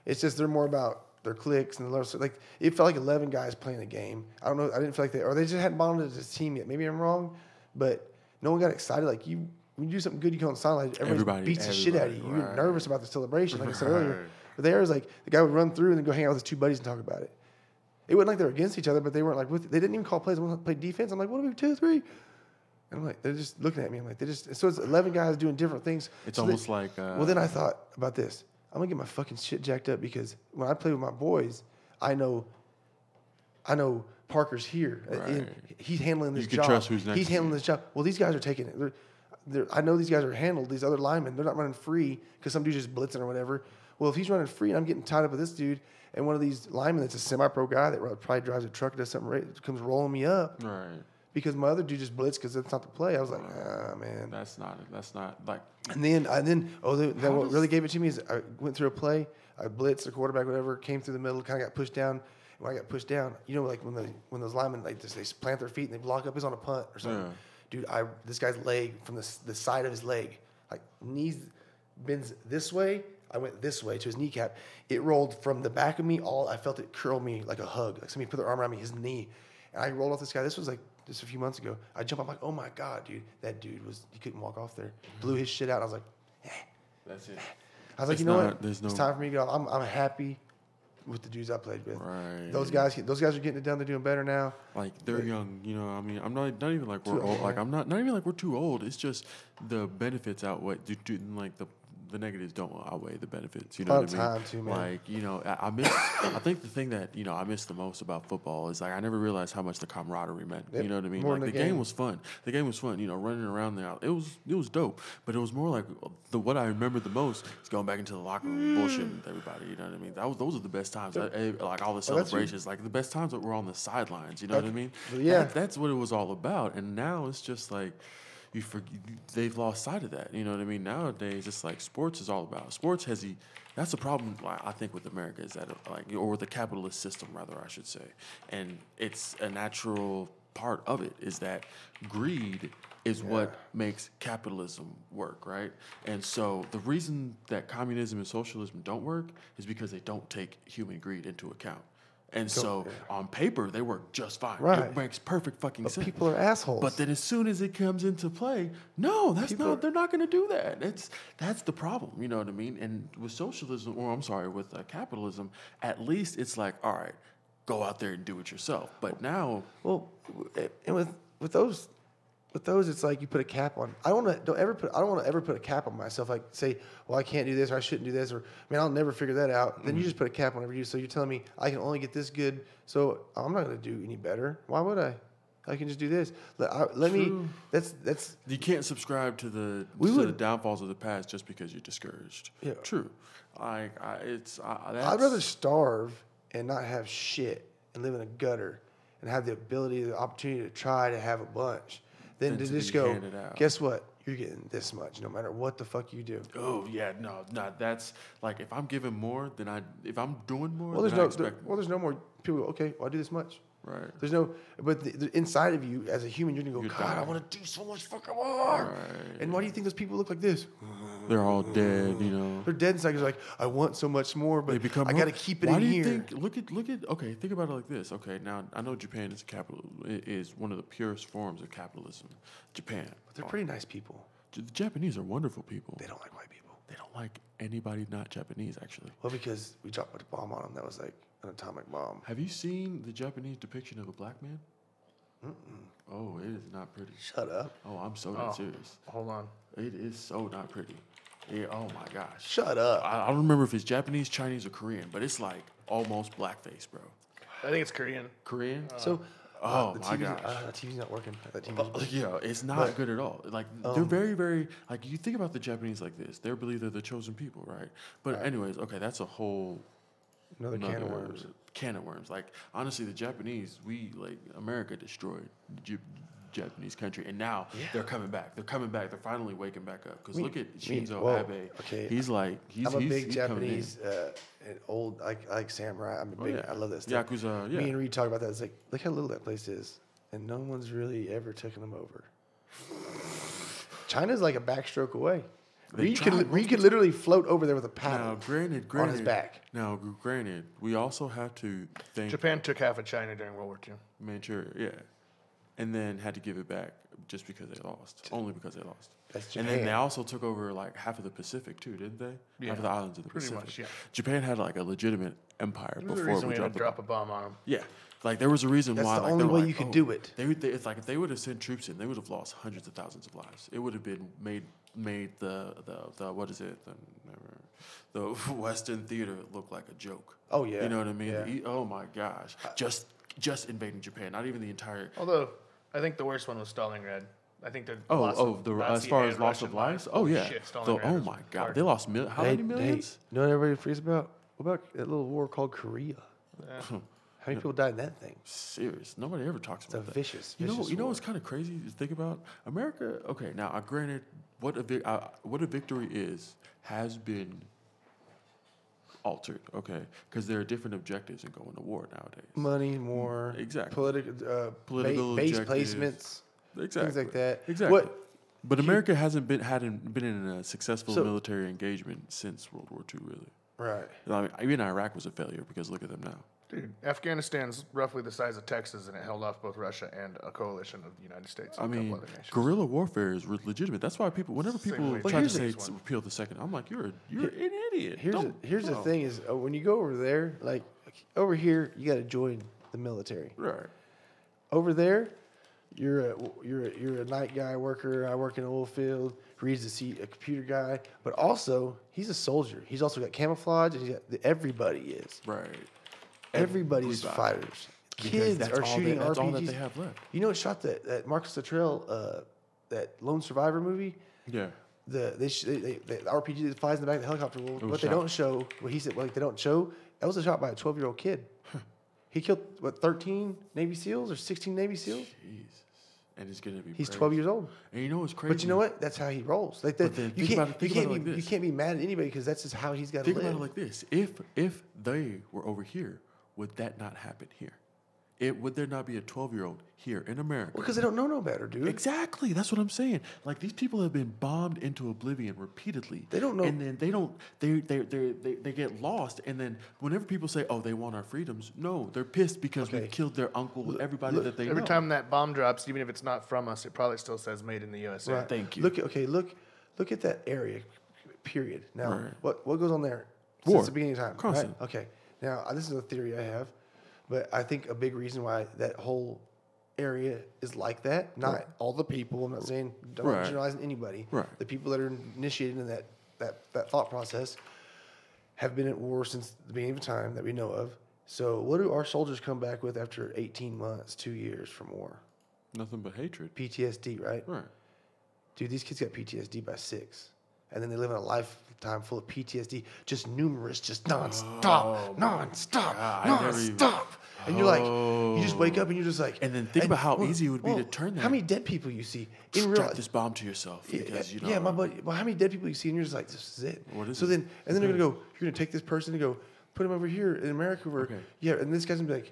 S2: it's just they're more about their clicks and like it felt like 11 guys playing a game. I don't know. I didn't feel like they just hadn't bonded as a team yet. Maybe I'm wrong, but no one got excited. Like when you do something good, you go on the sideline. Everybody beats the shit out of you. You're nervous about the celebration, like I said earlier. But there was like the guy would run through and then go hang out with his 2 buddies and talk about it. It wasn't like they were against each other, but they weren't like they didn't even call plays. They played defense. I'm like, what are we 2, 3? And I'm like, they're just looking at me. I'm like, so it's 11 guys doing different things.
S1: It's
S2: So
S1: almost like.
S2: well, then I thought about this. I'm gonna get my fucking shit jacked up because when I play with my boys, I know Parker's here.
S1: Right.
S2: He's handling this
S1: You can
S2: job.
S1: trust who's next
S2: He's
S1: to
S2: handling this job. Well, these guys are taking it. I know these guys are handled. These other linemen, they're not running free because some dude's just blitzing or whatever. Well, if he's running free and I'm getting tied up with this dude and one of these linemen that's a semi-pro guy that probably drives a truck, does something, comes rolling me up
S1: Right.
S2: because my other dude just blitzed because that's not the play. I was like, man.
S1: That's not like.
S2: And then what really gave it to me is I went through a play, I blitzed the quarterback, whatever, came through the middle, kind of got pushed down. When I got pushed down, like when those linemen like this, they plant their feet and they block up, it's on a punt or something.
S1: Yeah.
S2: Dude, this guy's leg from the side of his leg, like knees bends this way. I went this way to his kneecap. It rolled from the back of me. I felt it curl me like a hug. Like somebody put their arm around me, his knee, and I rolled off this guy. This was like just a few months ago. I jump up like, oh my god, dude, that dude he couldn't walk off there. Blew his shit out. I was like,
S1: That's it.
S2: I was like,
S1: It's
S2: you know
S1: not-
S2: what?
S1: there's
S2: It's
S1: no-
S2: time for me to go. I'm happy with the dudes I played with.
S1: Right.
S2: Those guys are getting it done. They're doing better now.
S1: Like they're young, I mean, I'm not even like we're
S2: Too
S1: old.
S2: old,
S1: Like
S2: yeah.
S1: I'm not even like we're too old. It's just the benefits outweigh like the negatives don't outweigh the benefits. You know
S2: All
S1: what
S2: the
S1: I mean?
S2: time, too, man.
S1: Like I miss. I think the thing that I miss the most about football is like I never realized how much the camaraderie meant.
S2: Yep.
S1: You know what I mean?
S2: More
S1: Like
S2: than
S1: the
S2: the
S1: game
S2: game.
S1: was fun. The game was fun. Running around there, it was dope. But it was more like what I remember the most is going back into the locker room, bullshitting with everybody. You know what I mean? Those are the best times. Like all the
S2: that's you.
S1: celebrations, like the best times that we're on the sidelines. You know what I mean?
S2: Yeah.
S1: That's what it was all about. And now it's just like they've lost sight of that. You know what I mean? Nowadays, it's like sports is all about. Sports has that's the problem I think with America is that or with the capitalist system rather I should say. And it's a natural part of it is that greed is what makes capitalism work, right? And so the reason that communism and socialism don't work is because they don't take human greed into account. And so on paper, they work just fine.
S2: Right.
S1: It makes perfect fucking
S2: But
S1: sense.
S2: people are assholes.
S1: But then as soon as it comes into play, no, they're not going to do that. That's the problem, you know what I mean? And with socialism, with capitalism, at least it's like, all right, go out there and do it yourself. But now,
S2: well, and with those, it's like you put a cap on. I don't want to ever put a cap on myself. Like say, well, I can't do this or I shouldn't do this or I'll never figure that out. Then you just put a cap on every you. So you're telling me I can only get this good. So I'm not going to do any better. Why would I? I can just do this. Let me. That's.
S1: you can't subscribe to the downfalls of the past just because you're discouraged.
S2: Yeah.
S1: True.
S2: I'd rather starve and not have shit and live in a gutter and have the opportunity to try to have a bunch than to
S1: to
S2: just
S1: be
S2: go.
S1: handed out.
S2: Guess what? you're getting this much, no matter what the fuck you do.
S1: Oh yeah, no, that's like if I'm giving more than if I'm doing more,
S2: Well, there's no more people. Okay, well, I do this much.
S1: Right.
S2: There's no, but the inside of you as a human, you're gonna go, God, I want to do so much fucking more.
S1: Right.
S2: And why do you think those people look like this?
S1: They're all dead, you know.
S2: They're dead inside. It's like, I want so much more, but I got to keep it in here. Why do you
S1: think? Look at. Okay, think about it like this. Okay, now I know Japan is one of the purest forms of capitalism. Japan.
S2: But they're pretty nice people.
S1: The Japanese are wonderful people.
S2: They don't like white people.
S1: They don't like anybody not Japanese, actually.
S2: Well, because we dropped a bomb on them that was like an atomic bomb.
S1: Have you seen the Japanese depiction of a black man? Oh, it is not pretty.
S2: Shut up.
S1: Oh, I'm so not serious.
S3: Hold on.
S1: It is so not pretty. Oh my gosh.
S2: Shut up.
S1: I don't remember if it's Japanese, Chinese, or Korean, but it's like almost blackface, bro.
S3: I think it's Korean.
S1: Korean?
S2: The
S1: my gosh.
S2: The TV's not working. That TV's
S1: Yeah, it's not good at all. Like they're very, very like you think about the Japanese like this. They believe they're the chosen people, right? But anyways, okay, that's a whole
S2: another can of worms.
S1: Can of worms. Like honestly, the Japanese, America destroyed the Japanese country, and now they're coming back. They're coming back. They're finally waking back up. Because look at Shinzo Abe.
S2: Okay,
S1: he's
S2: I'm a big Japanese and old. I like samurai. I'm a big. I love that stuff.
S1: Yakuza. Yeah.
S2: Me and Reed talk about that. It's like, look how little that place is, and no one's really ever taken them over. China's like a backstroke away. Reed could literally float over there with a paddle.
S1: Now, granted,
S2: on his back.
S1: Now, granted, we also have to think
S3: Japan took half of China during World War II.
S1: Manchuria, yeah, and then had to give it back just because they lost. Only because they lost.
S2: That's Japan.
S1: And then they also took over like half of the Pacific too, didn't they?
S3: Yeah,
S1: half of the islands of the
S3: pretty
S1: Pacific.
S3: much, yeah.
S1: Japan had like a legitimate empire
S3: There's a
S1: before
S3: reason
S1: we
S3: we had to drop
S1: dropped
S3: a bomb on them.
S1: Yeah, like there was a reason
S2: That's
S1: why.
S2: the
S1: like,
S2: only
S1: they were
S2: way
S1: like,
S2: you could do it.
S1: It's like if they would have sent troops in, they would have lost hundreds of thousands of lives. It would have been made the what is it the Western theater look like a joke.
S2: Oh yeah,
S1: you know what I mean.
S2: Yeah.
S1: Oh my gosh, just invading Japan, not even the entire.
S3: Although I think the worst one was Stalingrad. I think the
S1: as far as loss of lives. Oh yeah.
S3: Shit,
S1: Oh my god, they lost how many millions?
S2: You know what everybody freaks about? What about that little war called Korea?
S3: Yeah.
S2: How many people died in that thing?
S1: Serious. Nobody ever talks about that.
S2: Vicious.
S1: You know
S2: war.
S1: what's kind of crazy to think about? America. Okay, now granted, what a victory has been altered. Okay, because there are different objectives in going to war nowadays.
S2: Money, more
S1: exactly.
S2: Political base placements,
S1: exactly.
S2: things like that.
S1: Exactly. But America hadn't been in a successful military engagement since World War II, really.
S2: Right.
S1: I mean, even Iraq was a failure because look at them now.
S3: Dude, Afghanistan's roughly the size of Texas, and it held off both Russia and a coalition of the United States. And
S1: I mean, guerrilla warfare is legitimate. That's why whenever people try to say repeal the second, I'm like, you're an idiot.
S2: Here's the thing is when you go over there, like over here, you got to join the military.
S1: Right.
S2: Over there, you're a night guy worker. I work in an oil field. Reed's a computer guy, but also he's a soldier. He's also got camouflage, and everybody is.
S1: Right.
S2: Everybody's fighters. Kids are shooting RPGs.
S1: That's all that they have left.
S2: You know what shot that Marcus Luttrell, that Lone Survivor movie?
S1: Yeah.
S2: The RPG that flies in the back of the helicopter. What they don't show, what he said, what they don't show, that was a shot by a 12-year-old kid. He killed 13 Navy SEALs or 16 Navy SEAls.
S1: Jesus. And he's gonna be.
S2: He's 12 years old.
S1: And you know what's crazy?
S2: But you know what? That's how he rolls. Like that. You can't be mad at anybody because that's just how he's got to live.
S1: Think about it like this: if they were over here, would that not happen here? Would there not be a 12-year-old here in America?
S2: Well, because they don't know no better, dude.
S1: Exactly. That's what I'm saying. Like these people have been bombed into oblivion repeatedly.
S2: They don't know.
S1: And then they get lost. And then whenever people say, "Oh, they want our freedoms," no, they're pissed because we killed their uncle, everybody that they know.
S3: Every time that bomb drops, even if it's not from us, it probably still says "Made in the USA."
S2: Right.
S1: Thank you.
S2: Look at that area. Period. Now, what goes on there
S1: War.
S2: since the beginning of time?
S1: Constant.
S2: Right? Okay. Now, this is a theory I have. But I think a big reason why that whole area is like that, not all the people, I'm not saying, don't generalizing anybody.
S1: Right.
S2: The people that are initiated in that thought process have been at war since the beginning of time that we know of. So what do our soldiers come back with after 18 months, 2 years from war?
S1: Nothing but hatred.
S2: PTSD, right?
S1: Right.
S2: Dude, these kids got PTSD by 6. And then they live in a lifetime full of PTSD, just numerous, just nonstop. And you're like, you just wake up and you're just like.
S1: And then think about how easy it would be to turn that.
S2: How many dead people you see in real
S1: Strap
S2: life?
S1: this bomb to yourself because you know.
S2: Yeah, my buddy. Well, how many dead people you see and you're just like, this is it.
S1: What is
S2: so
S1: it?
S2: then, and then they're gonna go. You're gonna take this person and go put him over here in America. Yeah, and this guy's gonna be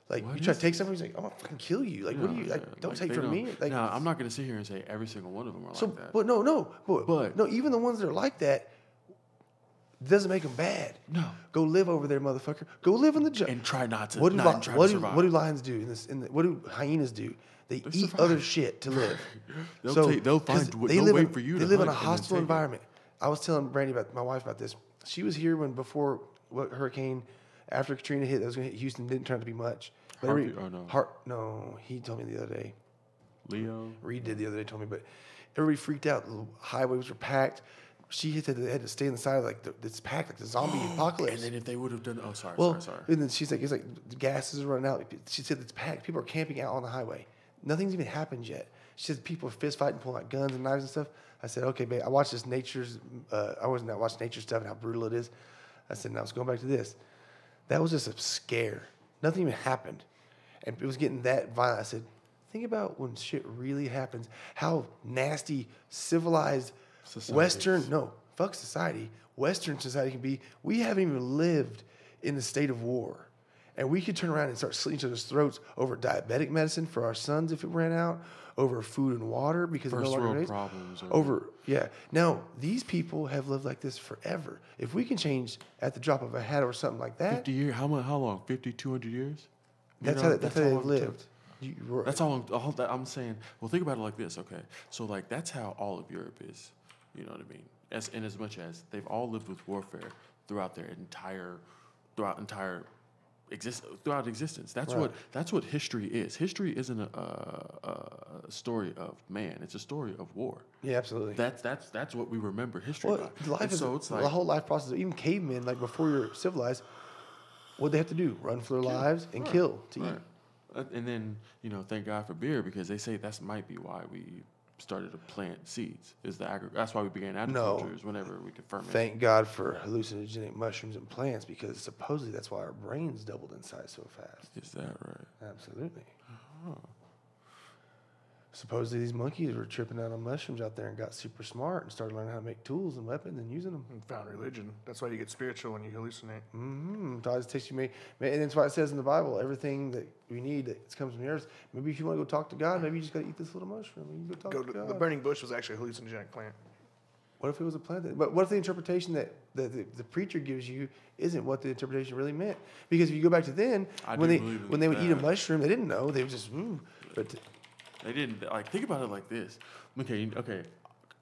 S2: like, you try to take something. He's like, I'm gonna fucking kill you. Like, what do you like? Don't take from me. Like,
S1: no, I'm not gonna sit here and say every single one of them are like that.
S2: But no, even the ones that are like that. Doesn't make them bad.
S1: No.
S2: Go live over there, motherfucker. Go live in the jungle.
S1: And try not to.
S2: What
S1: survive.
S2: do lions do in this? What do hyenas do? They eat
S1: survive.
S2: other shit to live.
S1: They'll wait for you.
S2: They live in a hostile environment. I was telling Brandy my wife about this. She was here before hurricane, after Katrina hit. That was going to hit Houston. Didn't turn out to be much. But
S1: no,
S2: he told me the other day.
S1: Leo.
S2: Reed did the other day. Told me, but everybody freaked out. The highways were packed. She said that they had to stay on the side of it's packed like the zombie apocalypse.
S1: And then if they would have done, sorry.
S2: And then she's like, it's like the gas is running out. She said it's packed. People are camping out on the highway. Nothing's even happened yet. She said people are fist fighting, pulling out guns and knives and stuff. I said, okay, babe. I watched this I wasn't watching nature stuff and how brutal it is. I said, now let's go back to this. That was just a scare. Nothing even happened, and it was getting that violent. I said, think about when shit really happens. How nasty, civilized. Fuck society. Western society can be. We haven't even lived in the state of war. And we could turn around and start slitting each other's throats over diabetic medicine for our sons if it ran out, over food and water because
S1: first
S2: no longer
S1: world problems.
S2: Now, these people have lived like this forever. If we can change at the drop of a hat or something like that.
S1: 50 years? How long? 50, 200 years?
S2: That's how they've lived.
S1: That's how long. I'm saying, well, think about it like this, okay? So, like, that's how all of Europe is. You know what I mean? As much as they've all lived with warfare throughout existence. That's what history is. History isn't a story of man. It's a story of war.
S2: Yeah, absolutely.
S1: That's what we remember history by.
S2: Life is the whole life process. Even cavemen, like before you're civilized, what they have to do? Run for their lives and kill to eat.
S1: And then thank God for beer because they say that might be why we started to plant seeds. That's why we began agriculture. Is whenever we could ferment.
S2: Thank God for hallucinogenic mushrooms and plants because supposedly that's why our brains doubled in size so fast.
S1: Is that right?
S2: Absolutely. Oh. Supposedly these monkeys were tripping out on mushrooms out there and got super smart and started learning how to make tools and weapons and using them.
S3: And found religion. That's why you get spiritual when you hallucinate.
S2: Mm-hmm. God takes you, and that's why it says in the Bible, everything that we need that comes from the earth. Maybe if you want to go talk to God, maybe you just got to eat this little mushroom. You go talk to God.
S3: The burning bush was actually a hallucinogenic plant.
S2: What if it was a plant? But what if the interpretation that the preacher gives you isn't what the interpretation really meant? Because if you go back to then, when they would eat a mushroom, they didn't know. They would just,
S1: They didn't think about it like this. Okay.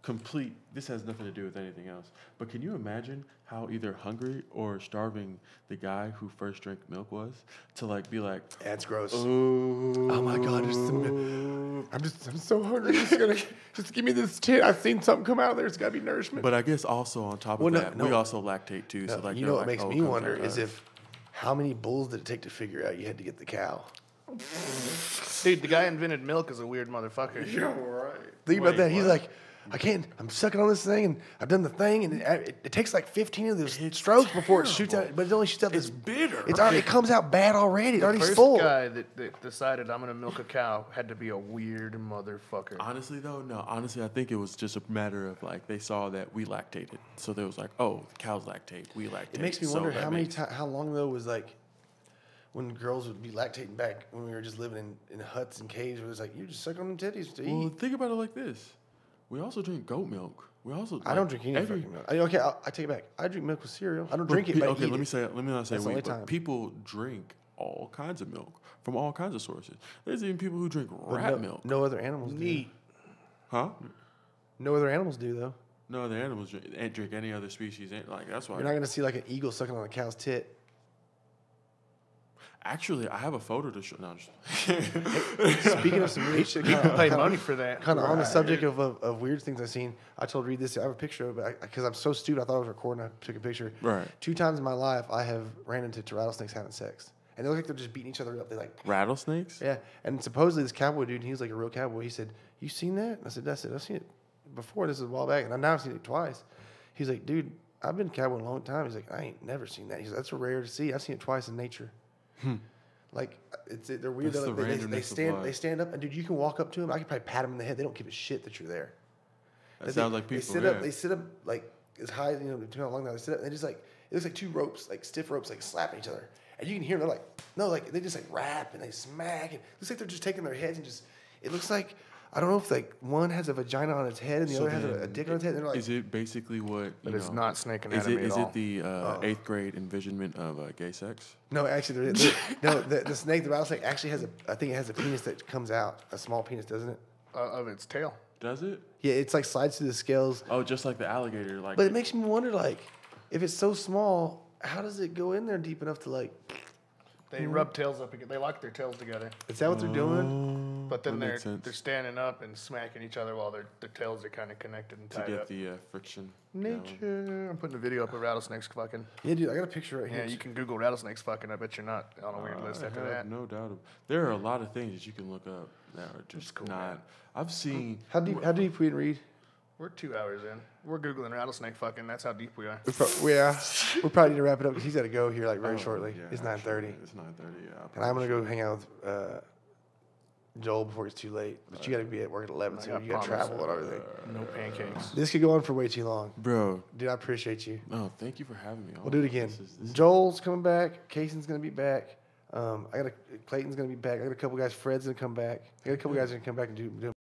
S1: Complete. This has nothing to do with anything else. But can you imagine how either hungry or starving the guy who first drank milk was to be like?
S2: That's gross.
S1: Oh
S2: my God! I'm so hungry. Just give me this tit. I've seen something come out of there. It's got to be nourishment.
S1: But I guess also on top of that, we also lactate too.
S2: No,
S1: so
S2: what makes me wonder is how many bulls did it take to figure out you had to get the cow?
S3: Dude, the guy invented milk is a weird motherfucker.
S2: Yeah, right. Think about that. He's like, I'm sucking on this thing, and I've done the thing, and it takes like 15 of those strokes before it shoots out, but it only shoots out this
S1: bitter.
S2: It comes out bad already. It's already full.
S3: The first guy that decided I'm going to milk a cow had to be a weird motherfucker.
S1: Honestly, though, no. Honestly, I think it was just a matter of they saw that we lactated. So they was like, oh, the cows lactate, we lactate.
S2: It makes me wonder how long, though, was when girls would be lactating back when we were just living in huts and caves where it was like, you just suck on them titties to eat.
S1: Well, think about it like this. We also drink goat milk.
S2: I don't drink any fucking milk. Okay, I take it back. I drink milk with cereal. I don't drink it, but
S1: okay,
S2: I eat
S1: let me not say
S2: That's
S1: we, but people drink all kinds of milk from all kinds of sources. There's even people who drink rat milk.
S2: No other animals do.
S1: Huh?
S2: No other animals do, though.
S1: No other animals drink any other species. That's why.
S2: You're not going to see an eagle sucking on a cow's tit.
S1: Actually, I have a photo to show. No,
S2: Speaking of some weird shit,
S3: you can pay money for that.
S2: Kind of on the subject of weird things I've seen. I told Reed this. I have a picture of it because I'm so stupid. I thought I was recording. I took a picture.
S1: Right.
S2: 2 times in my life, I have ran into 2 rattlesnakes having sex, and they look like they're just beating each other up. They
S1: rattlesnakes.
S2: Yeah, and supposedly this cowboy dude, he was like a real cowboy. He said, "You seen that?" I said, I've seen it before. This is a while back, and now I've seen it twice. He's like, "Dude, I've been a cowboy a long time." He's like, "I ain't never seen that." He's like, "That's rare to see. I've seen it twice in nature." Like they're weird.
S1: That's
S2: They,
S1: the
S2: they
S1: randomness
S2: stand
S1: of
S2: they
S1: life.
S2: stand up, and dude, you can walk up to them. I could probably pat them in the head. They don't give a shit that you're there.
S1: That sounds like people.
S2: They sit up like as high, depending on how long they sit up. And they just like it looks like two ropes, like stiff ropes, like slapping each other. And you can hear them. They're like like they just like rap and they smack. And it looks like they're just taking their heads and just. It looks like I don't know if like one has a vagina on its head and the other has a dick on its head. And they're like,
S1: is it basically what?
S3: But it's not snake
S1: Is
S3: anatomy
S1: it
S3: at all.
S1: it the 8th grade envisionment of gay sex?
S2: no, actually, the snake, the rattlesnake, actually has I think it has a penis that comes out, a small penis, doesn't it?
S3: Of its tail.
S1: Does it?
S2: Yeah, it's like slides through the scales.
S1: Oh, just like the alligator, like.
S2: But it makes me wonder, like, if it's so small, how does it go in there deep enough to like?
S3: They rub tails up again. They lock their tails together.
S2: Is that what they're doing?
S3: But then
S1: That
S3: they're
S1: makes sense.
S3: standing up and smacking each other while their tails are kind of connected and
S1: to
S3: tied
S1: get
S3: up.
S1: the friction. going.
S3: Nature. I'm putting a video up of rattlesnakes fucking.
S2: Yeah, dude, I got a picture right
S3: Yeah,
S2: here.
S3: you can Google rattlesnakes fucking. I bet you're not on a weird list
S1: I
S3: after
S1: have
S3: that.
S1: no doubt. There are a lot of things that you can look up that are just
S3: cool,
S1: not.
S3: man.
S1: I've seen.
S2: How deep we read?
S3: We're 2 hours in. We're Googling rattlesnake fucking. That's how deep we are.
S2: We probably need to wrap it up because he's got to go here like very
S1: Oh,
S2: shortly.
S1: yeah,
S2: It's
S1: actually,
S2: 9:30,
S1: It's 9:30. Yeah.
S2: and I'm gonna go hang out with Joel before it's too late. But you got to be at work at 11, so
S3: I
S2: you got to
S3: promise.
S2: travel and everything.
S3: No pancakes.
S2: This could go on for way too long,
S1: Bro,
S2: dude. I appreciate you.
S1: no, thank you for having me on.
S2: We'll do it again.
S1: This is-
S2: Joel's coming back. Cason's gonna be back. Clayton's gonna be back. I got a couple guys. Fred's gonna come back. I got a couple guys that can come back and do